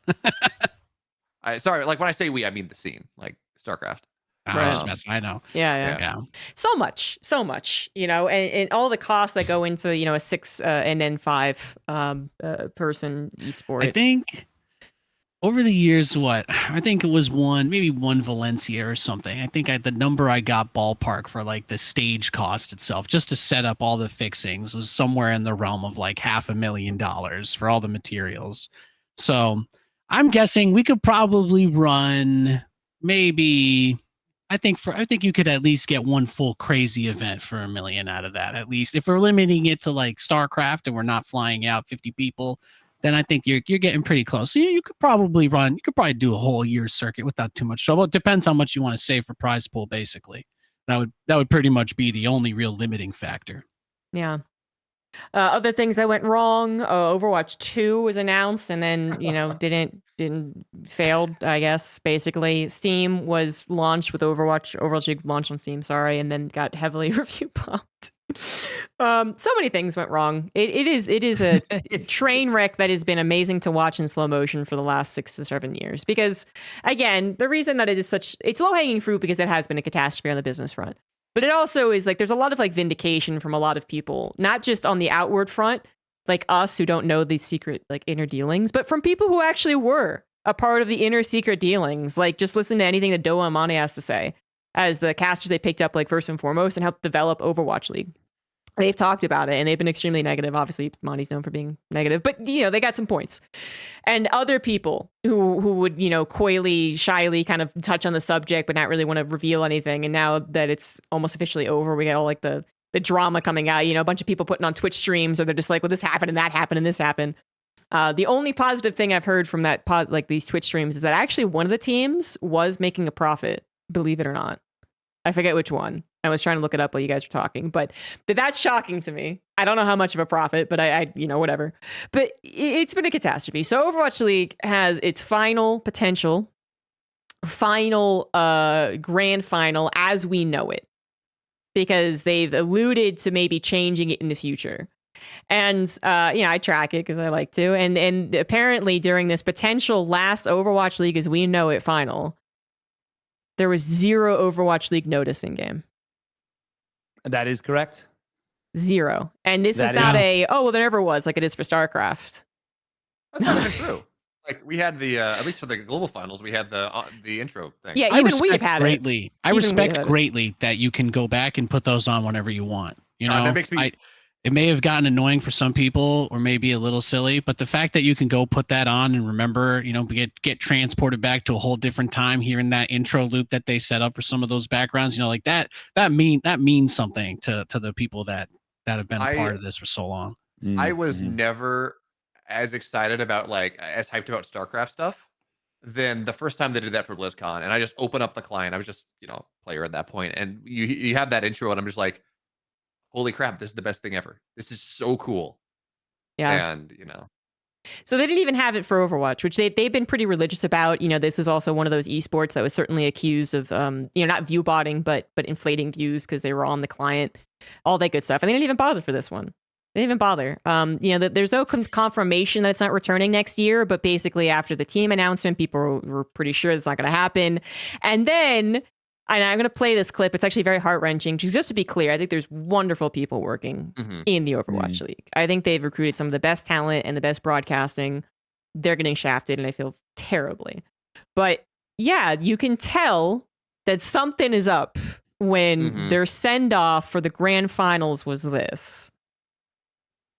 Sorry, when I say we, I mean the scene, like StarCraft. Right. Just messing. I know. Yeah. Yeah. So much, and all the costs that go into, a 6 and then 5 person esport. I think over the years, I think it was maybe one Valencia or something. I think the number I got ballpark for the stage cost itself, just to set up all the fixings, was somewhere in the realm of $500,000 for all the materials. So I'm guessing we could probably run maybe. I think you could at least get one full crazy event for $1 million out of that. At least if we're limiting it to StarCraft and we're not flying out 50 people, then I think you're getting pretty close. So you could probably do a whole year's circuit without too much trouble. It depends how much you want to save for prize pool, basically. That would pretty much be the only real limiting factor. Yeah. Other things that went wrong. Overwatch 2 was announced and then, didn't failed, I guess. Basically, Steam was launched with Overwatch League launched on Steam, sorry, and then got heavily review bombed. So many things went wrong. It is a train wreck that has been amazing to watch in slow motion for the last 6 to 7 years. Because again, the reason that it's low hanging fruit because it has been a catastrophe on the business front. But it also is like there's a lot of like vindication from a lot of people, not just on the outward front, like us who don't know these secret like inner dealings, but from people who actually were a part of the inner secret dealings. Like just listen to anything that DotA and Monte has to say as the casters they picked up, like first and foremost, and helped develop Overwatch League. They've talked about it and they've been extremely negative. Obviously, Monty's known for being negative, but they got some points. And other people who would, coyly, shyly kind of touch on the subject, but not really want to reveal anything. And now that it's almost officially over, we get all like the drama coming out, a bunch of people putting on Twitch streams, or they're just like, well, this happened and that happened and this happened. The only positive thing I've heard from that, like these Twitch streams, is that actually one of the teams was making a profit, believe it or not. I forget which one. I was trying to look it up while you guys were talking, but that's shocking to me. I don't know how much of a profit, but I whatever. But it's been a catastrophe. So Overwatch League has its final potential, grand final as we know it, because they've alluded to maybe changing it in the future. And I track it because I like to. And apparently during this potential last Overwatch League as we know it final, there was 0 Overwatch League notice in game. That is correct. 0. And this is not there never was like it is for StarCraft. That's not even true. Like we had the at least for the global finals, we had the intro thing. Yeah, even we've had greatly. it. I respect greatly that you can go back and put those on whenever you want. That makes me. It may have gotten annoying for some people or maybe a little silly, but the fact that you can go put that on and remember, get transported back to a whole different time, hearing that intro loop that they set up for some of those backgrounds, like that means something to the people that have been a part of this for so long. I was never as excited about as hyped about StarCraft stuff than the first time they did that for BlizzCon. And I just opened up the client. I was just, player at that point. And you have that intro and I'm just like, holy crap, this is the best thing ever. This is so cool. Yeah. And, So they didn't even have it for Overwatch, which they've been pretty religious about. This is also one of those esports that was certainly accused of, not view botting, but inflating views because they were on the client, all that good stuff. And they didn't even bother for this one. They didn't even bother. There's no confirmation that it's not returning next year, but basically after the team announcement, people were pretty sure it's not going to happen. And then... And I'm going to play this clip. It's actually very heart-wrenching. Just to be clear, I think there's wonderful people working in the Overwatch League. I think they've recruited some of the best talent and the best broadcasting. They're getting shafted, and I feel terribly. But yeah, you can tell that something is up when their send-off for the grand finals was this.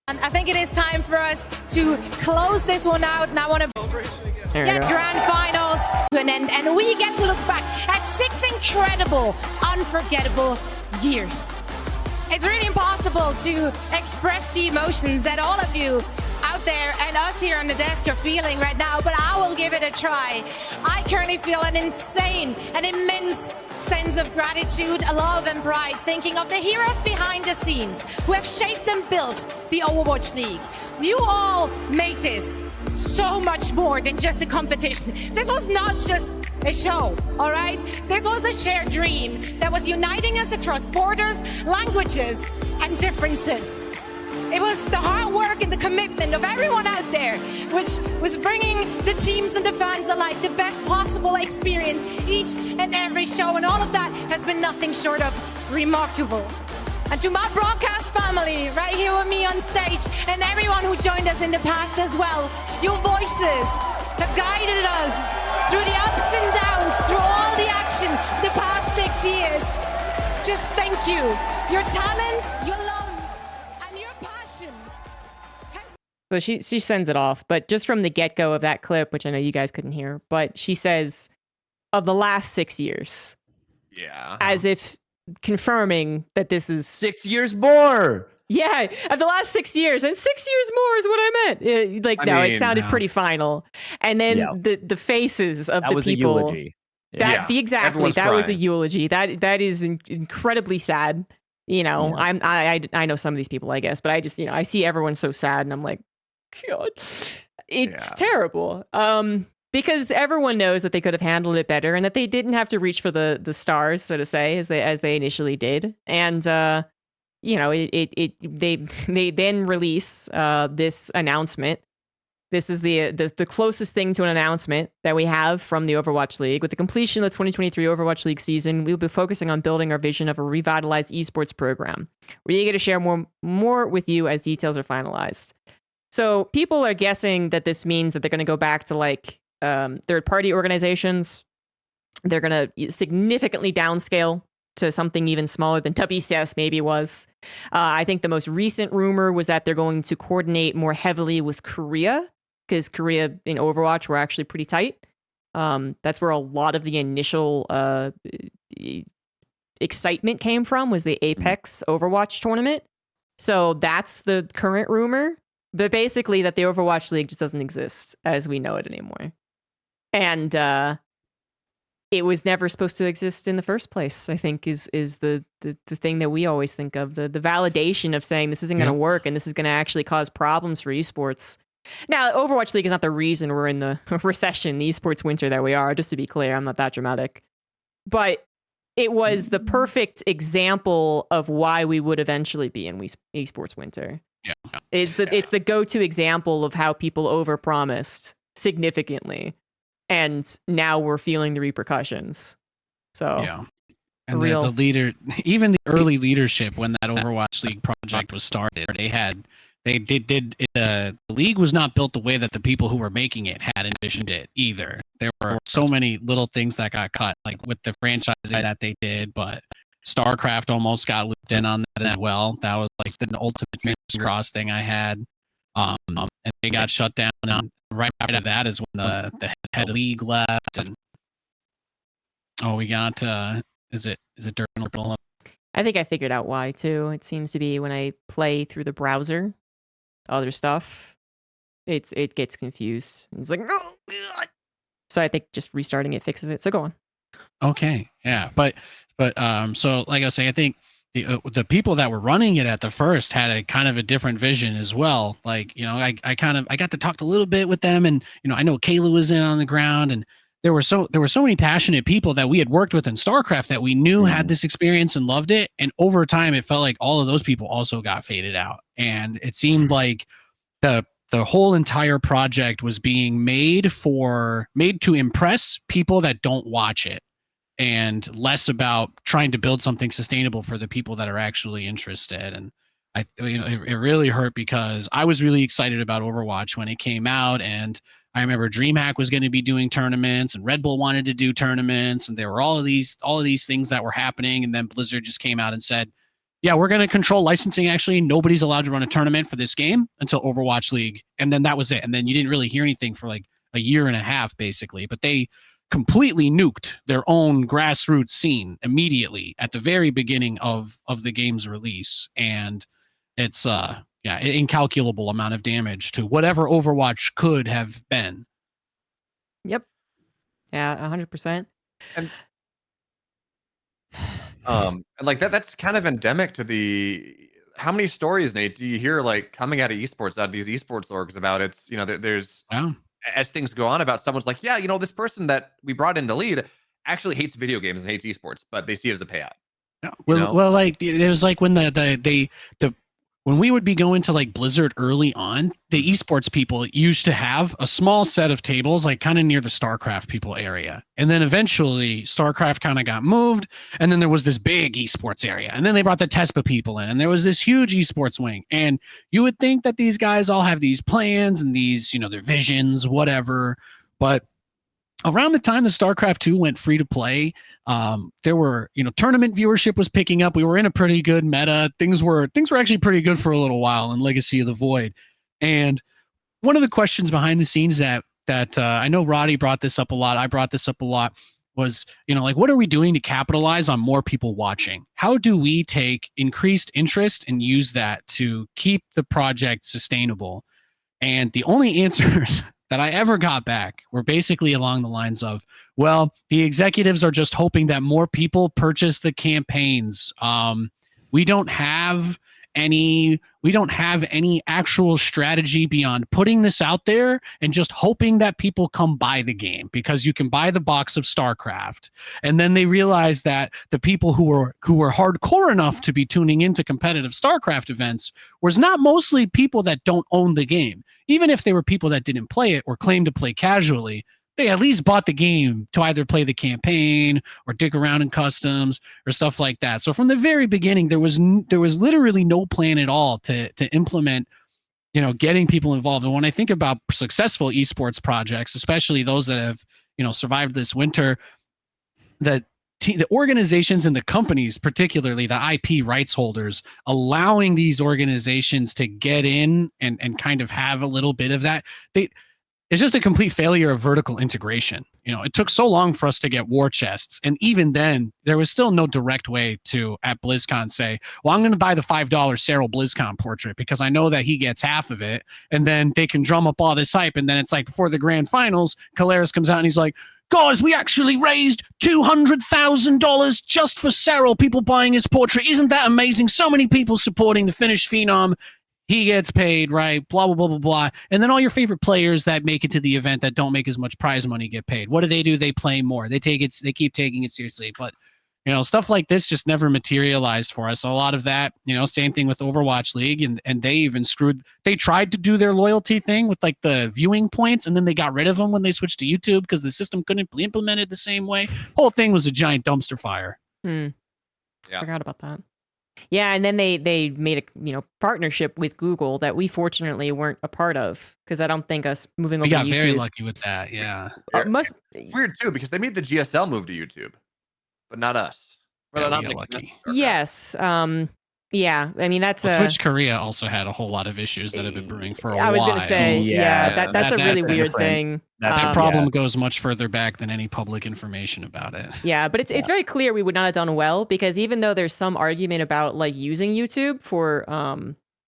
And I think it is time for us to close this one out. And I want to get grand finals to an end. And we get to look back at 6 incredible, unforgettable years. It's really impossible to express the emotions that all of you out there and us here on the desk are feeling right now, but I will give it a try. I currently feel an insane and immense sense of gratitude, love and pride, thinking of the heroes behind the scenes who have shaped and built the Overwatch League. You all made this so much more than just a competition. This was not just a show, all right? This was a shared dream that was uniting us across borders, languages, and differences. It was the hard work and the commitment of everyone out there, which was bringing the teams and the fans alike the best possible experience each and every show, and all of that has been nothing short of remarkable. And to my broadcast family right here with me on stage, and everyone who joined us in the past as well, your voices have guided us through the ups and downs, through all the action the past 6 years. Just thank you. Your talent, your love, and your passion. So she sends it off, but just from the get-go of that clip, which I know you guys couldn't hear, but she says, of the last 6 years. Yeah. As if confirming that this is 6 years more. Yeah, of the last 6 years, and 6 years more is what I meant. It sounded pretty final. And then the faces of that the was people. A eulogy. Exactly. Everyone's that was a crying. eulogy. That is incredibly sad. I know some of these people, I guess, but I just I see everyone so sad, and I'm like, God, it's terrible. Because everyone knows that they could have handled it better, and that they didn't have to reach for the stars, so to say, as they initially did. And they then release this announcement. This is the closest thing to an announcement that we have from the Overwatch League. With the completion of the 2023 Overwatch League season, we'll be focusing on building our vision of a revitalized esports program. We're eager to share more with you as details are finalized. So people are guessing that this means that they're going to go back to like third-party organizations. They're going to significantly downscale to something even smaller than WCS maybe was. I think the most recent rumor was that they're going to coordinate more heavily with Korea, because Korea in Overwatch were actually pretty tight. That's where a lot of the initial excitement came from, was the Apex Overwatch tournament. So that's the current rumor. But basically that the Overwatch League just doesn't exist as we know it anymore. And it was never supposed to exist in the first place, I think is the thing that we always think of. The validation of saying this isn't going to work and this is going to actually cause problems for esports. Now, Overwatch League is not the reason we're in the recession, the esports winter that we are, just to be clear. I'm not that dramatic. But it was the perfect example of why we would eventually be in esports winter. Yeah. It's the go-to example of how people overpromised significantly. And now we're feeling the repercussions. So yeah. And the leader, even the early leadership when that Overwatch League project was started, the league was not built the way that the people who were making it had envisioned it either. There were so many little things that got cut, like with the franchising that they did, but StarCraft almost got looped in on that as well. That was like the ultimate fingers crossed thing I had. And they got shut down. And right after that is when the head league left. And we got is it Dirt? I think I figured out why too. It seems to be when I play through the browser, other stuff, it gets confused. It's like, oh God. So I think just restarting it fixes it. So go on. Okay, yeah, but so like I was saying, I think the people that were running it at the first had a kind of a different vision as well. Like, I got to talk a little bit with them, and I know Kayla was in on the ground, and there were so many passionate people that we had worked with in StarCraft that we knew had this experience and loved it. And over time, it felt like all of those people also got faded out, and it seemed like the whole entire project was being made to impress people that don't watch it, and less about trying to build something sustainable for the people that are actually interested. And it really hurt because I was really excited about Overwatch when it came out, and I remember DreamHack was going to be doing tournaments, and Red Bull wanted to do tournaments, and there were all of these things that were happening. And then Blizzard just came out and said, yeah, we're going to control licensing. Actually, nobody's allowed to run a tournament for this game until Overwatch League. And then that was it. And then you didn't really hear anything for like a year and a half, basically. But they completely nuked their own grassroots scene immediately at the very beginning of the game's release. And it's an incalculable amount of damage to whatever Overwatch could have been. Yep. Yeah, 100%. And like that's kind of endemic to how many stories, Nate, do you hear like coming out of esports, out of these esports orgs about it's, there's as things go on about someone's like, yeah, this person that we brought in to lead actually hates video games and hates esports, but they see it as a payout. Yeah. Well, like it was like when when we would be going to like Blizzard early on, the esports people used to have a small set of tables, like kind of near the StarCraft people area. And then eventually StarCraft kind of got moved. And then there was this big esports area. And then they brought the TESPA people in, and there was this huge esports wing. And you would think that these guys all have these plans and these, their visions, whatever. But around the time that StarCraft 2 went free to play, there were, tournament viewership was picking up. We were in a pretty good meta. Things were actually pretty good for a little while in Legacy of the Void. And one of the questions behind the scenes that I know Roddy brought this up a lot, I brought this up a lot, was, like, what are we doing to capitalize on more people watching? How do we take increased interest and use that to keep the project sustainable? And the only answers that I ever got back were basically along the lines of, well, the executives are just hoping that more people purchase the campaigns. We don't have any actual strategy beyond putting this out there and just hoping that people come buy the game, because you can buy the box of StarCraft. And then they realized that the people who were hardcore enough to be tuning into competitive StarCraft events was not mostly people that don't own the game. Even if they were people that didn't play it or claimed to play casually, they at least bought the game to either play the campaign or dig around in customs or stuff like that. So from the very beginning, there was literally no plan at all to implement, getting people involved. And when I think about successful esports projects, especially those that have, survived this winter, the organizations and the companies, particularly the IP rights holders, allowing these organizations to get in and kind of have a little bit of that, it's just a complete failure of vertical integration. It took so long for us to get war chests. And even then, there was still no direct way to, at BlizzCon, say, well, I'm going to buy the $5 Cyril BlizzCon portrait because I know that he gets half of it. And then they can drum up all this hype. And then it's like before the grand finals, Kalaris comes out and he's like, guys, we actually raised $200,000 just for Cyril, people buying his portrait. Isn't that amazing? So many people supporting the Finnish phenom. He gets paid, right? Blah, blah, blah, blah, blah. And then all your favorite players that make it to the event that don't make as much prize money get paid. What do? They play more. They keep taking it seriously. But, stuff like this just never materialized for us. A lot of that, same thing with Overwatch League. And they even they tried to do their loyalty thing with like the viewing points. And then they got rid of them when they switched to YouTube because the system couldn't be implemented the same way. Whole thing was a giant dumpster fire. Yeah. Forgot about that. Yeah, and then they made a partnership with Google that we fortunately weren't a part of, because I don't think us moving over to YouTube. We got very lucky with that. Yeah, weird too, because they made the GSL move to YouTube, but not us. Yeah, we got lucky. Yes. Yeah, I mean that's Twitch Korea also had a whole lot of issues that have been brewing for a while. I was going to say, that's a really weird thing. That problem goes much further back than any public information about it. Yeah, but it's very clear we would not have done well, because even though there's some argument about like using YouTube for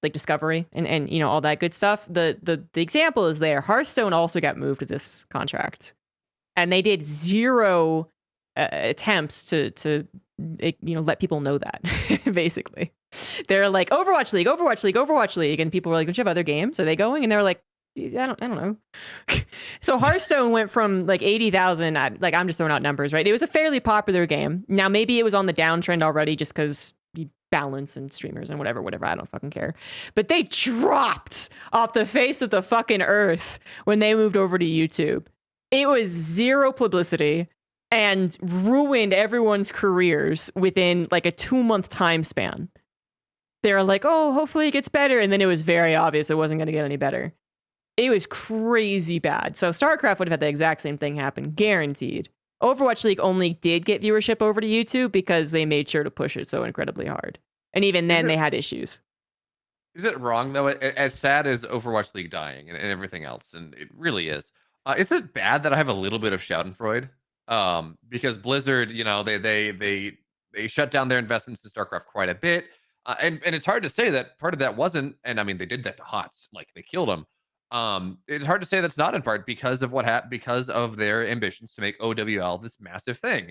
like discovery and all that good stuff, the example is there. Hearthstone also got moved to this contract, and they did zero attempts to let people know that. Basically, they're like Overwatch League, and people were like, don't you have other games? Are they going? And they're like, I don't know. So Hearthstone went from like 80,000, like I'm just throwing out numbers, right? It was a fairly popular game. Now maybe it was on the downtrend already just because balance and streamers and whatever, I don't fucking care. But they dropped off the face of the fucking earth when they moved over to YouTube. It was zero publicity and ruined everyone's careers within like a 2-month time span. They're like, oh, hopefully it gets better. And then it was very obvious it wasn't going to get any better. It was crazy bad. So StarCraft would have had the exact same thing happen, guaranteed. Overwatch League only did get viewership over to YouTube because they made sure to push it so incredibly hard. And even then, they had issues. Is it wrong, though, as sad as Overwatch League dying and everything else, and it really is it bad that I have a little bit of Schadenfreude? Because Blizzard, they shut down their investments in StarCraft quite a bit. And it's hard to say that part of that wasn't, and I mean, they did that to HOTS, like they killed them. It's hard to say that's not in part because of because of their ambitions to make OWL this massive thing.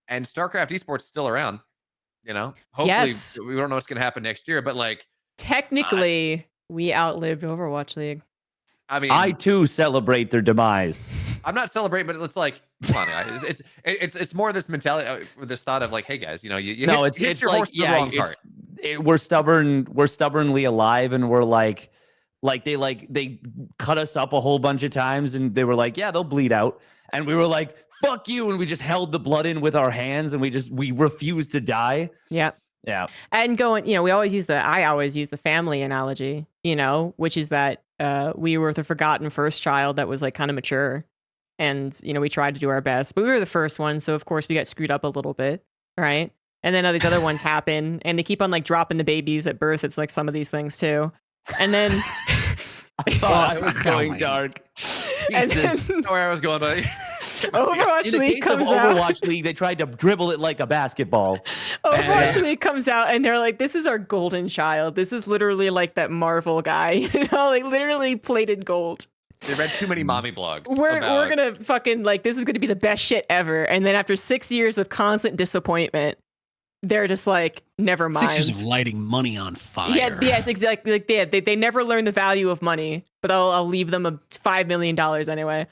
And StarCraft Esports still around, Hopefully, yes. We don't know what's going to happen next year, but like technically, we outlived Overwatch League. I mean, I too celebrate their demise. I'm not celebrating, but it's like, come on, guys. It's more this mentality, this thought of like, hey guys, you hit your horse in the wrong cart. We're stubborn. We're stubbornly alive, and we're like they cut us up a whole bunch of times, and they were like, yeah, they'll bleed out, and we were like, fuck you, and we just held the blood in with our hands, and we refused to die. Yeah. Yeah. And I always use the family analogy, which is that we were the forgotten first child that was like kind of mature, and we tried to do our best, but we were the first one, so of course we got screwed up a little bit, right? And then all these other ones happen, and they keep on like dropping the babies at birth. It's like some of these things too. And then I thought I was going dark. And then, where I was going, buddy. Overwatch League comes out. Overwatch League, they tried to dribble it like a basketball. Overwatch League comes out, and they're like, "This is our golden child. This is literally like that Marvel guy, like literally plated gold." They read too many mommy blogs. We're gonna fucking like this is gonna be the best shit ever. And then after 6 years of constant disappointment, they're just like, never mind. 6 years of lighting money on fire. Yeah, yes, exactly. Like they never learn the value of money, but I'll leave them $5 million anyway.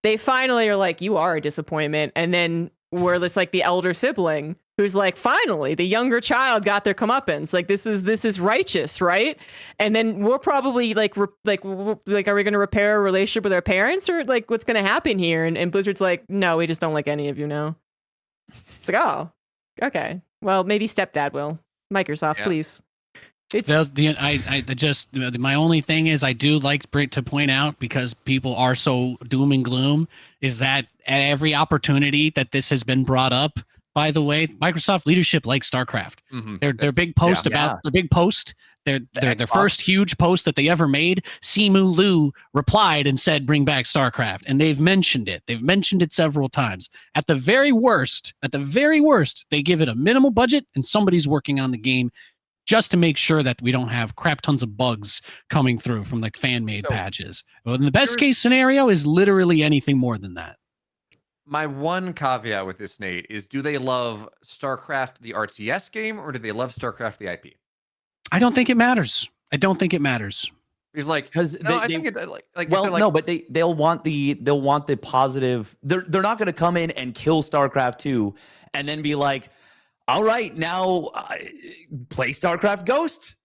They finally are like, you are a disappointment. And then we're just like the elder sibling who's like, finally, the younger child got their comeuppance. Like, this is righteous, right? And then we're probably like, are we going to repair a relationship with our parents, or like, what's going to happen here? And Blizzard's like, no, we just don't like any of you now. It's like, oh, okay. Well, maybe stepdad will. Microsoft, please. It's My only thing is, I do like to point out, because people are so doom and gloom, is that at every opportunity that this has been brought up, by the way, Microsoft leadership likes StarCraft. Their big post their first huge post that they ever made, Simu Liu replied and said, bring back StarCraft. And they've mentioned it. They've mentioned it several times. At the very worst, they give it a minimal budget and somebody's working on the game just to make sure that we don't have crap tons of bugs coming through from like fan-made patches. Well, in the best case scenario is literally anything more than that. My one caveat with this, Nate, is do they love StarCraft, the RTS game, or do they love StarCraft, the IP? I don't think it matters. He's like, because I think it like well, like, no, but they'll want the positive. They're not going to come in and kill StarCraft 2 and then be like, all right, now play StarCraft Ghost.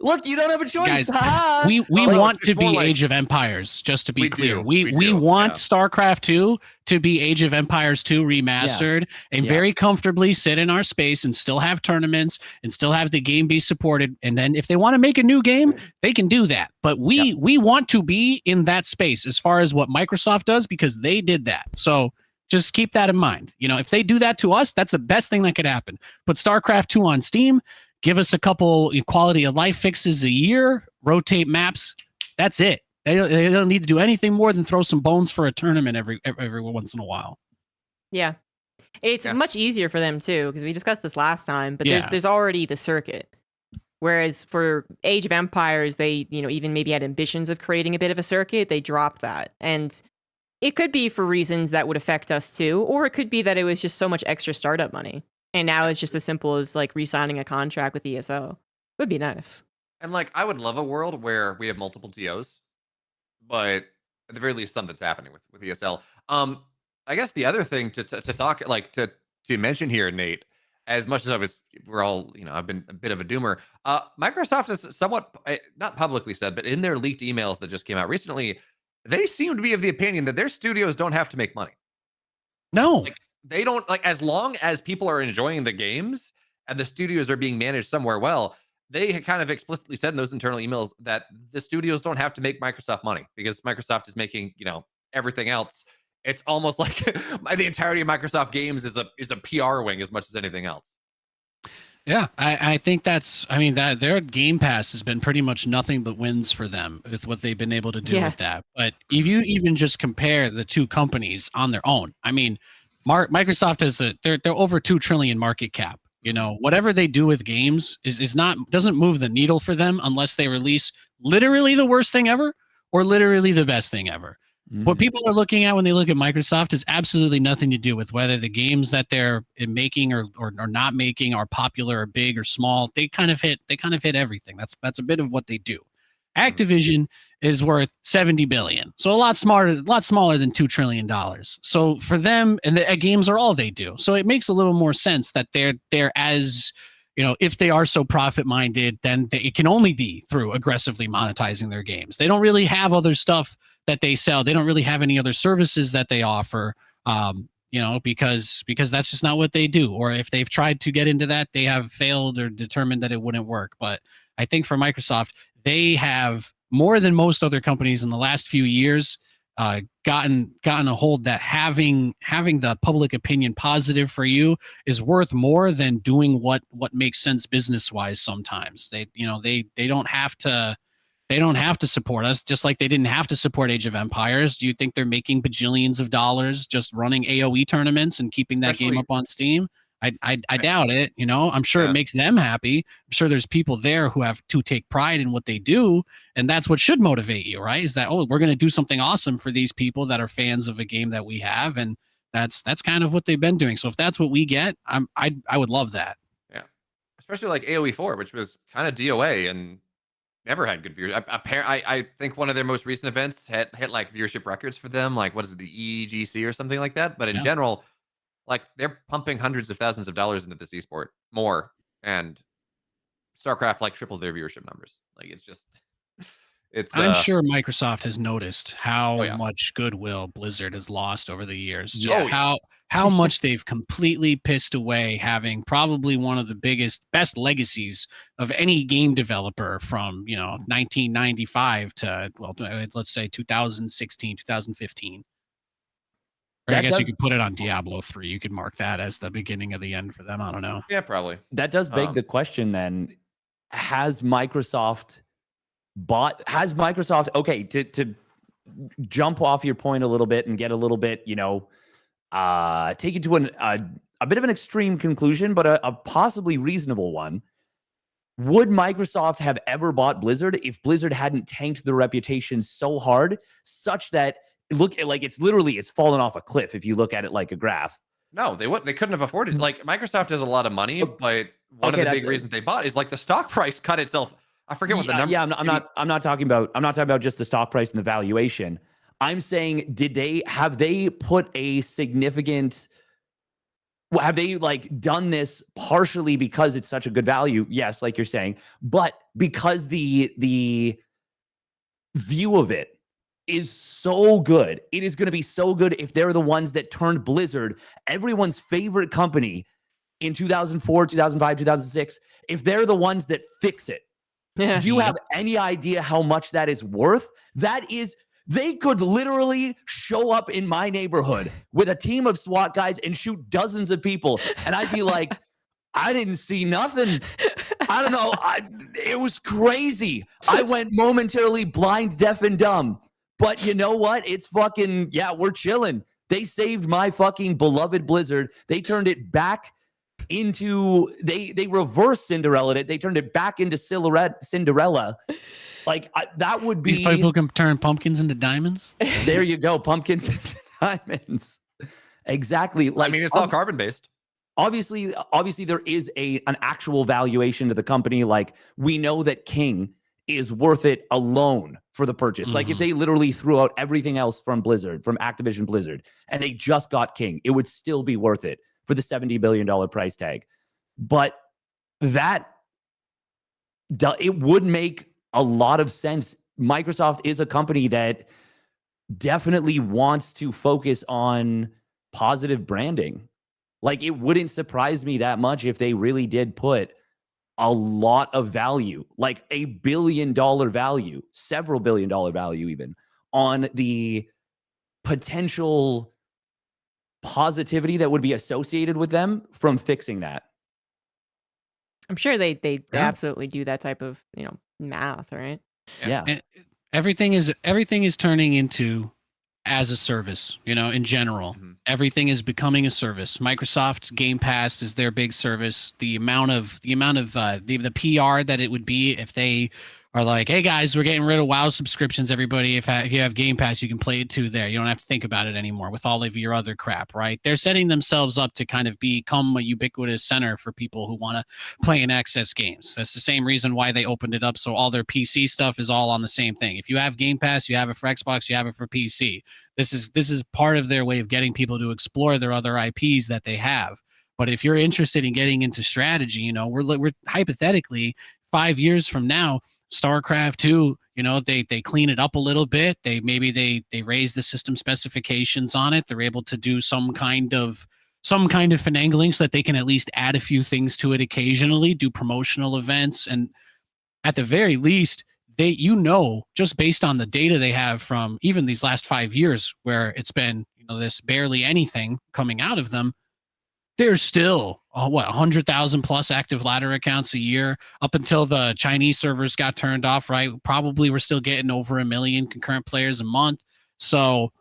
Look, you don't have a choice. Guys, we want to be Age of Empires, just to be clear. We want StarCraft 2 to be Age of Empires 2 remastered and very comfortably sit in our space and still have tournaments and still have the game be supported. And then if they want to make a new game, they can do that. But we want to be in that space as far as what Microsoft does, because they did that. So just keep that in mind. You know, if they do that to us, that's the best thing that could happen. Put StarCraft 2 on Steam. Give us a couple quality of life fixes a year, rotate maps. That's it. They don't need to do anything more than throw some bones for a tournament every once in a while. Yeah. It's much easier for them too, because we discussed this last time, but there's already the circuit. Whereas for Age of Empires, they, even maybe had ambitions of creating a bit of a circuit. They dropped that. And it could be for reasons that would affect us too, or it could be that it was just so much extra startup money. And now it's just as simple as like re-signing a contract with ESO. Would be nice. And like, I would love a world where we have multiple TOs, but at the very least, something's happening with ESL. I guess the other thing to talk, like to mention here, Nate, as much as we're all, I've been a bit of a doomer. Microsoft has somewhat, not publicly said, but in their leaked emails that just came out recently, they seem to be of the opinion that their studios don't have to make money. No. They don't, like, as long as people are enjoying the games and the studios are being managed somewhere well, they had kind of explicitly said in those internal emails that the studios don't have to make Microsoft money, because Microsoft is making, everything else. It's almost like the entirety of Microsoft games is a PR wing as much as anything else. Yeah, I think that their Game Pass has been pretty much nothing but wins for them with what they've been able to do with that. But if you even just compare the two companies on their own, I mean, Microsoft has they're over $2 trillion market cap. Whatever they do with games doesn't move the needle for them unless they release literally the worst thing ever or literally the best thing ever. What people are looking at when they look at Microsoft is absolutely nothing to do with whether the games that they're making or not making are popular or big or small. They kind of hit everything. That's a bit of what they do. Activision is worth $70 billion, so a lot smaller than $2 trillion. So for them, and the games are all they do. So it makes a little more sense that they're as, if they are so profit minded, then it can only be through aggressively monetizing their games. They don't really have other stuff that they sell. They don't really have any other services that they offer. Because that's just not what they do. Or if they've tried to get into that, they have failed or determined that it wouldn't work. But I think for Microsoft, they have more than most other companies in the last few years gotten a hold that having the public opinion positive for you is worth more than doing what makes sense business wise. Sometimes they don't have to. They don't have to support us, just like they didn't have to support Age of Empires. Do you think they're making bajillions of dollars just running AoE tournaments and keeping that game up on Steam? I doubt it. I'm sure it makes them happy. I'm sure there's people there who have to take pride in what they do, and that's what should motivate you, right? Is that, we're going to do something awesome for these people that are fans of a game that we have, and That's kind of what they've been doing. So if that's what we get, I would love that. Yeah, especially like AoE4, which was kind of DOA and never had good views. I think one of their most recent events hit like viewership records for them. Like what is it, the EGC or something like that? But in general, like they're pumping hundreds of thousands of dollars into this esport more, and StarCraft like triples their viewership numbers. Like it's just, it's. I'm sure Microsoft has noticed how Oh, yeah. much goodwill Blizzard has lost over the years. Yeah. Just how much they've completely pissed away having probably one of the best legacies of any game developer from, 1995 to, well, let's say 2016, 2015. Or I guess you could put it on Diablo 3. You could mark that as the beginning of the end for them. I don't know. Yeah, probably. That does beg the question then, has Microsoft, okay, to jump off your point a little bit and get a little bit, take it to a bit of an extreme conclusion, but a possibly reasonable one. Would Microsoft have ever bought Blizzard if Blizzard hadn't tanked their reputation so hard, such that it's fallen off a cliff if you look at it like a graph? No, they couldn't have afforded it. Like Microsoft has a lot of money, but one of the big reasons they bought is like the stock price cut itself. I forget what the number. Yeah, I'm not talking about just the stock price and the valuation. I'm saying, have they put a significant? Have they like done this partially because it's such a good value? Yes, like you're saying, but because the view of it is so good. It is going to be so good if they're the ones that turned Blizzard, everyone's favorite company in 2004, 2005, 2006, if they're the ones that fix it. Do you have any idea how much that is worth? They could literally show up in my neighborhood with a team of SWAT guys and shoot dozens of people. And I'd be like, I didn't see nothing. I don't know. It was crazy. I went momentarily blind, deaf, and dumb. But you know what? It's fucking, we're chilling. They saved my fucking beloved Blizzard. They turned it back into, they reversed Cinderella. They turned it back into Cinderella. Like, that would be. These people can turn pumpkins into diamonds? There you go. Pumpkins into diamonds. Exactly. Like, I mean, it's all carbon-based. Obviously, there is an actual valuation to the company. Like, we know that King is worth it alone for the purchase. Like if they literally threw out everything else from Activision Blizzard, and they just got King, it would still be worth it for the $70 billion price tag. But it would make a lot of sense. Microsoft is a company that definitely wants to focus on positive branding. Like it wouldn't surprise me that much if they really did put a lot of value, like $1 billion value, several $1 billion value even, on the potential positivity that would be associated with them from fixing that. I'm sure they absolutely do that type of, math, right? Yeah. And everything is turning into as a service, in general. Everything is becoming a service. Microsoft's Game Pass is their big service. The amount of the PR that it would be if they are like, hey guys, we're getting rid of WoW subscriptions. Everybody, if you have Game Pass, you can play it too there. You don't have to think about it anymore with all of your other crap, right? They're setting themselves up to kind of become a ubiquitous center for people who want to play and access games. That's the same reason why they opened it up. So all their PC stuff is all on the same thing. If you have Game Pass, you have it for Xbox, you have it for PC. This is part of their way of getting people to explore their other IPs that they have. But if you're interested in getting into strategy, we're hypothetically 5 years from now, StarCraft 2, they clean it up a little bit. They raise the system specifications on it. They're able to do some kind of finagling so that they can at least add a few things to it occasionally, do promotional events, and at the very least, just based on the data they have from even these last 5 years, where it's been this barely anything coming out of them, there's still 100,000 plus active ladder accounts a year up until the Chinese servers got turned off, right? Probably we're still getting over 1 million concurrent players a month. So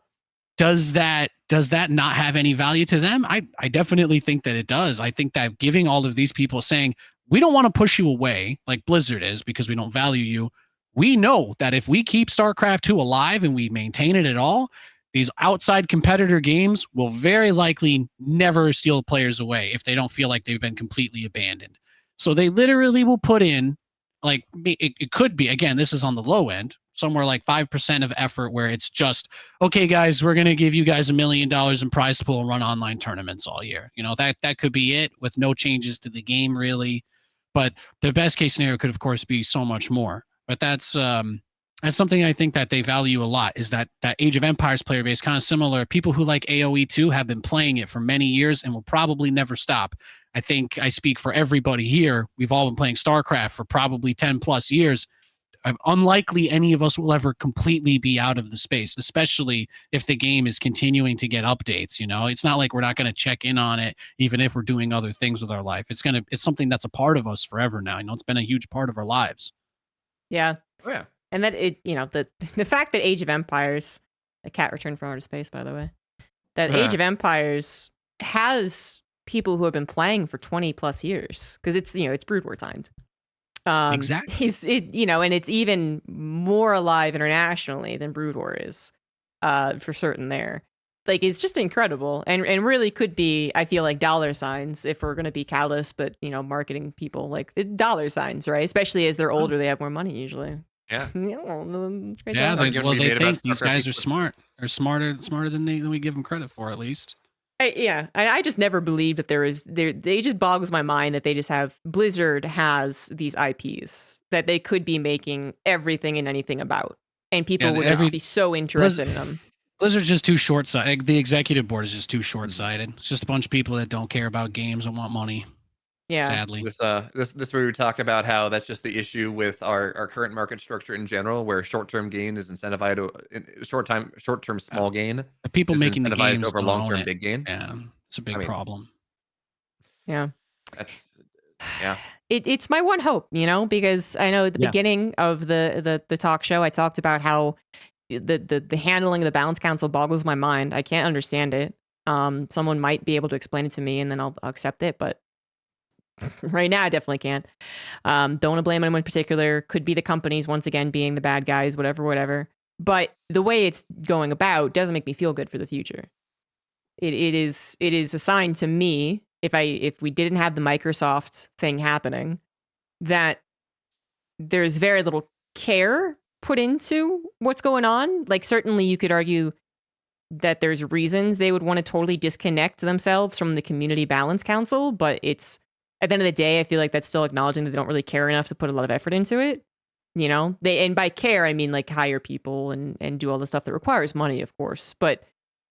does that not have any value to them? I definitely think that it does. I think that giving all of these people saying, we don't want to push you away like Blizzard is because we don't value you. We know that if we keep StarCraft 2 alive and we maintain it at all, These outside competitor games will very likely never steal players away if they don't feel like they've been completely abandoned. So they literally will put in, like, it could be, again, this is on the low end, somewhere like 5% of effort where it's just, okay, guys, we're going to give you guys $1 million in prize pool and run online tournaments all year. You know, that could be it with no changes to the game really. But the best case scenario could, of course, be so much more. But that's something I think that they value a lot, is that Age of Empires player base, kind of similar. People who like AoE 2 have been playing it for many years and will probably never stop. I think I speak for everybody here. We've all been playing StarCraft for probably 10 plus years. Unlikely any of us will ever completely be out of the space, especially if the game is continuing to get updates. You know, it's not like we're not going to check in on it, even if we're doing other things with our life. It's something that's a part of us forever now. You know, it's been a huge part of our lives. Yeah. Oh, yeah. And that the fact that Age of Empires, a cat returned from outer space, by the way, that Age of Empires has people who have been playing for 20 plus years, because it's Brood War timed. Exactly. And it's even more alive internationally than Brood War is, for certain there. Like, it's just incredible, and really could be, I feel like, dollar signs if we're going to be callous, but, marketing people, like, dollar signs, right? Especially as they're older, they have more money usually. Yeah. Yeah, they think these guys are smart. They're smarter than we give them credit for, at least. I just never believed that they just boggles my mind that they just have, Blizzard has these IPs that they could be making everything and anything about, and people would just be so interested in them. Blizzard's just too short-sighted. The executive board is just too short-sighted. It's just a bunch of people that don't care about games and want money. Yeah. Sadly. This where we talk about how that's just the issue with our current market structure in general, where short-term gain is incentivized, short-term small gain. The people making the games over long-term big gain. Yeah, it's a big problem. Yeah. Yeah. It's my one hope, because I know at the beginning of the talk show, I talked about how the handling of the balance council boggles my mind. I can't understand it. Someone might be able to explain it to me, and then I'll accept it, but right now I definitely can't. Don't want to blame anyone in particular. Could be the companies once again being the bad guys, whatever. But the way it's going about doesn't make me feel good for the future. It is a sign to me, if we didn't have the Microsoft thing happening, that there's very little care put into what's going on. Like, certainly you could argue that there's reasons they would want to totally disconnect themselves from the Community Balance Council, but it's, at the end of the day, I feel like that's still acknowledging that they don't really care enough to put a lot of effort into it. And by care, I mean, like, hire people and do all the stuff that requires money, of course. But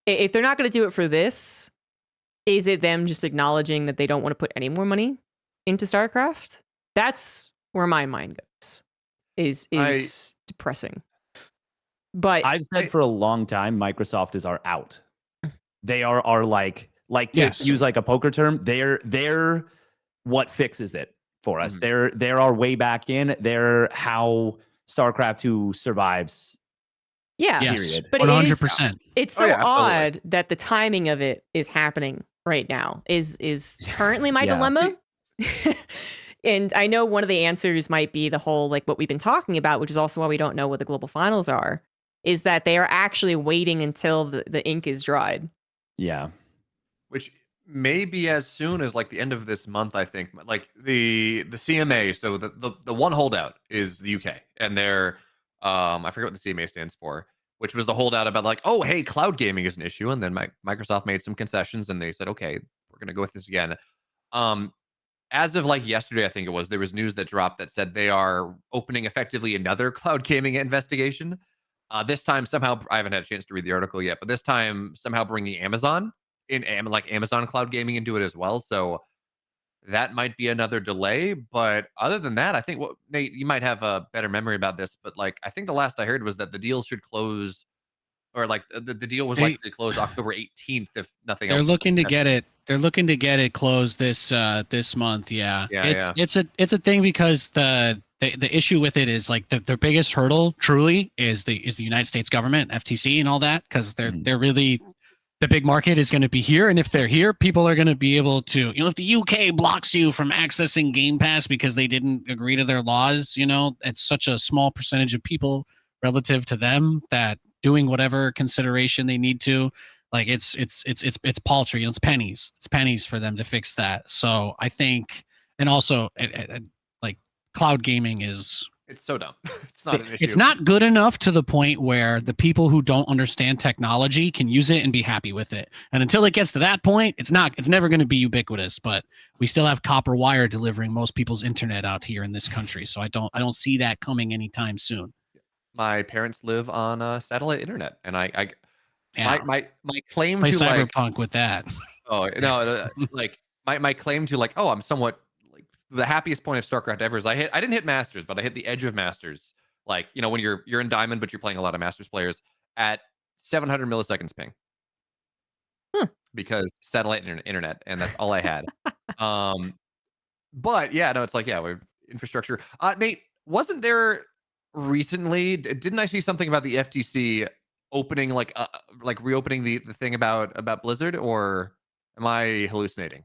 if they're not going to do it for this, is it them just acknowledging that they don't want to put any more money into StarCraft? That's where my mind goes. Is depressing. But I've said for a long time, Microsoft is our out. They are like to use like a poker term, they're what fixes it for us. They're our way back in. They're how StarCraft 2 survives. Yeah, period. But 100%. It's so odd that the timing of it is happening right now. Is currently my dilemma. And I know one of the answers might be the whole, like, what we've been talking about, which is also why we don't know what the global finals are, is that they are actually waiting until the ink is dried. Yeah. Which may be as soon as like the end of this month, I think. Like the CMA, so the one holdout is the UK, and they're I forget what the CMA stands for, which was the holdout about like, oh, hey, cloud gaming is an issue, and then Microsoft made some concessions, and they said, okay, we're gonna go with this again. As of like yesterday, I think it was, there was news that dropped that said they are opening effectively another cloud gaming investigation. This time somehow, I haven't had a chance to read the article yet, but this time somehow bringing Amazon Amazon cloud gaming into it as well. So that might be another delay. But other than that, I think Nate, you might have a better memory about this, but like, I think the last I heard was that the deal should close, or like the deal was likely to close October 18th if nothing else. They're looking to get it. They're looking to get it closed this month. Yeah. It's a thing, because the issue with it is like their biggest hurdle truly is the United States government, FTC, and all that, because they're really, the big market is going to be here, and if they're here, people are going to be able to, if the UK blocks you from accessing Game Pass because they didn't agree to their laws, it's such a small percentage of people relative to them that doing whatever consideration they need to. Like it's paltry. It's pennies. It's pennies for them to fix that. So I think, and also like cloud gaming is. It's so dumb. It's not an issue. It's not good enough to the point where the people who don't understand technology can use it and be happy with it. And until it gets to that point, it's never going to be ubiquitous, but we still have copper wire delivering most people's internet out here in this country. So I don't see that coming anytime soon. My parents live on satellite internet, and Yeah. my claim Play to Cyberpunk with that. oh no, like my claim to like, oh, I'm somewhat like the happiest point of StarCraft ever is I didn't hit Masters, but I hit the edge of Masters. Like, you know, when you're in Diamond, but you're playing a lot of Masters players at 700 milliseconds ping. Because satellite internet, and that's all I had. But yeah, no, it's like, yeah, we're infrastructure. Nate, wasn't there recently, didn't I see something about the FTC opening like reopening the thing about Blizzard, or am I hallucinating?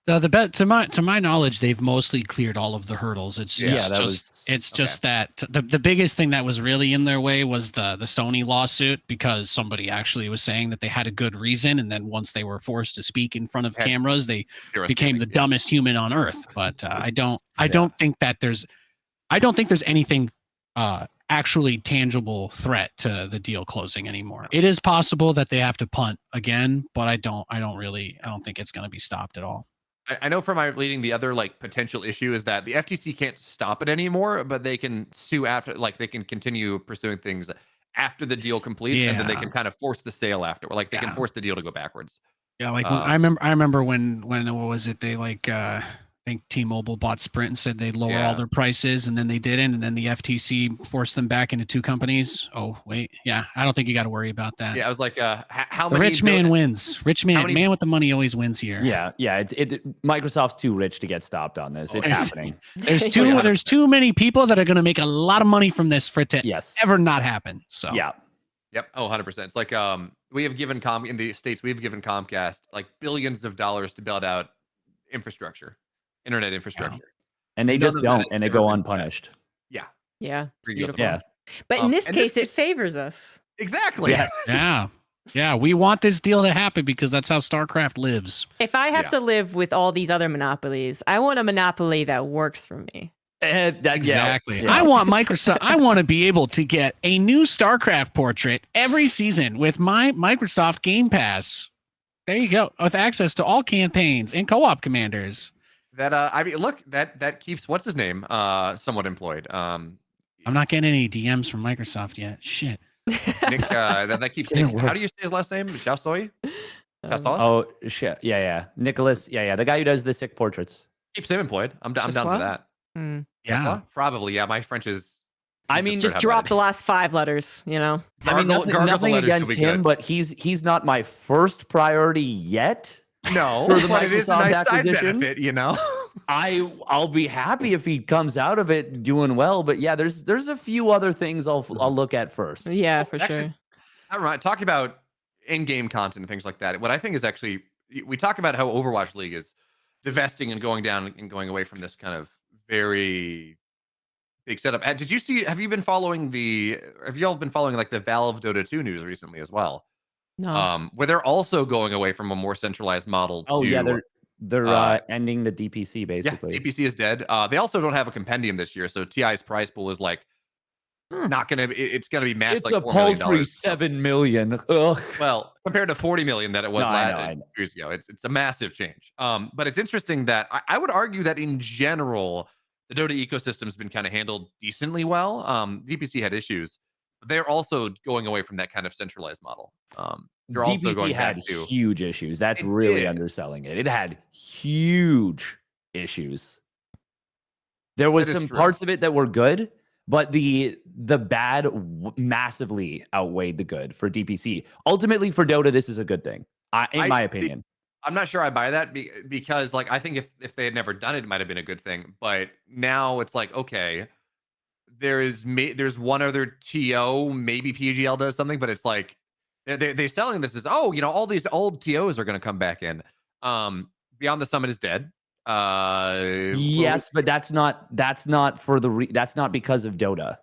To my knowledge, they've mostly cleared all of the hurdles. It's just that the biggest thing that was really in their way was the Sony lawsuit, because somebody actually was saying that they had a good reason, and then once they were forced to speak in front of cameras, they became the dumbest human on earth. But I don't think there's anything actually tangible threat to the deal closing anymore. It is possible that they have to punt again, but I don't think it's going to be stopped at all. I know from my reading, the other like potential issue is that the FTC can't stop it anymore, but they can sue after, like they can continue pursuing things after the deal completes, and then they can kind of force the sale after, or like they can force the deal to go backwards. Yeah, like I remember when what was it? They like I think T-Mobile bought Sprint and said they'd lower all their prices, and then they didn't, and then the FTC forced them back into two companies. Oh wait, yeah, I don't think you got to worry about that. Yeah, I was like, how the many? Rich man wins. Rich man, man with the money always wins here. Yeah. Microsoft's too rich to get stopped on this. It's happening. There's too many people that are going to make a lot of money from this for it to ever not happen. So yeah. Yep. Oh, 100%. It's like we have given in the States, we've given Comcast like billions of dollars to build out internet infrastructure. And they just don't, and they go unpunished. Yeah. Yeah. It's beautiful. Yeah. But in this case, it favors us. Exactly. Yes. Yeah. We want this deal to happen because that's how StarCraft lives. If I have to live with all these other monopolies, I want a monopoly that works for me. Exactly. Yeah. I want Microsoft. I want to be able to get a new StarCraft portrait every season with my Microsoft Game Pass. There you go, with access to all campaigns and co-op commanders. That I mean, look, that keeps what's his name somewhat employed. I'm not getting any DMs from Microsoft yet. Shit. Nick, that keeps. How do you say his last name? Xiaosoi? Oh shit. Yeah. Nicholas. Yeah. The guy who does the sick portraits keeps him employed. I'm down for that. Yeah, probably. Yeah, my French is. I mean, just drop the last 5 letters. You know. I mean, nothing against him, but he's not my first priority yet. No, for the but Microsoft it is a nice acquisition. side benefit, you know. I'll be happy if he comes out of it doing well, but yeah, there's a few other things I'll look at first. Yeah, for sure. All right, talking about in-game content and things like that. What I think is actually, we talk about how Overwatch League is divesting and going down and going away from this kind of very big setup. Have you been following have y'all been following like the Valve Dota 2 news recently as well? No. Where they're also going away from a more centralized model. They're ending the DPC basically. Yeah, DPC is dead. They also don't have a compendium this year, so TI's prize pool is like not gonna. It's gonna be massive. It's like a paltry $7 million. Ugh. Well, compared to 40 million that it was last years ago, it's a massive change. But it's interesting that I would argue that in general, the Dota ecosystem has been kind of handled decently well. DPC had issues. They're also going away from that kind of centralized model. They're also going back to huge issues. That's really underselling it. It had huge issues. There was some parts of it that were good, but the bad massively outweighed the good for DPC. Ultimately, for Dota, this is a good thing, in my opinion. I'm not sure I buy that because, like, I think if they had never done it, it might have been a good thing. But now it's like, okay. There's one other TO, maybe PGL does something, but it's like they're selling this as, oh, you know, all these old TOs are going to come back in. Beyond the Summit is dead. Yes, but that's not because of Dota.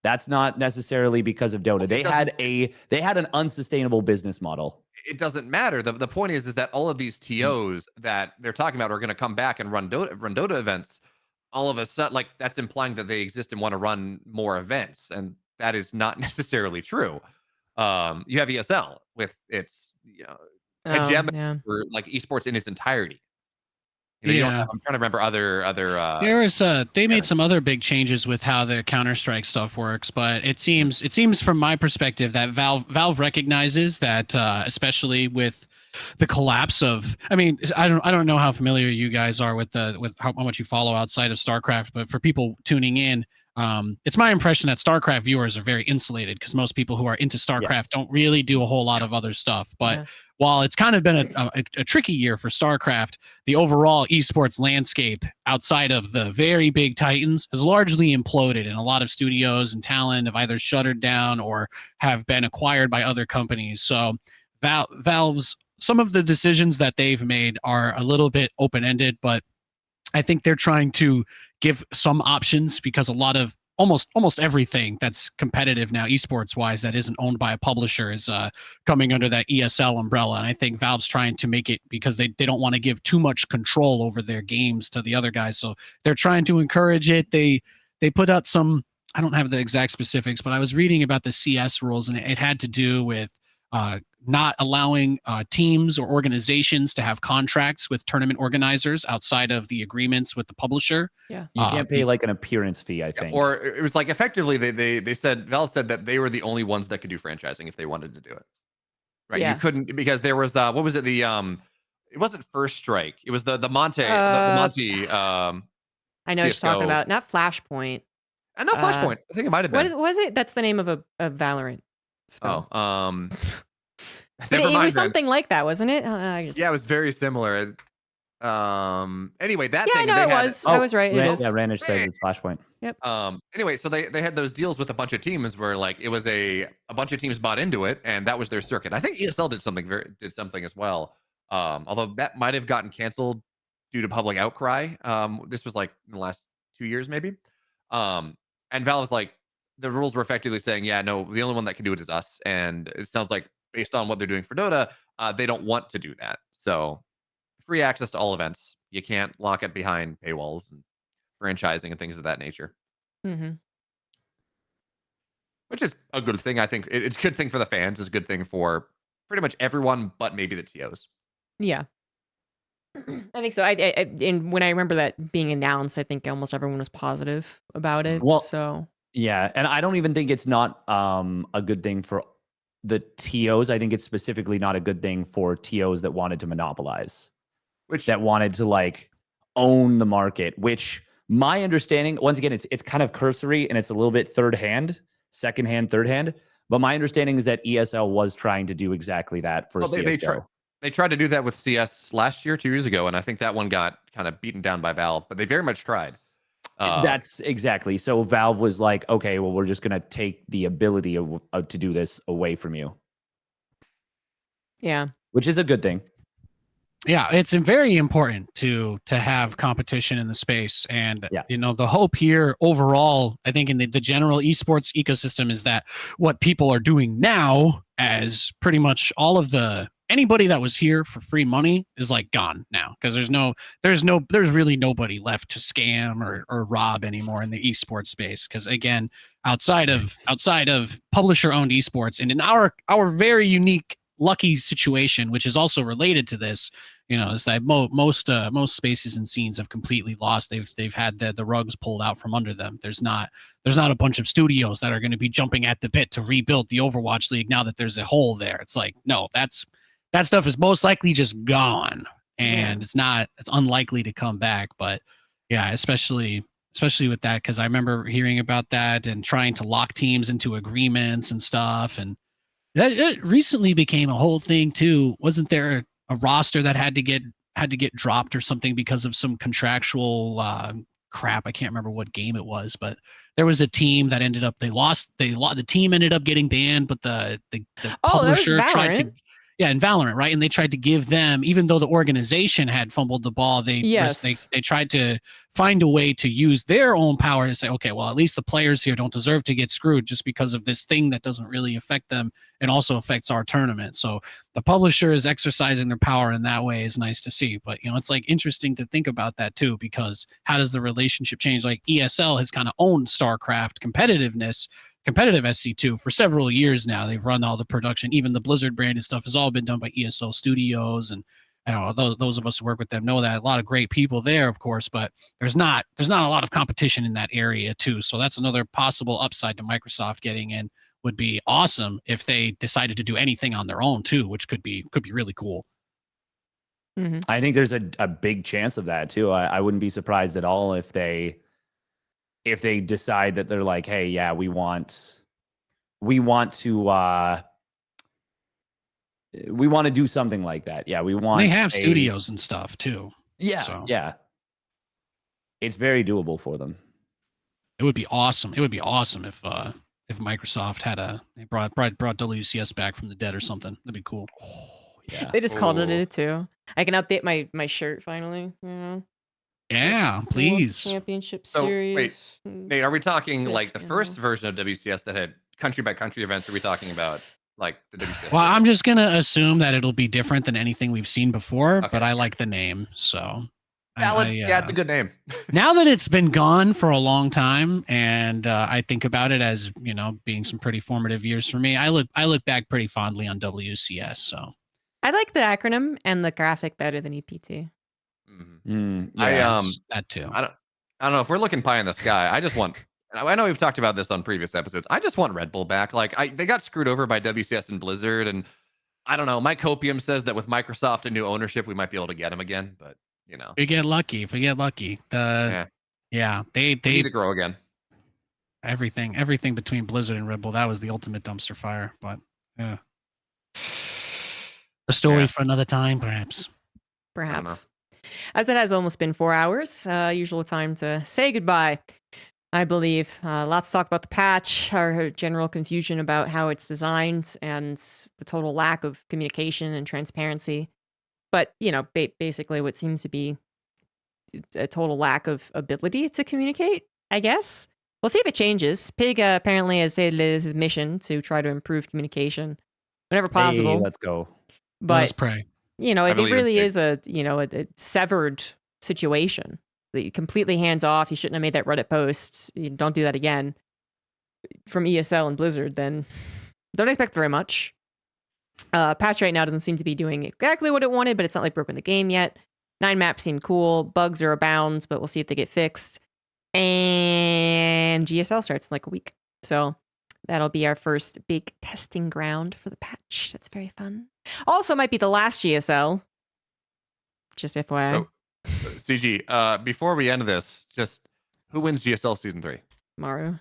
That's not necessarily because of Dota. They had an unsustainable business model. It doesn't matter. The point is that all of these TOs that they're talking about are going to come back and run Dota events. All of a sudden, like that's implying that they exist and want to run more events, and that is not necessarily true. You have ESL with its hegemony for like esports in its entirety. You don't have, I'm trying to remember other there was they made some other big changes with how the Counter-Strike stuff works, but it seems from my perspective that Valve recognizes that especially with the collapse of, I mean, I don't know how familiar you guys are with how much you follow outside of StarCraft, but for people tuning in, it's my impression that StarCraft viewers are very insulated because most people who are into StarCraft don't really do a whole lot of other stuff. But while it's kind of been a tricky year for StarCraft, the overall esports landscape outside of the very big titans has largely imploded, and a lot of studios and talent have either shuttered down or have been acquired by other companies. So Valve's, some of the decisions that they've made are a little bit open-ended, but I think they're trying to give some options because a lot of almost everything that's competitive now, esports wise, that isn't owned by a publisher is coming under that ESL umbrella. And I think Valve's trying to make it because they don't want to give too much control over their games to the other guys. So they're trying to encourage it. They put out some, I don't have the exact specifics, but I was reading about the CS rules, and it had to do with not allowing teams or organizations to have contracts with tournament organizers outside of the agreements with the publisher. Yeah, you can't pay like an appearance fee, I think. Or it was like effectively they said, Valve said that they were the only ones that could do franchising if they wanted to do it. Right? Yeah. You couldn't, because there was what was it? It wasn't First Strike. It was the Monte. The Monte. I know what you're talking about. Not Flashpoint. And not Flashpoint. I think it might have been. What is it? That's the name of a Valorant spell. Oh, but it was something like that, wasn't it? Yeah, it was very similar. Anyway, that thing. Yeah, I know it was. I was right. It is. Yeah, Randish says it's Flashpoint. Yep. Anyway, so they had those deals with a bunch of teams where like it was a bunch of teams bought into it, and that was their circuit. I think ESL did something as well. Although that might have gotten canceled due to public outcry. This was like in the last 2 years, maybe. And Valve's like, the rules were effectively saying, yeah, no, the only one that can do it is us. And it sounds like based on what they're doing for Dota, they don't want to do that. So free access to all events. You can't lock it behind paywalls and franchising and things of that nature. Mm-hmm. Which is a good thing. I think it's a good thing for the fans. It's a good thing for pretty much everyone, but maybe the TOs. Yeah. I think so. And when I remember that being announced, I think almost everyone was positive about it. Well, so yeah, and I don't even think it's not a good thing for the TOs. I think it's specifically not a good thing for TOs that wanted to monopolize, that wanted to like own the market. Which my understanding, once again, it's kind of cursory and it's a little bit third hand. But my understanding is that ESL was trying to do exactly that for CSGO. They tried to do that with CS last year, 2 years ago, and I think that one got kind of beaten down by Valve, but they very much tried. That's exactly. So Valve was like, okay, well, we're just going to take the ability to do this away from you. Yeah. Which is a good thing. Yeah, it's very important to have competition in the space. And, you know, the hope here overall, I think in the general esports ecosystem is that what people are doing now, as pretty much all of anybody that was here for free money is like gone now, because there's really nobody left to scam or rob anymore in the esports space. Because again, outside of publisher owned esports, and in our very unique lucky situation, which is also related to this, you know, is that most spaces and scenes have completely lost. They've had the rugs pulled out from under them. There's not a bunch of studios that are going to be jumping at the bit to rebuild the Overwatch League now that there's a hole there. It's like, no, that stuff is most likely just gone, and it's unlikely to come back. But yeah, especially with that, because I remember hearing about that and trying to lock teams into agreements and stuff, and that recently became a whole thing too. Wasn't there a roster that had to get dropped or something because of some contractual crap? I can't remember what game it was, but there was a team that ended up the team ended up getting banned, but the publisher tried to. in Valorant, right? And they tried to give them, even though the organization had fumbled the ball, they tried to find a way to use their own power to say, okay, well, at least the players here don't deserve to get screwed just because of this thing that doesn't really affect them and also affects our tournament. So the publisher is exercising their power in that way is nice to see. But, it's like interesting to think about that too, because how does the relationship change? Like ESL has kind of owned StarCraft competitive SC2 for several years now. They've run all the production, even the Blizzard branded stuff has all been done by ESL Studios. And I don't know, those of us who work with them know that a lot of great people there, of course, but there's not a lot of competition in that area too. So that's another possible upside to Microsoft getting in. Would be awesome if they decided to do anything on their own too, which could be really cool. Mm-hmm. I think there's a big chance of that too. I wouldn't be surprised at all if they decide that they're like, hey, yeah, we want to do something like that. Yeah, we want. They have studios and stuff too. Yeah, so. yeah. It's very doable for them. It would be awesome. It would be awesome if Microsoft they brought WCS back from the dead or something. That'd be cool. Oh, yeah. They just called it too. I can update my shirt finally. Yeah, please. Championship So, series. wait, Nate, are we talking Yes, like the first version of WCS that had country by country events? Are we talking about like the WCS? Well, I'm just gonna assume that it'll be different than anything we've seen before, Okay. but I like the name, so. Valid. Yeah, it's a good name. Now that it's been gone for a long time, and I think about it as being some pretty formative years for me, I look back pretty fondly on WCS. So I like the acronym and the graphic better than EPT. Yeah. That too. I don't know if we're looking pie in the sky. I just want. I know we've talked about this on previous episodes. I just want Red Bull back. Like they got screwed over by WCS and Blizzard, and I don't know. My copium says that with Microsoft and new ownership, we might be able to get them again. But if we get lucky. They need to grow again. Everything between Blizzard and Red Bull, that was the ultimate dumpster fire. But yeah, a story for another time, perhaps. Perhaps. As it has almost been 4 hours, usual time to say goodbye, I believe. Lots to talk about the patch, our general confusion about how it's designed, and the total lack of communication and transparency. But, basically what seems to be a total lack of ability to communicate, I guess. We'll see if it changes. Pig apparently has said it is his mission to try to improve communication whenever possible. Hey, let's go. Let us But, pray. if it really is a severed situation, that you completely hands off, you shouldn't have made that Reddit post, you don't do that again from ESL and Blizzard, then don't expect very much. Patch right now doesn't seem to be doing exactly what it wanted, but it's not like broken the game yet. 9 maps seem cool. Bugs are abound, but we'll see if they get fixed. And GSL starts in like a week. So that'll be our first big testing ground for the patch. That's very fun. Also might be the last GSL. Just FYI. So, CG, before we end this, just who wins GSL Season 3? Maru.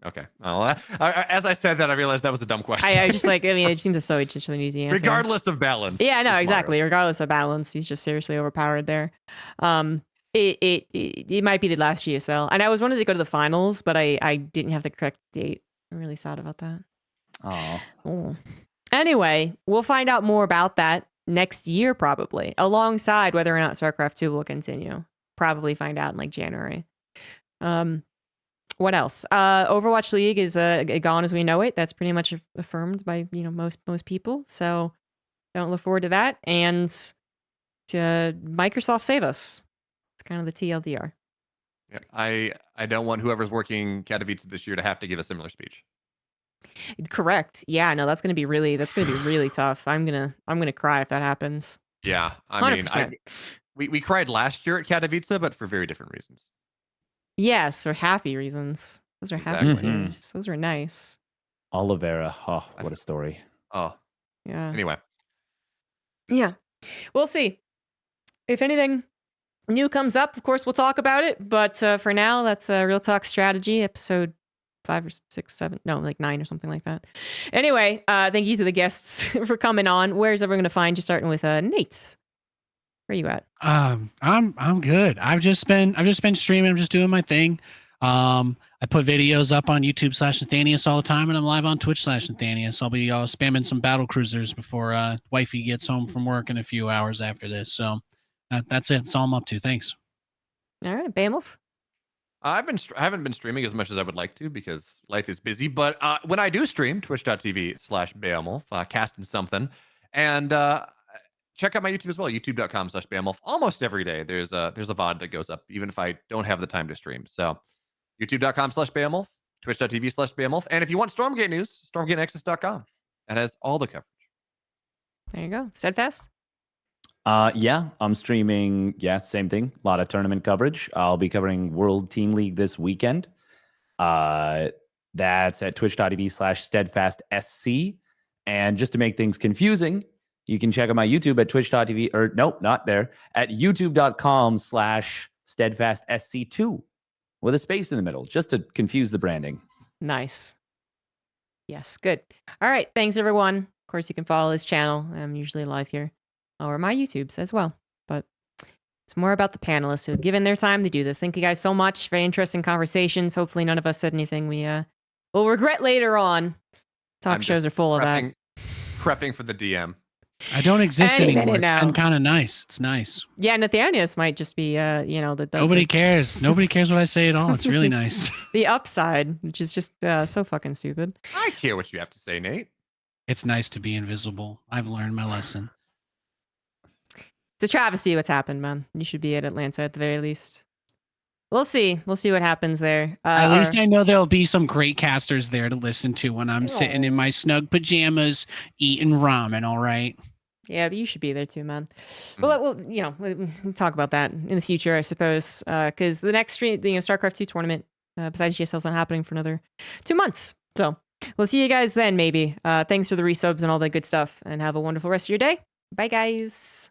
Okay. Well, as I said that, I realized that was a dumb question. I just like, it seems so easy to easy answer. Regardless of balance. Yeah, no, it's exactly. Maru. Regardless of balance, he's just seriously overpowered there. It might be the last GSL. And I was wanting to go to the finals, but I didn't have the correct date. I'm really sad about that. Oh. Anyway, we'll find out more about that next year, probably, alongside whether or not StarCraft 2 will continue. Probably find out in like January. What else? Overwatch League is gone as we know it. That's pretty much affirmed by most people. So don't look forward to that. And to Microsoft save us. It's kind of the TLDR. Yeah, I don't want whoever's working Katowice this year to have to give a similar speech. Correct. Yeah, no, that's gonna be really tough. I'm gonna cry if that happens. Yeah, I mean, 100%. we cried last year at Katowice, but for very different reasons. Yes, for happy reasons. Those are happy Exactly. tears. Those are nice. Oliveira. Oh, what a story. Oh, Yeah. anyway. Yeah. We'll see. If anything new comes up, of course, we'll talk about it. But for now, that's Real Talk Strategy, episode 5 or 6, 7, no, like 9 or something like that. Anyway, thank you to the guests for coming on. Where's everyone going to find you? Starting with Nate. Where are you at? I'm good. I've just been streaming. I'm just doing my thing. I put videos up on YouTube/Nathanius all the time, and I'm live on Twitch/Nathanius. I'll be spamming some battle cruisers before wifey gets home from work in a few hours after this. So that's it. That's all I'm up to. Thanks. All right, Bamwolf. I haven't been streaming as much as I would like to because life is busy. But when I do stream, twitch.tv/Beowulf, casting something, and check out my YouTube as well, youtube.com/Beowulf. Almost every day there's a VOD that goes up, even if I don't have the time to stream. So youtube.com/Beowulf, twitch.tv/Beowulf, and if you want Stormgate news, stormgatenexus.com. That has all the coverage. There you go. Steadfast. Yeah, I'm streaming. Yeah, same thing. A lot of tournament coverage. I'll be covering World Team League this weekend. That's at twitch.tv/steadfastsc. And just to make things confusing, you can check out my YouTube at twitch.tv, or nope, not there, at youtube.com/steadfastsc2 with a space in the middle, just to confuse the branding. Nice. Yes, good. All right. Thanks, everyone. Of course, you can follow his channel. I'm usually live here, or my YouTubes as well. But it's more about the panelists who have given their time to do this. Thank you guys so much. Very interesting conversations. Hopefully, none of us said anything we will regret later on. Talk shows are full of that. Prepping for the DM. I don't exist Any anymore. minute It's now. been kind of nice. It's nice. Yeah, Nathanius might just be, Nobody cares. Nobody cares what I say at all. It's really nice. the upside, which is just so fucking stupid. I care what you have to say, Nate. It's nice to be invisible. I've learned my lesson. It's a travesty what's happened, man. You should be at Atlanta at the very least. We'll see. We'll see what happens there. At least I know there'll be some great casters there to listen to when I'm sitting in my snug pajamas eating ramen, all right? Yeah, but you should be there too, man. Well, we'll talk about that in the future, I suppose, because the next stream, StarCraft 2 tournament, besides GSL's not happening for another 2 months. So we'll see you guys then, maybe. Thanks for the resubs and all that good stuff, and have a wonderful rest of your day. Bye, guys.